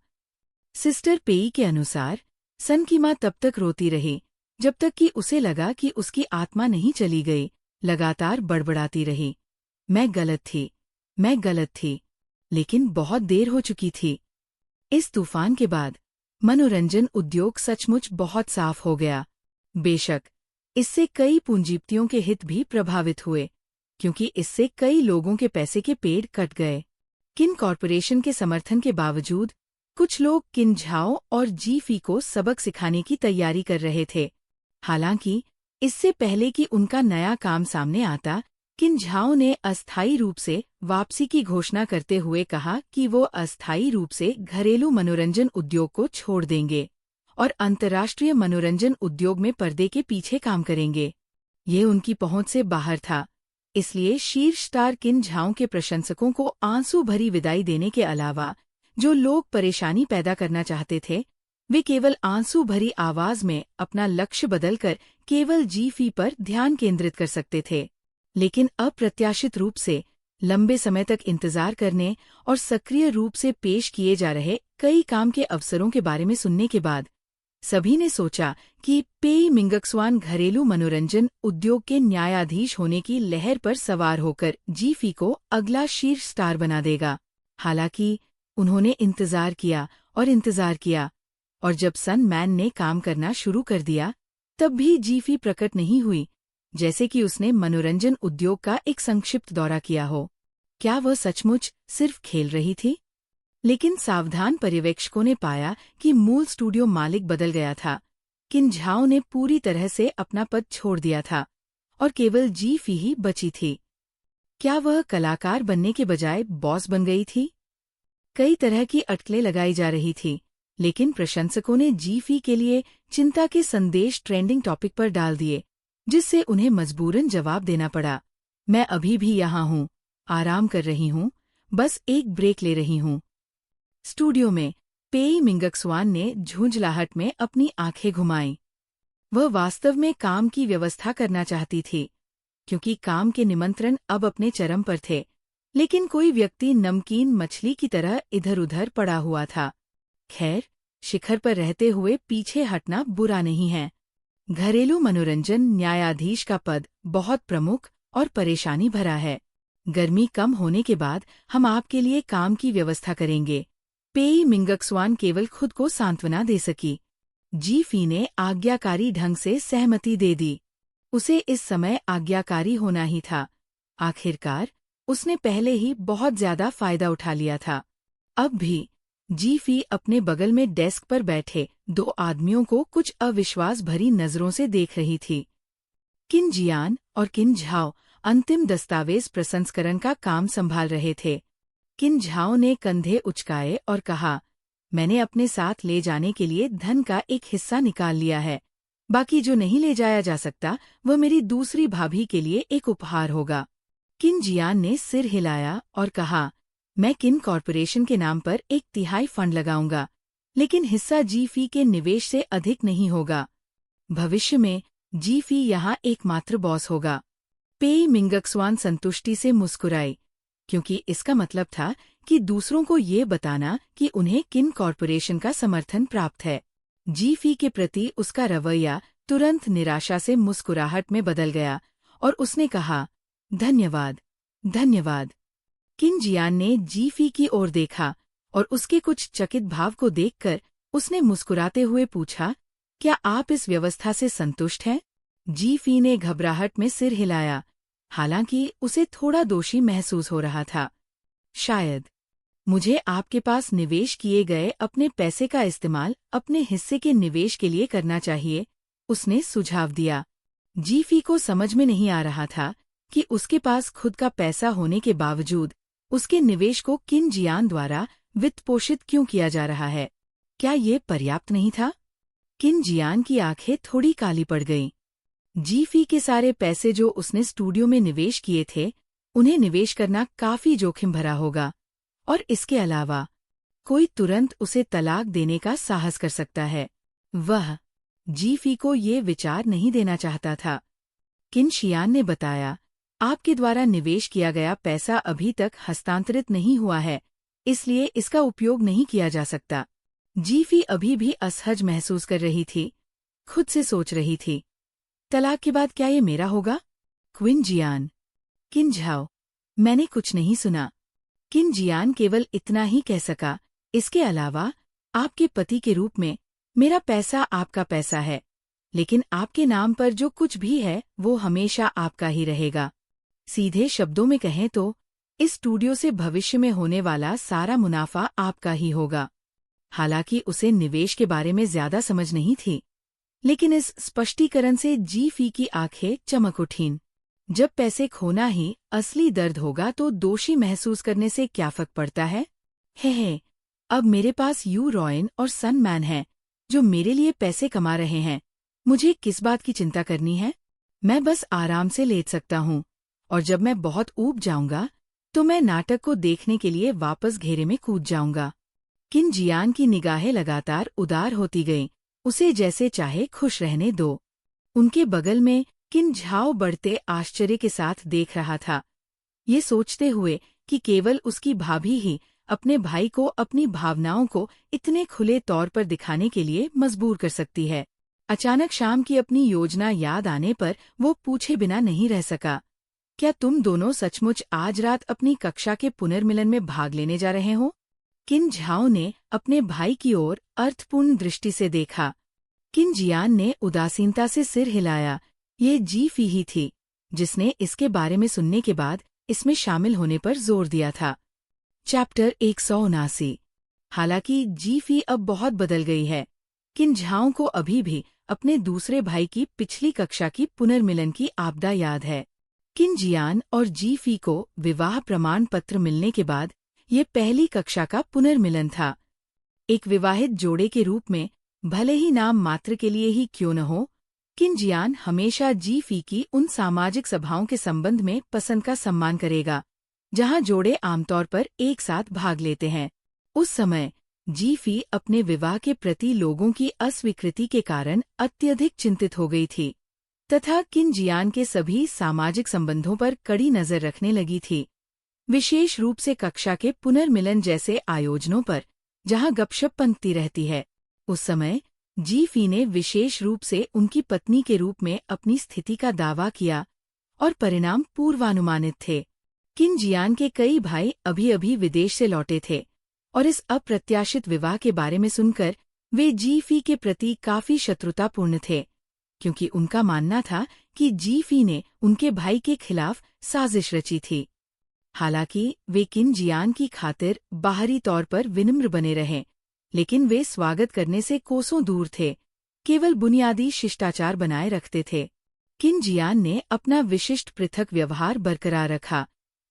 सिस्टर पेई के अनुसार सन की माँ तब तक रोती रही जब तक कि उसे लगा कि उसकी आत्मा नहीं चली गई। लगातार बड़बड़ाती रही, मैं गलत थी, मैं गलत थी, लेकिन बहुत देर हो चुकी थी। इस तूफान के बाद मनोरंजन उद्योग सचमुच बहुत साफ हो गया। बेशक इससे कई पूंजीपतियों के हित भी प्रभावित हुए, क्योंकि इससे कई लोगों के पैसे के पेड़ कट गए। किन कॉरपोरेशन के समर्थन के बावजूद कुछ लोग किन झाओ और जीफी को सबक सिखाने की तैयारी कर रहे थे। हालांकि इससे पहले कि उनका नया काम सामने आता, किन झाओ ने अस्थायी रूप से वापसी की घोषणा करते हुए कहा कि वो अस्थायी रूप से घरेलू मनोरंजन उद्योग को छोड़ देंगे और अंतर्राष्ट्रीय मनोरंजन उद्योग में पर्दे के पीछे काम करेंगे। ये उनकी पहुंच से बाहर था, इसलिए शीर्ष स्टार किन झाओ के प्रशंसकों को आंसू भरी विदाई देने के अलावा जो लोग परेशानी पैदा करना चाहते थे, वे केवल आंसू भरी आवाज में अपना लक्ष्य बदलकर केवल जी.फी पर ध्यान केंद्रित कर सकते थे। लेकिन अप्रत्याशित रूप से लंबे समय तक इंतजार करने और सक्रिय रूप से पेश किए जा रहे कई काम के अवसरों के बारे में सुनने के बाद सभी ने सोचा कि पेई मिंगक्सवान घरेलू मनोरंजन उद्योग के न्यायाधीश होने की लहर पर सवार होकर जी.फी को अगला शीर्ष स्टार बना देगा। हालांकि उन्होंने इंतजार किया और इंतजार किया, और जब सन मैन ने काम करना शुरू कर दिया, तब भी जी.फी प्रकट नहीं हुई, जैसे कि उसने मनोरंजन उद्योग का एक संक्षिप्त दौरा किया हो। क्या वह सचमुच सिर्फ खेल रही थी? लेकिन सावधान पर्यवेक्षकों ने पाया कि मूल स्टूडियो मालिक बदल गया था। किन झाओ ने पूरी तरह से अपना पद छोड़ दिया था और केवल जी.फी ही बची थी। क्या वह कलाकार बनने के बजाय बॉस बन गई थी? कई तरह की अटकलें लगाई जा रही थी, लेकिन प्रशंसकों ने जी.फी के लिए चिंता के संदेश ट्रेंडिंग टॉपिक पर डाल दिए, जिससे उन्हें मजबूरन जवाब देना पड़ा। मैं अभी भी यहाँ हूँ, आराम कर रही हूँ, बस एक ब्रेक ले रही हूँ। स्टूडियो में पेई मिंगक्सवान ने झुंझलाहट में अपनी आंखें घुमाईं। वह वास्तव में काम की व्यवस्था करना चाहती थी, क्योंकि काम के निमंत्रण अब अपने चरम पर थे, लेकिन कोई व्यक्ति नमकीन मछली की तरह इधर-उधर पड़ा हुआ था। खैर, शिखर पर रहते हुए पीछे हटना बुरा नहीं है। घरेलू मनोरंजन न्यायाधीश का पद बहुत प्रमुख और परेशानी भरा है। गर्मी कम होने के बाद हम आपके लिए काम की व्यवस्था करेंगे। पेई मिंगक्सवान केवल खुद को सांत्वना दे सकी। जी.फी ने आज्ञाकारी ढंग से सहमति दे दी। उसे इस समय आज्ञाकारी होना ही था। आखिरकार उसने पहले ही बहुत ज्यादा फायदा उठा लिया था। अब भी जी.फी अपने बगल में डेस्क पर बैठे दो आदमियों को कुछ अविश्वास भरी नजरों से देख रही थी। किन जियान और किन झाओ अंतिम दस्तावेज प्रसंस्करण का काम संभाल रहे थे। किन झाओ ने कंधे उचकाए और कहा, मैंने अपने साथ ले जाने के लिए धन का एक हिस्सा निकाल लिया है। बाकी जो नहीं ले जाया जा सकता वह मेरी दूसरी भाभी के लिए एक उपहार होगा। किन जियान ने सिर हिलाया और कहा, मैं किन कॉरपोरेशन के नाम पर 1/3 फंड लगाऊंगा, लेकिन हिस्सा जी.फी के निवेश से अधिक नहीं होगा। भविष्य में जी.फी यहाँ एकमात्र बॉस होगा। पेई मिंगक्सवान संतुष्टि से मुस्कुराई, क्योंकि इसका मतलब था कि दूसरों को ये बताना कि उन्हें किन कॉरपोरेशन का समर्थन प्राप्त है। जी.फी के प्रति उसका रवैया तुरंत निराशा से मुस्कुराहट में बदल गया और उसने कहा, धन्यवाद, धन्यवाद। किन जियान ने जी.फी की ओर देखा और उसके कुछ चकित भाव को देखकर उसने मुस्कुराते हुए पूछा, क्या आप इस व्यवस्था से संतुष्ट हैं? जी.फी ने घबराहट में सिर हिलाया, हालांकि उसे थोड़ा दोषी महसूस हो रहा था। शायद मुझे आपके पास निवेश किए गए अपने पैसे का इस्तेमाल अपने हिस्से के निवेश के लिए करना चाहिए, उसने सुझाव दिया। जी.फी को समझ में नहीं आ रहा था कि उसके पास खुद का पैसा होने के बावजूद उसके निवेश को किन जियान द्वारा वित्त पोषित क्यों किया जा रहा है। क्या ये पर्याप्त नहीं था? किन जियान की आंखें थोड़ी काली पड़ गईं। जी.फी के सारे पैसे जो उसने स्टूडियो में निवेश किए थे, उन्हें निवेश करना काफी जोखिम भरा होगा, और इसके अलावा कोई तुरंत उसे तलाक देने का साहस कर सकता है। वह जी.फी को ये विचार नहीं देना चाहता था। किन शियान ने बताया, आपके द्वारा निवेश किया गया पैसा अभी तक हस्तांतरित नहीं हुआ है, इसलिए इसका उपयोग नहीं किया जा सकता। जी.फी अभी भी असहज महसूस कर रही थी, खुद से सोच रही थी, तलाक के बाद क्या ये मेरा होगा? क्विन जियान, किन झाओ, मैंने कुछ नहीं सुना। किन जियान केवल इतना ही कह सका, इसके अलावा आपके पति के रूप में मेरा पैसा आपका पैसा है, लेकिन आपके नाम पर जो कुछ भी है वो हमेशा आपका ही रहेगा। सीधे शब्दों में कहें तो इस स्टूडियो से भविष्य में होने वाला सारा मुनाफा आपका ही होगा। हालांकि उसे निवेश के बारे में ज्यादा समझ नहीं थी, लेकिन इस स्पष्टीकरण से जी.फी की आंखें चमक उठीं। जब पैसे खोना ही असली दर्द होगा तो दोषी महसूस करने से क्या फर्क पड़ता है? हे, अब मेरे पास यू रॉयन और सन मैन है जो मेरे लिए पैसे कमा रहे हैं। मुझे किस बात की चिंता करनी है? मैं बस आराम से लेट सकता हूँ, और जब मैं बहुत ऊब जाऊंगा तो मैं नाटक को देखने के लिए वापस घेरे में कूद जाऊंगा। किन जियान की निगाहें लगातार उदार होती गईं, उसे जैसे चाहे खुश रहने दो। उनके बगल में किन झाओ बढ़ते आश्चर्य के साथ देख रहा था, ये सोचते हुए कि केवल उसकी भाभी ही अपने भाई को अपनी भावनाओं को इतने खुले तौर पर दिखाने के लिए मजबूर कर सकती है। अचानक शाम की अपनी योजना याद आने पर वो पूछे बिना नहीं रह सका, क्या तुम दोनों सचमुच आज रात अपनी कक्षा के पुनर्मिलन में भाग लेने जा रहे हो? किन झाओ ने अपने भाई की ओर अर्थपूर्ण दृष्टि से देखा। किन जियान ने उदासीनता से सिर हिलाया। ये जी फी ही थी जिसने इसके बारे में सुनने के बाद इसमें शामिल होने पर जोर दिया था। चैप्टर 179। हालांकि जी फी अब बहुत बदल गई है। किन झाओ को अभी भी अपने दूसरे भाई की पिछली कक्षा की पुनर्मिलन की आपदा याद है। किन जियान और जी फी को विवाह प्रमाण पत्र मिलने के बाद ये पहली कक्षा का पुनर्मिलन था। एक विवाहित जोड़े के रूप में, भले ही नाम मात्र के लिए ही क्यों न हो, किन जियान हमेशा जी फी की उन सामाजिक सभाओं के संबंध में पसंद का सम्मान करेगा जहां जोड़े आमतौर पर एक साथ भाग लेते हैं। उस समय जी फी अपने विवाह के प्रति लोगों की अस्वीकृति के कारण अत्यधिक चिंतित हो गई थी तथा किन जियान के सभी सामाजिक संबंधों पर कड़ी नजर रखने लगी थी, विशेष रूप से कक्षा के पुनर्मिलन जैसे आयोजनों पर जहां गपशप पंक्ति रहती है। उस समय जी फी ने विशेष रूप से उनकी पत्नी के रूप में अपनी स्थिति का दावा किया और परिणाम पूर्वानुमानित थे। किन जियान के कई भाई अभी अभी विदेश से लौटे थे और इस अप्रत्याशित विवाह के बारे में सुनकर वे जी फी के प्रति काफी शत्रुतापूर्ण थे, क्योंकि उनका मानना था कि जी फी ने उनके भाई के खिलाफ साजिश रची थी। हालांकि वे किन जियान की खातिर बाहरी तौर पर विनम्र बने रहे, लेकिन वे स्वागत करने से कोसों दूर थे, केवल बुनियादी शिष्टाचार बनाए रखते थे। किन जियान ने अपना विशिष्ट पृथक व्यवहार बरकरार रखा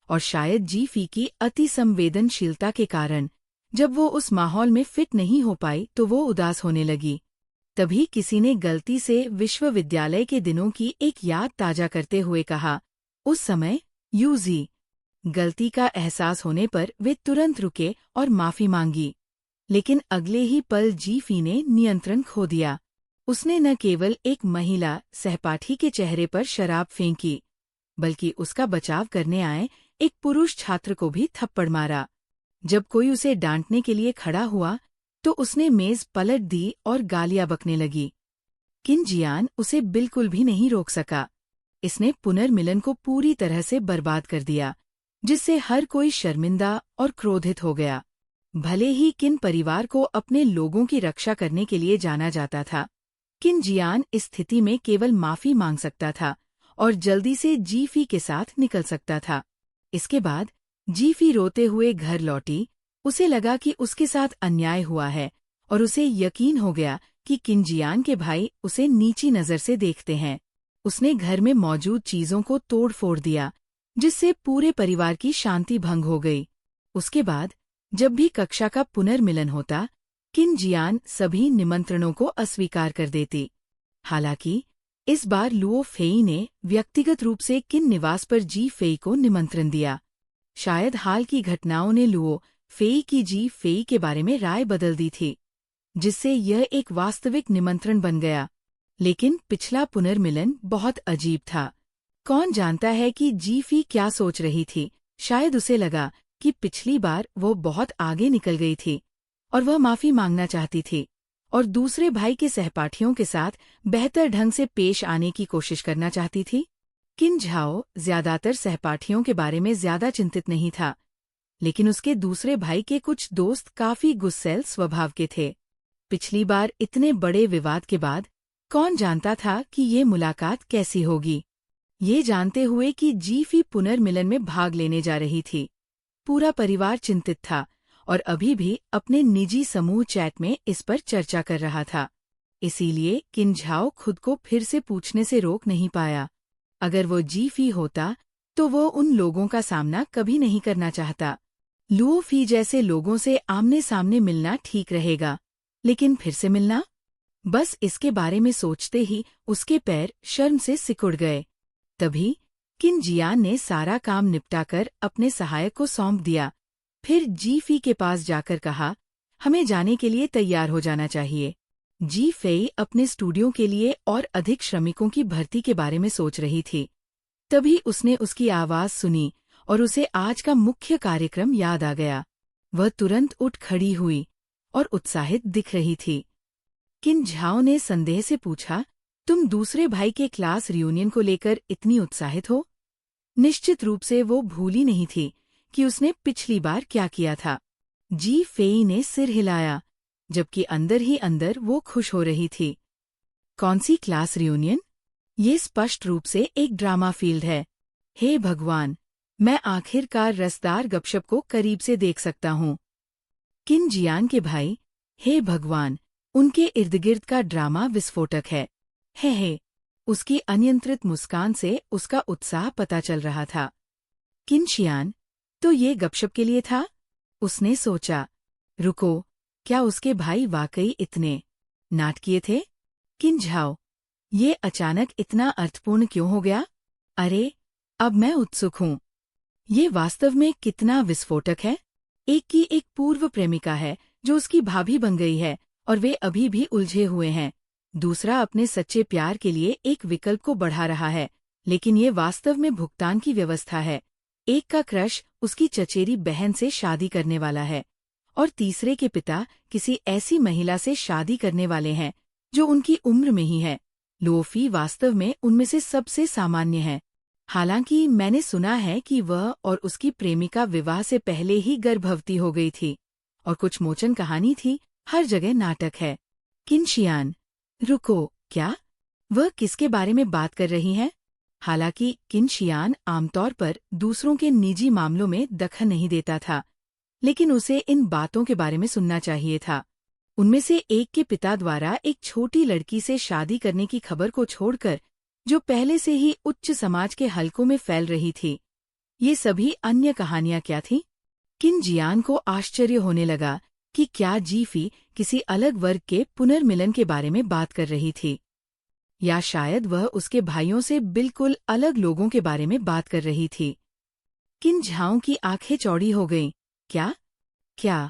और शायद जी फी की अति संवेदनशीलता के कारण जब वो उस माहौल में फिट नहीं हो पाई तो वो उदास होने लगी। तभी किसी ने गलती से विश्वविद्यालय के दिनों की एक याद ताजा करते हुए कहा, उस समय यूजी। गलती का एहसास होने पर वे तुरंत रुके और माफी मांगी, लेकिन अगले ही पल जी फी ने नियंत्रण खो दिया। उसने न केवल एक महिला सहपाठी के चेहरे पर शराब फेंकी, बल्कि उसका बचाव करने आए एक पुरुष छात्र को भी थप्पड़ मारा। जब कोई उसे डांटने के लिए खड़ा हुआ तो उसने मेज पलट दी और गालियां बकने लगी। किन जियान उसे बिल्कुल भी नहीं रोक सका। इसने पुनर्मिलन को पूरी तरह से बर्बाद कर दिया, जिससे हर कोई शर्मिंदा और क्रोधित हो गया। भले ही किन परिवार को अपने लोगों की रक्षा करने के लिए जाना जाता था, किन जियान इस स्थिति में केवल माफी मांग सकता था और जल्दी से जी फी के साथ निकल सकता था। इसके बाद जी फी रोते हुए घर लौटी। उसे लगा कि उसके साथ अन्याय हुआ है और उसे यकीन हो गया कि किन जियान के भाई उसे नीची नजर से देखते हैं। उसने घर में मौजूद चीजों को तोड़ फोड़ दिया, जिससे पूरे परिवार की शांति भंग हो गई। उसके बाद जब भी कक्षा का पुनर्मिलन होता, किन जियान सभी निमंत्रणों को अस्वीकार कर देती। हालांकि इस बार लुओ फेई ने व्यक्तिगत रूप से किन निवास पर जी फेई को निमंत्रण दिया। शायद हाल की घटनाओं ने लुओ फेई की जी फेई के बारे में राय बदल दी थी, जिससे यह एक वास्तविक निमंत्रण बन गया। लेकिन पिछला पुनर्मिलन बहुत अजीब था। कौन जानता है कि जी फी क्या सोच रही थी। शायद उसे लगा कि पिछली बार वो बहुत आगे निकल गई थी और वह माफी मांगना चाहती थी और दूसरे भाई के सहपाठियों के साथ बेहतर ढंग से पेश आने की कोशिश करना चाहती थी। किन झाओ ज्यादातर सहपाठियों के बारे में ज्यादा चिंतित नहीं था, लेकिन उसके दूसरे भाई के कुछ दोस्त काफी गुस्सैल स्वभाव के थे। पिछली बार इतने बड़े विवाद के बाद कौन जानता था कि ये मुलाकात कैसी होगी। ये जानते हुए कि जी फी पुनर्मिलन में भाग लेने जा रही थी, पूरा परिवार चिंतित था और अभी भी अपने निजी समूह चैट में इस पर चर्चा कर रहा था। इसीलिए किन झाओ खुद को फिर से पूछने से रोक नहीं पाया। अगर वो जी फी होता तो वो उन लोगों का सामना कभी नहीं करना चाहता। लुओ फी जैसे लोगों से आमने सामने मिलना ठीक रहेगा, लेकिन फिर से मिलना? बस इसके बारे में सोचते ही उसके पैर शर्म से सिकुड़ गए। तभी किन जियान ने सारा काम निपटाकर अपने सहायक को सौंप दिया। फिर जी फी के पास जाकर कहा, हमें जाने के लिए तैयार हो जाना चाहिए। जी फेई अपने स्टूडियो के लिए और अधिक श्रमिकों की भर्ती के बारे में सोच रही थी। तभी उसने उसकी आवाज सुनी और उसे आज का मुख्य कार्यक्रम याद आ गया। वह तुरंत उठ खड़ी हुई और उत्साहित दिख रही थी। किन झाओ ने संदेह से पूछा, तुम दूसरे भाई के क्लास रियूनियन को लेकर इतनी उत्साहित हो? निश्चित रूप से वो भूली नहीं थी कि उसने पिछली बार क्या किया था। जी फेई ने सिर हिलाया, जबकि अंदर ही अंदर वो खुश हो रही थी। कौन सी क्लास रियूनियन? ये स्पष्ट रूप से एक ड्रामा फील्ड है। हे भगवान, मैं आखिरकार रसदार गपशप को करीब से देख सकता हूँ। किन जियान के भाई, हे भगवान, उनके इर्दगिर्द का ड्रामा विस्फोटक है। हे, उसकी अनियंत्रित मुस्कान से उसका उत्साह पता चल रहा था। किन शियान, तो ये गपशप के लिए था? उसने सोचा। रुको, क्या उसके भाई वाकई इतने नाटकीय थे? किन झाओ, ये अचानक इतना अर्थपूर्ण क्यों हो गया? अरे, अब मैं उत्सुक हूँ। ये वास्तव में कितना विस्फोटक है। एक की एक पूर्व प्रेमिका है जो उसकी भाभी बन गई है और वे अभी भी उलझे हुए हैं। दूसरा अपने सच्चे प्यार के लिए एक विकल्प को बढ़ा रहा है, लेकिन ये वास्तव में भुगतान की व्यवस्था है। एक का क्रश उसकी चचेरी बहन से शादी करने वाला है और तीसरे के पिता किसी ऐसी महिला से शादी करने वाले हैं जो उनकी उम्र में ही है। लुओफी वास्तव में उनमें से सबसे सामान्य है। हालांकि मैंने सुना है कि वह और उसकी प्रेमिका विवाह से पहले ही गर्भवती हो गई थी और कुछ मोचन कहानी थी। हर जगह नाटक है। किन शियान, रुको, क्या? वह किसके बारे में बात कर रही हैं? हालांकि किन शियान आमतौर पर दूसरों के निजी मामलों में दखल नहीं देता था, लेकिन उसे इन बातों के बारे में सुनना चाहिए था। उनमें से एक के पिता द्वारा एक छोटी लड़की से शादी करने की खबर को छोड़कर, जो पहले से ही उच्च समाज के हलकों में फैल रही थी। ये सभी अन्य कहानियां क्या थीं? किन जियान को आश्चर्य होने लगा कि क्या जीफी किसी अलग वर्ग के पुनर्मिलन के बारे में बात कर रही थी, या शायद वह उसके भाइयों से बिल्कुल अलग लोगों के बारे में बात कर रही थी। किन झाओं की आंखें चौड़ी हो गईं। क्या क्या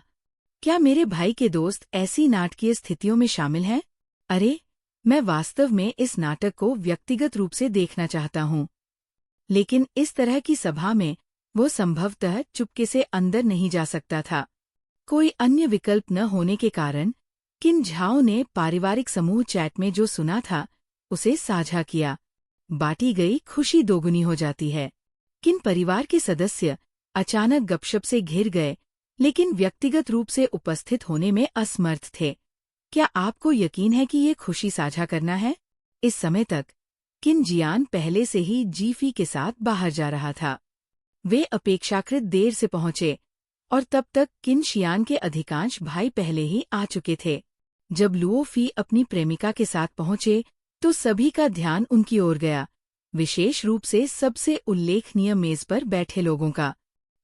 क्या मेरे भाई के दोस्त ऐसी नाटकीय स्थितियों में शामिल हैं? अरे, मैं वास्तव में इस नाटक को व्यक्तिगत रूप से देखना चाहता हूँ। लेकिन इस तरह की सभा में वो संभवतः चुपके से अंदर नहीं जा सकता था। कोई अन्य विकल्प न होने के कारण किन झाओ ने पारिवारिक समूह चैट में जो सुना था उसे साझा किया। बांटी गई खुशी दोगुनी हो जाती है। किन परिवार के सदस्य अचानक गपशप से घिर गए, लेकिन व्यक्तिगत रूप से उपस्थित होने में असमर्थ थे। क्या आपको यकीन है कि ये खुशी साझा करना है? इस समय तक किन जियान पहले से ही जीफी के साथ बाहर जा रहा था। वे अपेक्षाकृत देर से पहुंचे और तब तक किन शियान के अधिकांश भाई पहले ही आ चुके थे। जब लुओफी अपनी प्रेमिका के साथ पहुंचे तो सभी का ध्यान उनकी ओर गया, विशेष रूप से सबसे उल्लेखनीय मेज पर बैठे लोगों का।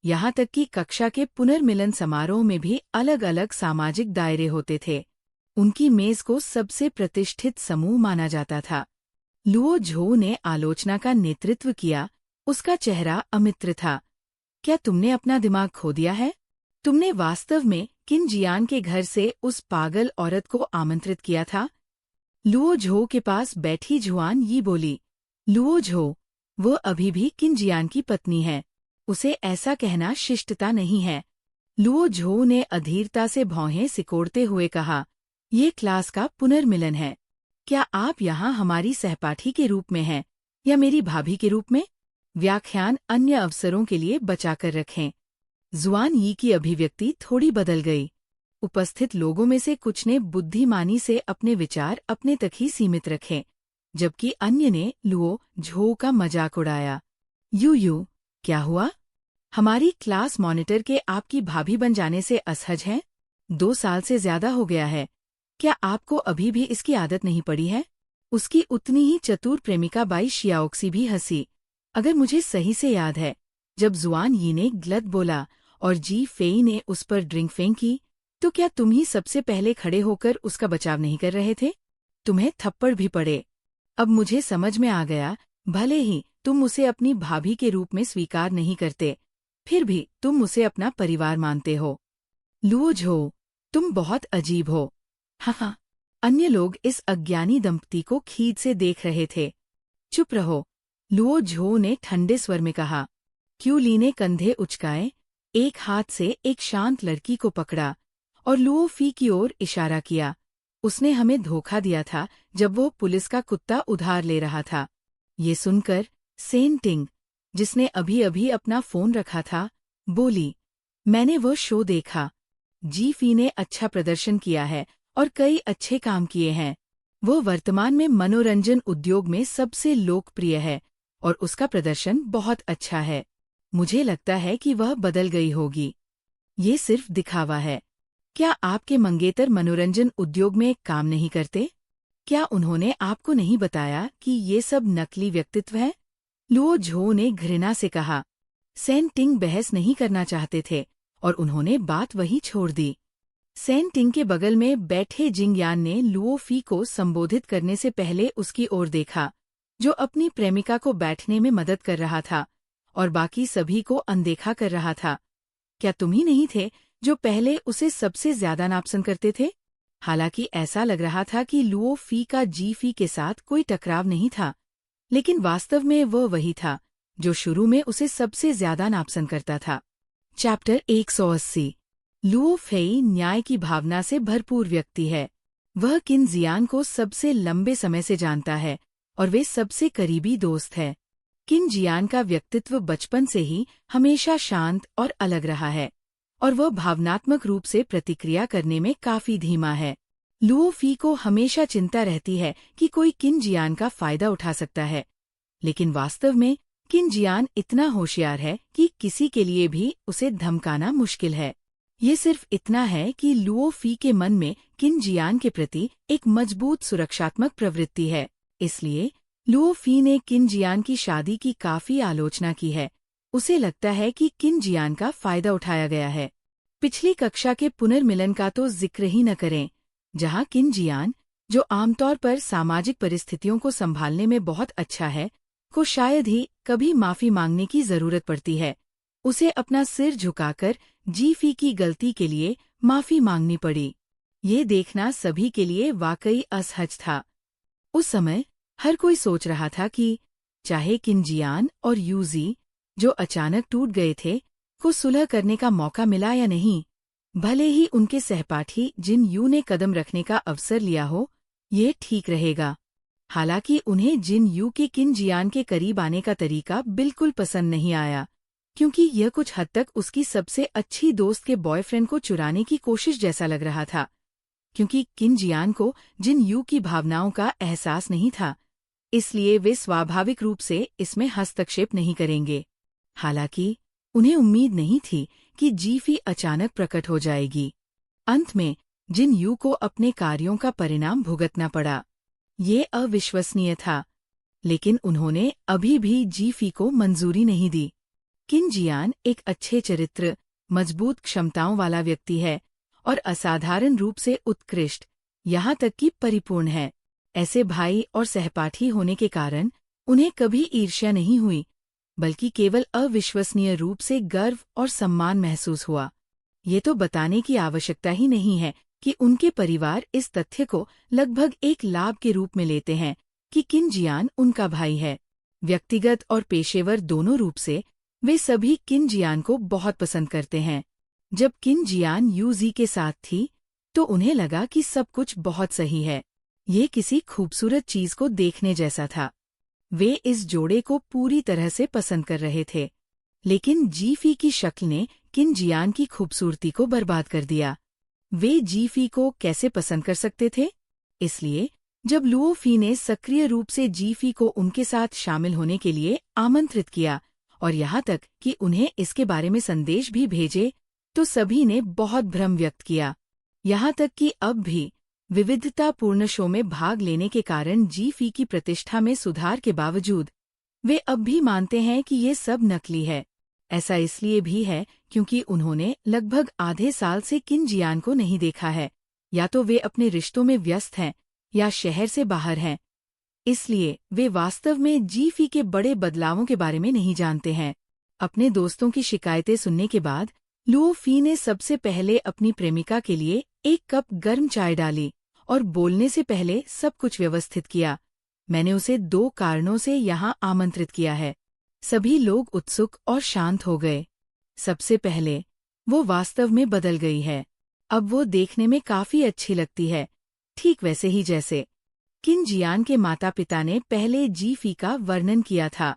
यहाँ तक कि कक्षा के पुनर्मिलन समारोह में भी अलग अलग सामाजिक दायरे होते थे। उनकी मेज को सबसे प्रतिष्ठित समूह माना जाता था। लुओ झो ने आलोचना का नेतृत्व किया। उसका चेहरा अमित्र था। क्या तुमने अपना दिमाग खो दिया है? तुमने वास्तव में किन जियान के घर से उस पागल औरत को आमंत्रित किया था? लुओ झो के पास बैठी जुआन यी बोली। लुओ झो, वो अभी भी किन जियान की पत्नी है। उसे ऐसा कहना शिष्टता नहीं है। लुओ झो ने अधीरता से भौहें सिकोड़ते हुए कहा, ये क्लास का पुनर्मिलन है। क्या आप यहाँ हमारी सहपाठी के रूप में हैं या मेरी भाभी के रूप में? व्याख्यान अन्य अवसरों के लिए बचाकर रखें। जुआन यी की अभिव्यक्ति थोड़ी बदल गई। उपस्थित लोगों में से कुछ ने बुद्धिमानी से अपने विचार अपने तक ही सीमित रखे, जबकि अन्य ने लुओ झो का मजाक उड़ाया। यू, क्या हुआ? हमारी क्लास मॉनिटर के आपकी भाभी बन जाने से असहज हैं? 2 साल से ज्यादा हो गया है। क्या आपको अभी भी इसकी आदत नहीं पड़ी है? उसकी उतनी ही चतुर प्रेमिका बाई शियाओक्सी भी हंसी। अगर मुझे सही से याद है, जब जुआन यी ने गलत बोला और जी फेई ने उस पर ड्रिंक फेंकी, तो क्या तुम ही सबसे पहले खड़े होकर उसका बचाव नहीं कर रहे थे? तुम्हें थप्पड़ भी पड़े। अब मुझे समझ में आ गया, भले ही तुम उसे अपनी भाभी के रूप में स्वीकार नहीं करते, फिर भी तुम उसे अपना परिवार मानते हो। लुओ झो, तुम बहुत अजीब हो। हाँ, अन्य लोग इस अज्ञानी दंपति को खींच से देख रहे थे। चुप रहो, लुओ झो ने ठंडे स्वर में कहा। क्यू ली ने कंधे उचकाए, एक हाथ से एक शांत लड़की को पकड़ा और लुओ फी की ओर इशारा किया। उसने हमें धोखा दिया था जब वो पुलिस का कुत्ता उधार ले रहा था। ये सुनकर सेन टिंग, जिसने अभी अभी अपना फोन रखा था, बोली, मैंने वो शो देखा। जी फी ने अच्छा प्रदर्शन किया है और कई अच्छे काम किए हैं। वो वर्तमान में मनोरंजन उद्योग में सबसे लोकप्रिय है और उसका प्रदर्शन बहुत अच्छा है। मुझे लगता है कि वह बदल गई होगी। ये सिर्फ दिखावा है। क्या आपके मंगेतर मनोरंजन उद्योग में काम नहीं करते? क्या उन्होंने आपको नहीं बताया कि ये सब नकली व्यक्तित्व है? लुओ झो ने घृणा से कहा। सेन टिंग बहस नहीं करना चाहते थे और उन्होंने बात वहीं छोड़ दी। सेन टिंग के बगल में बैठे जिंगयान ने लुओ फी को संबोधित करने से पहले उसकी ओर देखा, जो अपनी प्रेमिका को बैठने में मदद कर रहा था और बाकी सभी को अनदेखा कर रहा था। क्या तुम ही नहीं थे जो पहले उसे सबसे ज्यादा नापसंद करते थे? हालांकि ऐसा लग रहा था कि लुओ फी का जी फी के साथ कोई टकराव नहीं था, लेकिन वास्तव में वह वही था जो शुरू में उसे सबसे ज्यादा नापसंद करता था। चैप्टर 180। लुओ फेई न्याय की भावना से भरपूर व्यक्ति है। वह किन जियान को सबसे लंबे समय से जानता है और वे सबसे करीबी दोस्त है। किन जियान का व्यक्तित्व बचपन से ही हमेशा शांत और अलग रहा है और वह भावनात्मक रूप से प्रतिक्रिया करने में काफी धीमा है। लुओ फी को हमेशा चिंता रहती है कि कोई किन जियान का फायदा उठा सकता है, लेकिन वास्तव में किन जियान इतना होशियार है कि किसी के लिए भी उसे धमकाना मुश्किल है। ये सिर्फ इतना है कि लुओ फी के मन में किन जियान के प्रति एक मजबूत सुरक्षात्मक प्रवृत्ति है। इसलिए लुओ फी ने किन जियान की शादी की काफी आलोचना की है। उसे लगता है कि किन जियान का फायदा उठाया गया है। पिछली कक्षा के पुनर्मिलन का तो जिक्र ही न करें, जहां किन जियान, जो आमतौर पर सामाजिक परिस्थितियों को संभालने में बहुत अच्छा है, को शायद ही कभी माफी मांगने की जरूरत पड़ती है। उसे अपना सिर झुकाकर जी फी की गलती के लिए माफी मांगनी पड़ी। ये देखना सभी के लिए वाकई असहज था। उस समय हर कोई सोच रहा था कि चाहे किन जियान और यूजी, जो अचानक टूट गए थे, को सुलह करने का मौका मिला या नहीं, भले ही उनके सहपाठी जिन यू ने कदम रखने का अवसर लिया हो, ये ठीक रहेगा। हालांकि उन्हें जिन यू के किन जियान के करीब आने का तरीका बिल्कुल पसंद नहीं आया, क्योंकि यह कुछ हद तक उसकी सबसे अच्छी दोस्त के बॉयफ्रेंड को चुराने की कोशिश जैसा लग रहा था। क्योंकि किन जियान को जिन यू की भावनाओं का एहसास नहीं था, इसलिए वे स्वाभाविक रूप से इसमें हस्तक्षेप नहीं करेंगे। हालांकि उन्हें उम्मीद नहीं थी कि जी फी अचानक प्रकट हो जाएगी। अंत में जिन यू को अपने कार्यों का परिणाम भुगतना पड़ा। ये अविश्वसनीय था, लेकिन उन्होंने अभी भी जी फी को मंजूरी नहीं दी। किन जियान एक अच्छे चरित्र, मजबूत क्षमताओं वाला व्यक्ति है और असाधारण रूप से उत्कृष्ट, यहाँ तक कि परिपूर्ण है। ऐसे भाई और सहपाठी होने के कारण उन्हें कभी ईर्ष्या नहीं हुई, बल्कि केवल अविश्वसनीय रूप से गर्व और सम्मान महसूस हुआ। ये तो बताने की आवश्यकता ही नहीं है कि उनके परिवार इस तथ्य को लगभग एक लाभ के रूप में लेते हैं कि किन जियान उनका भाई है। व्यक्तिगत और पेशेवर दोनों रूप से वे सभी किन जियान को बहुत पसंद करते हैं। जब किन जियान यूजी के साथ थी, तो उन्हें लगा कि सब कुछ बहुत सही है। ये किसी खूबसूरत चीज को देखने जैसा था। वे इस जोड़े को पूरी तरह से पसंद कर रहे थे, लेकिन जी फी की शक्ल ने किन जियान की खूबसूरती को बर्बाद कर दिया। वे जी फी को कैसे पसंद कर सकते थे? इसलिए जब लुओ फी ने सक्रिय रूप से जी फी को उनके साथ शामिल होने के लिए आमंत्रित किया और यहाँ तक कि उन्हें इसके बारे में संदेश भी भेजे, तो सभी ने बहुत भ्रम व्यक्त किया। यहाँ तक कि अब भी विविधतापूर्ण शो में भाग लेने के कारण जी फी की प्रतिष्ठा में सुधार के बावजूद वे अब भी मानते हैं कि ये सब नकली है। ऐसा इसलिए भी है क्योंकि उन्होंने लगभग आधे साल से किन जियान को नहीं देखा है। या तो वे अपने रिश्तों में व्यस्त हैं या शहर से बाहर हैं। इसलिए वे वास्तव में जी फी के बड़े बदलावों के बारे में नहीं जानते हैं। अपने दोस्तों की शिकायतें सुनने के बाद लुओ फी ने सबसे पहले अपनी प्रेमिका के लिए एक कप गर्म चाय डाली और बोलने से पहले सब कुछ व्यवस्थित किया। मैंने उसे 2 कारणों से यहाँ आमंत्रित किया है। सभी लोग उत्सुक और शांत हो गए। सबसे पहले, वो वास्तव में बदल गई है। अब वो देखने में काफी अच्छी लगती है, ठीक वैसे ही जैसे किन जियान के माता पिता ने पहले जी फी का वर्णन किया था।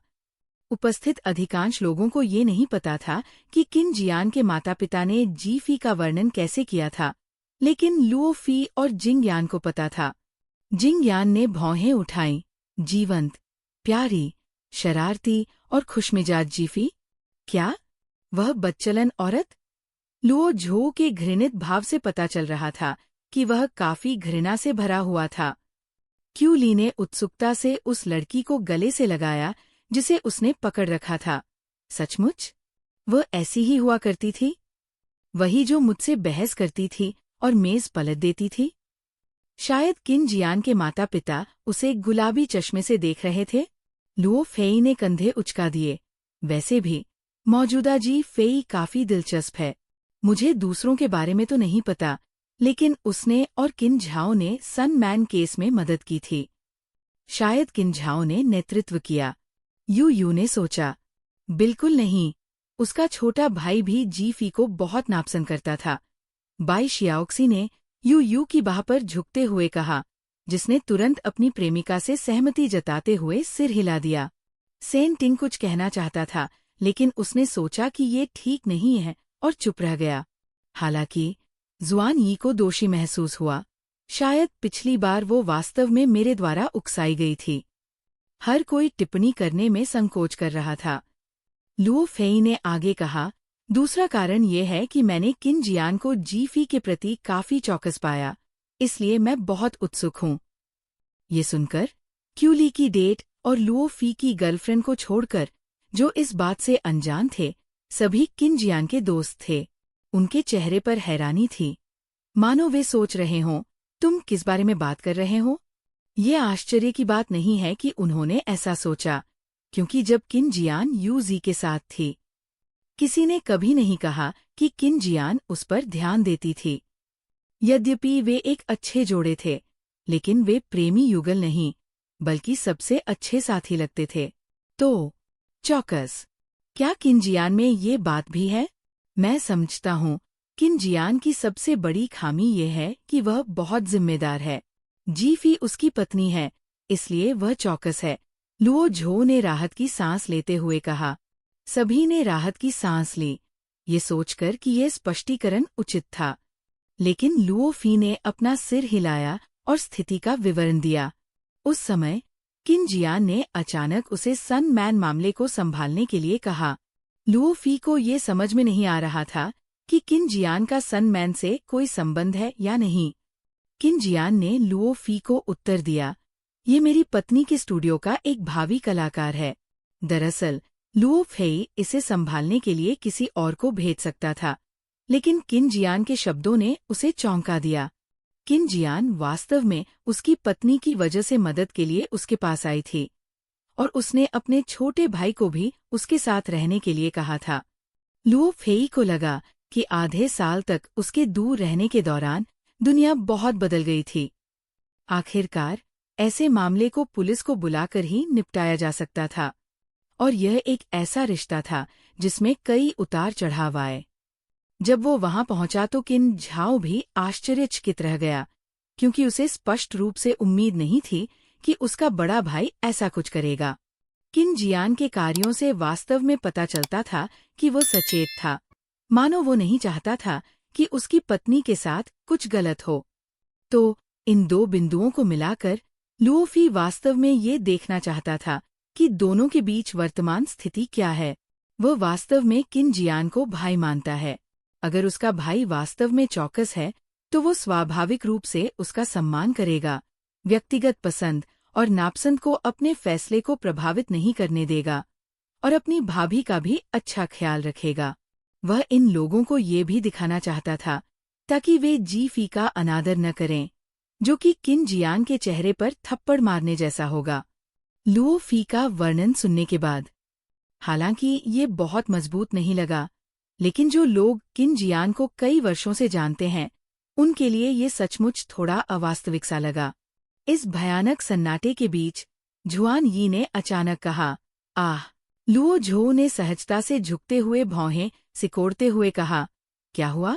उपस्थित अधिकांश लोगों को ये नहीं पता था कि किन जियान के माता पिता ने जी फी का वर्णन कैसे किया था, लेकिन लुओ फी और जिंग यान को पता था। जिंग यान ने भौहें उठाईं। जीवंत, प्यारी, शरारती और खुशमिजाज जी फी? क्या वह बदचलन औरत? लुओ झो के घृणित भाव से पता चल रहा था कि वह काफी घृणा से भरा हुआ था। क्यू ली ने उत्सुकता से उस लड़की को गले से लगाया जिसे उसने पकड़ रखा था। सचमुच? वह ऐसी ही हुआ करती थी? वही जो मुझसे बहस करती थी और मेज पलट देती थी? शायद किन जियान के माता पिता उसे गुलाबी चश्मे से देख रहे थे। लुओ फेई ने कंधे उचका दिए। वैसे भी मौजूदा जी फेई काफी दिलचस्प है। मुझे दूसरों के बारे में तो नहीं पता, लेकिन उसने और किन झाओ ने सन मैन केस में मदद की थी। शायद किन झाओ ने नेतृत्व किया। यू ने सोचा। बिल्कुल नहीं, उसका छोटा भाई भी जी फी को बहुत नापसंद करता था। बाई शियाओक्सी ने यू की बाह पर झुकते हुए कहा, जिसने तुरंत अपनी प्रेमिका से सहमति जताते हुए सिर हिला दिया। सेन टिंग कुछ कहना चाहता था, लेकिन उसने सोचा कि ये ठीक नहीं है और चुप रह गया। हालांकि जुआन यी को दोषी महसूस हुआ। शायद पिछली बार वो वास्तव में मेरे द्वारा उकसाई गई थी। हर कोई टिप्पणी करने में संकोच कर रहा था। लुओ फेई ने आगे कहा, दूसरा कारण ये है कि मैंने किन जियान को जी फी के प्रति काफी चौकस पाया, इसलिए मैं बहुत उत्सुक हूँ। ये सुनकर क्यू ली की डेट और लुओ फी की गर्लफ्रेंड को छोड़कर, जो इस बात से अनजान थे, सभी किन जियान के दोस्त थे। उनके चेहरे पर हैरानी थी, मानो वे सोच रहे हों, तुम किस बारे में बात कर रहे हो? ये आश्चर्य की बात नहीं है कि उन्होंने ऐसा सोचा, क्योंकि जब किन जियान यू जी के साथ थी, किसी ने कभी नहीं कहा कि किन जियान उस पर ध्यान देती थी। यद्यपि वे एक अच्छे जोड़े थे, लेकिन वे प्रेमी युगल नहीं, बल्कि सबसे अच्छे साथी लगते थे। तो चौकस, क्या किन जियान में ये बात भी है? मैं समझता हूँ किन जियान की सबसे बड़ी खामी ये है कि वह बहुत जिम्मेदार है। जी फी उसकी पत्नी है, इसलिए वह चौकस है। लुओ झो ने राहत की सांस लेते हुए कहा। सभी ने राहत की सांस ली, ये सोचकर कि यह स्पष्टीकरण उचित था। लेकिन लुओ फी ने अपना सिर हिलाया और स्थिति का विवरण दिया। उस समय किन जियान ने अचानक उसे सन मैन मामले को संभालने के लिए कहा। लुओ फी को ये समझ में नहीं आ रहा था कि किन जियान का सन मैन से कोई संबंध है या नहीं। किन जियान ने लुओ फी को उत्तर दिया, ये मेरी पत्नी के स्टूडियो का एक भावी कलाकार है। दरअसल लुओ फेई इसे संभालने के लिए किसी और को भेज सकता था, लेकिन किन जियान के शब्दों ने उसे चौंका दिया। किन जियान वास्तव में उसकी पत्नी की वजह से मदद के लिए उसके पास आई थी, और उसने अपने छोटे भाई को भी उसके साथ रहने के लिए कहा था। लुओ फेई को लगा कि आधे साल तक उसके दूर रहने के दौरान दुनिया बहुत बदल गई थी। आखिरकार ऐसे मामले को पुलिस को बुलाकर ही निपटाया जा सकता था, और यह एक ऐसा रिश्ता था जिसमें कई उतार चढ़ाव आए। जब वो वहां पहुंचा तो किन झाओ भी आश्चर्यचकित रह गया, क्योंकि उसे स्पष्ट रूप से उम्मीद नहीं थी कि उसका बड़ा भाई ऐसा कुछ करेगा। किन जियान के कार्यों से वास्तव में पता चलता था कि वो सचेत था, मानो वो नहीं चाहता था कि उसकी पत्नी के साथ कुछ गलत हो। तो इन 2 बिंदुओं को मिलाकर लुओ फी वास्तव में ये देखना चाहता था कि दोनों के बीच वर्तमान स्थिति क्या है। वह वास्तव में किन जियान को भाई मानता है। अगर उसका भाई वास्तव में चौकस है, तो वो स्वाभाविक रूप से उसका सम्मान करेगा, व्यक्तिगत पसंद और नापसंद को अपने फैसले को प्रभावित नहीं करने देगा, और अपनी भाभी का भी अच्छा ख्याल रखेगा। वह इन लोगों को ये भी दिखाना चाहता था ताकि वे जी फी का अनादर न करें, जो कि किन जियान के चेहरे पर थप्पड़ मारने जैसा होगा। लुओ फी का वर्णन सुनने के बाद, हालांकि ये बहुत मजबूत नहीं लगा, लेकिन जो लोग किन जियान को कई वर्षों से जानते हैं, उनके लिए ये सचमुच थोड़ा अवास्तविक सा लगा। इस भयानक सन्नाटे के बीच झुआन यी ने अचानक कहा, आह। लुओ झो ने सहजता से झुकते हुए भौहें सिकोड़ते हुए कहा, क्या हुआ?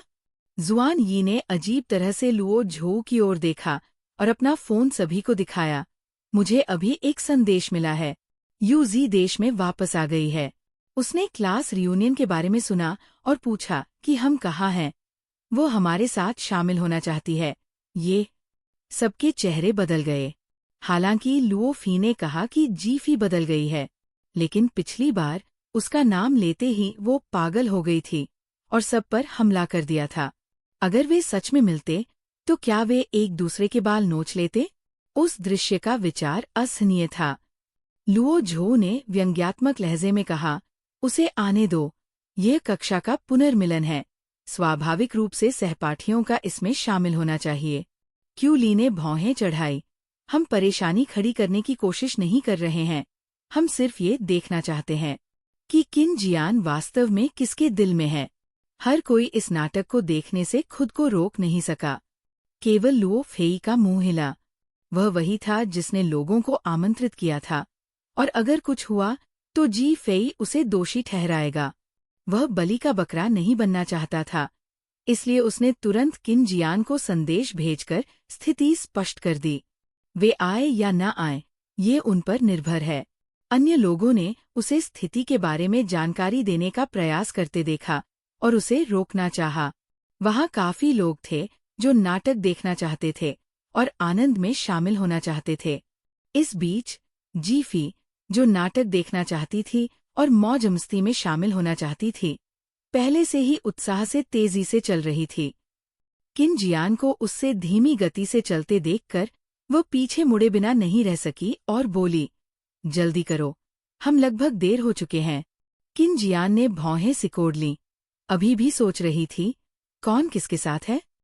जुआन यी ने अजीब तरह से लुओ झो की ओर देखा और अपना फोन सभी को दिखाया। मुझे अभी एक संदेश मिला है। यूजी देश में वापस आ गई है। उसने क्लास रियूनियन के बारे में सुना और पूछा कि हम कहाँ हैं। वो हमारे साथ शामिल होना चाहती है। ये सबके चेहरे बदल गए। हालांकि लुओ फी ने कहा कि जीफी बदल गई है, लेकिन पिछली बार उसका नाम लेते ही वो पागल हो गई थी और सब पर हमला कर दिया था। अगर वे सच में मिलते तो क्या वे एक दूसरे के बाल नोच लेते? उस दृश्य का विचार असहनीय था। लुओ झो ने व्यंग्यात्मक लहजे में कहा, उसे आने दो। यह कक्षा का पुनर्मिलन है। स्वाभाविक रूप से सहपाठियों का इसमें शामिल होना चाहिए। क्यू ली ने भौहें चढ़ाई। हम परेशानी खड़ी करने की कोशिश नहीं कर रहे हैं। हम सिर्फ ये देखना चाहते हैं कि किन जियान वास्तव में किसके दिल में है। हर कोई इस नाटक को देखने से खुद को रोक नहीं सका। केवल लुओ फेई का मुंह हिला। वह वही था जिसने लोगों को आमंत्रित किया था, और अगर कुछ हुआ तो जी फेई उसे दोषी ठहराएगा। वह बलि का बकरा नहीं बनना चाहता था, इसलिए उसने तुरंत किन जियान को संदेश भेजकर स्थिति स्पष्ट कर दी। वे आए या न आए, ये उन पर निर्भर है। अन्य लोगों ने उसे स्थिति के बारे में जानकारी देने का प्रयास करते देखा और उसे रोकना चाहा। वहाँ काफी लोग थे जो नाटक देखना चाहते थे और आनंद में शामिल होना चाहते थे। इस बीच जीफी, जो नाटक देखना चाहती थी और मौज मस्ती में शामिल होना चाहती थी, पहले से ही उत्साह से तेजी से चल रही थी। किन जियान को उससे धीमी गति से चलते देखकर वह पीछे मुड़े बिना नहीं रह सकी और बोली, जल्दी करो, हम लगभग देर हो चुके हैं। किन जियान ने भौहें सिकोड़ लीं। अभी भी सोच रही थी, कौन किसके साथ है।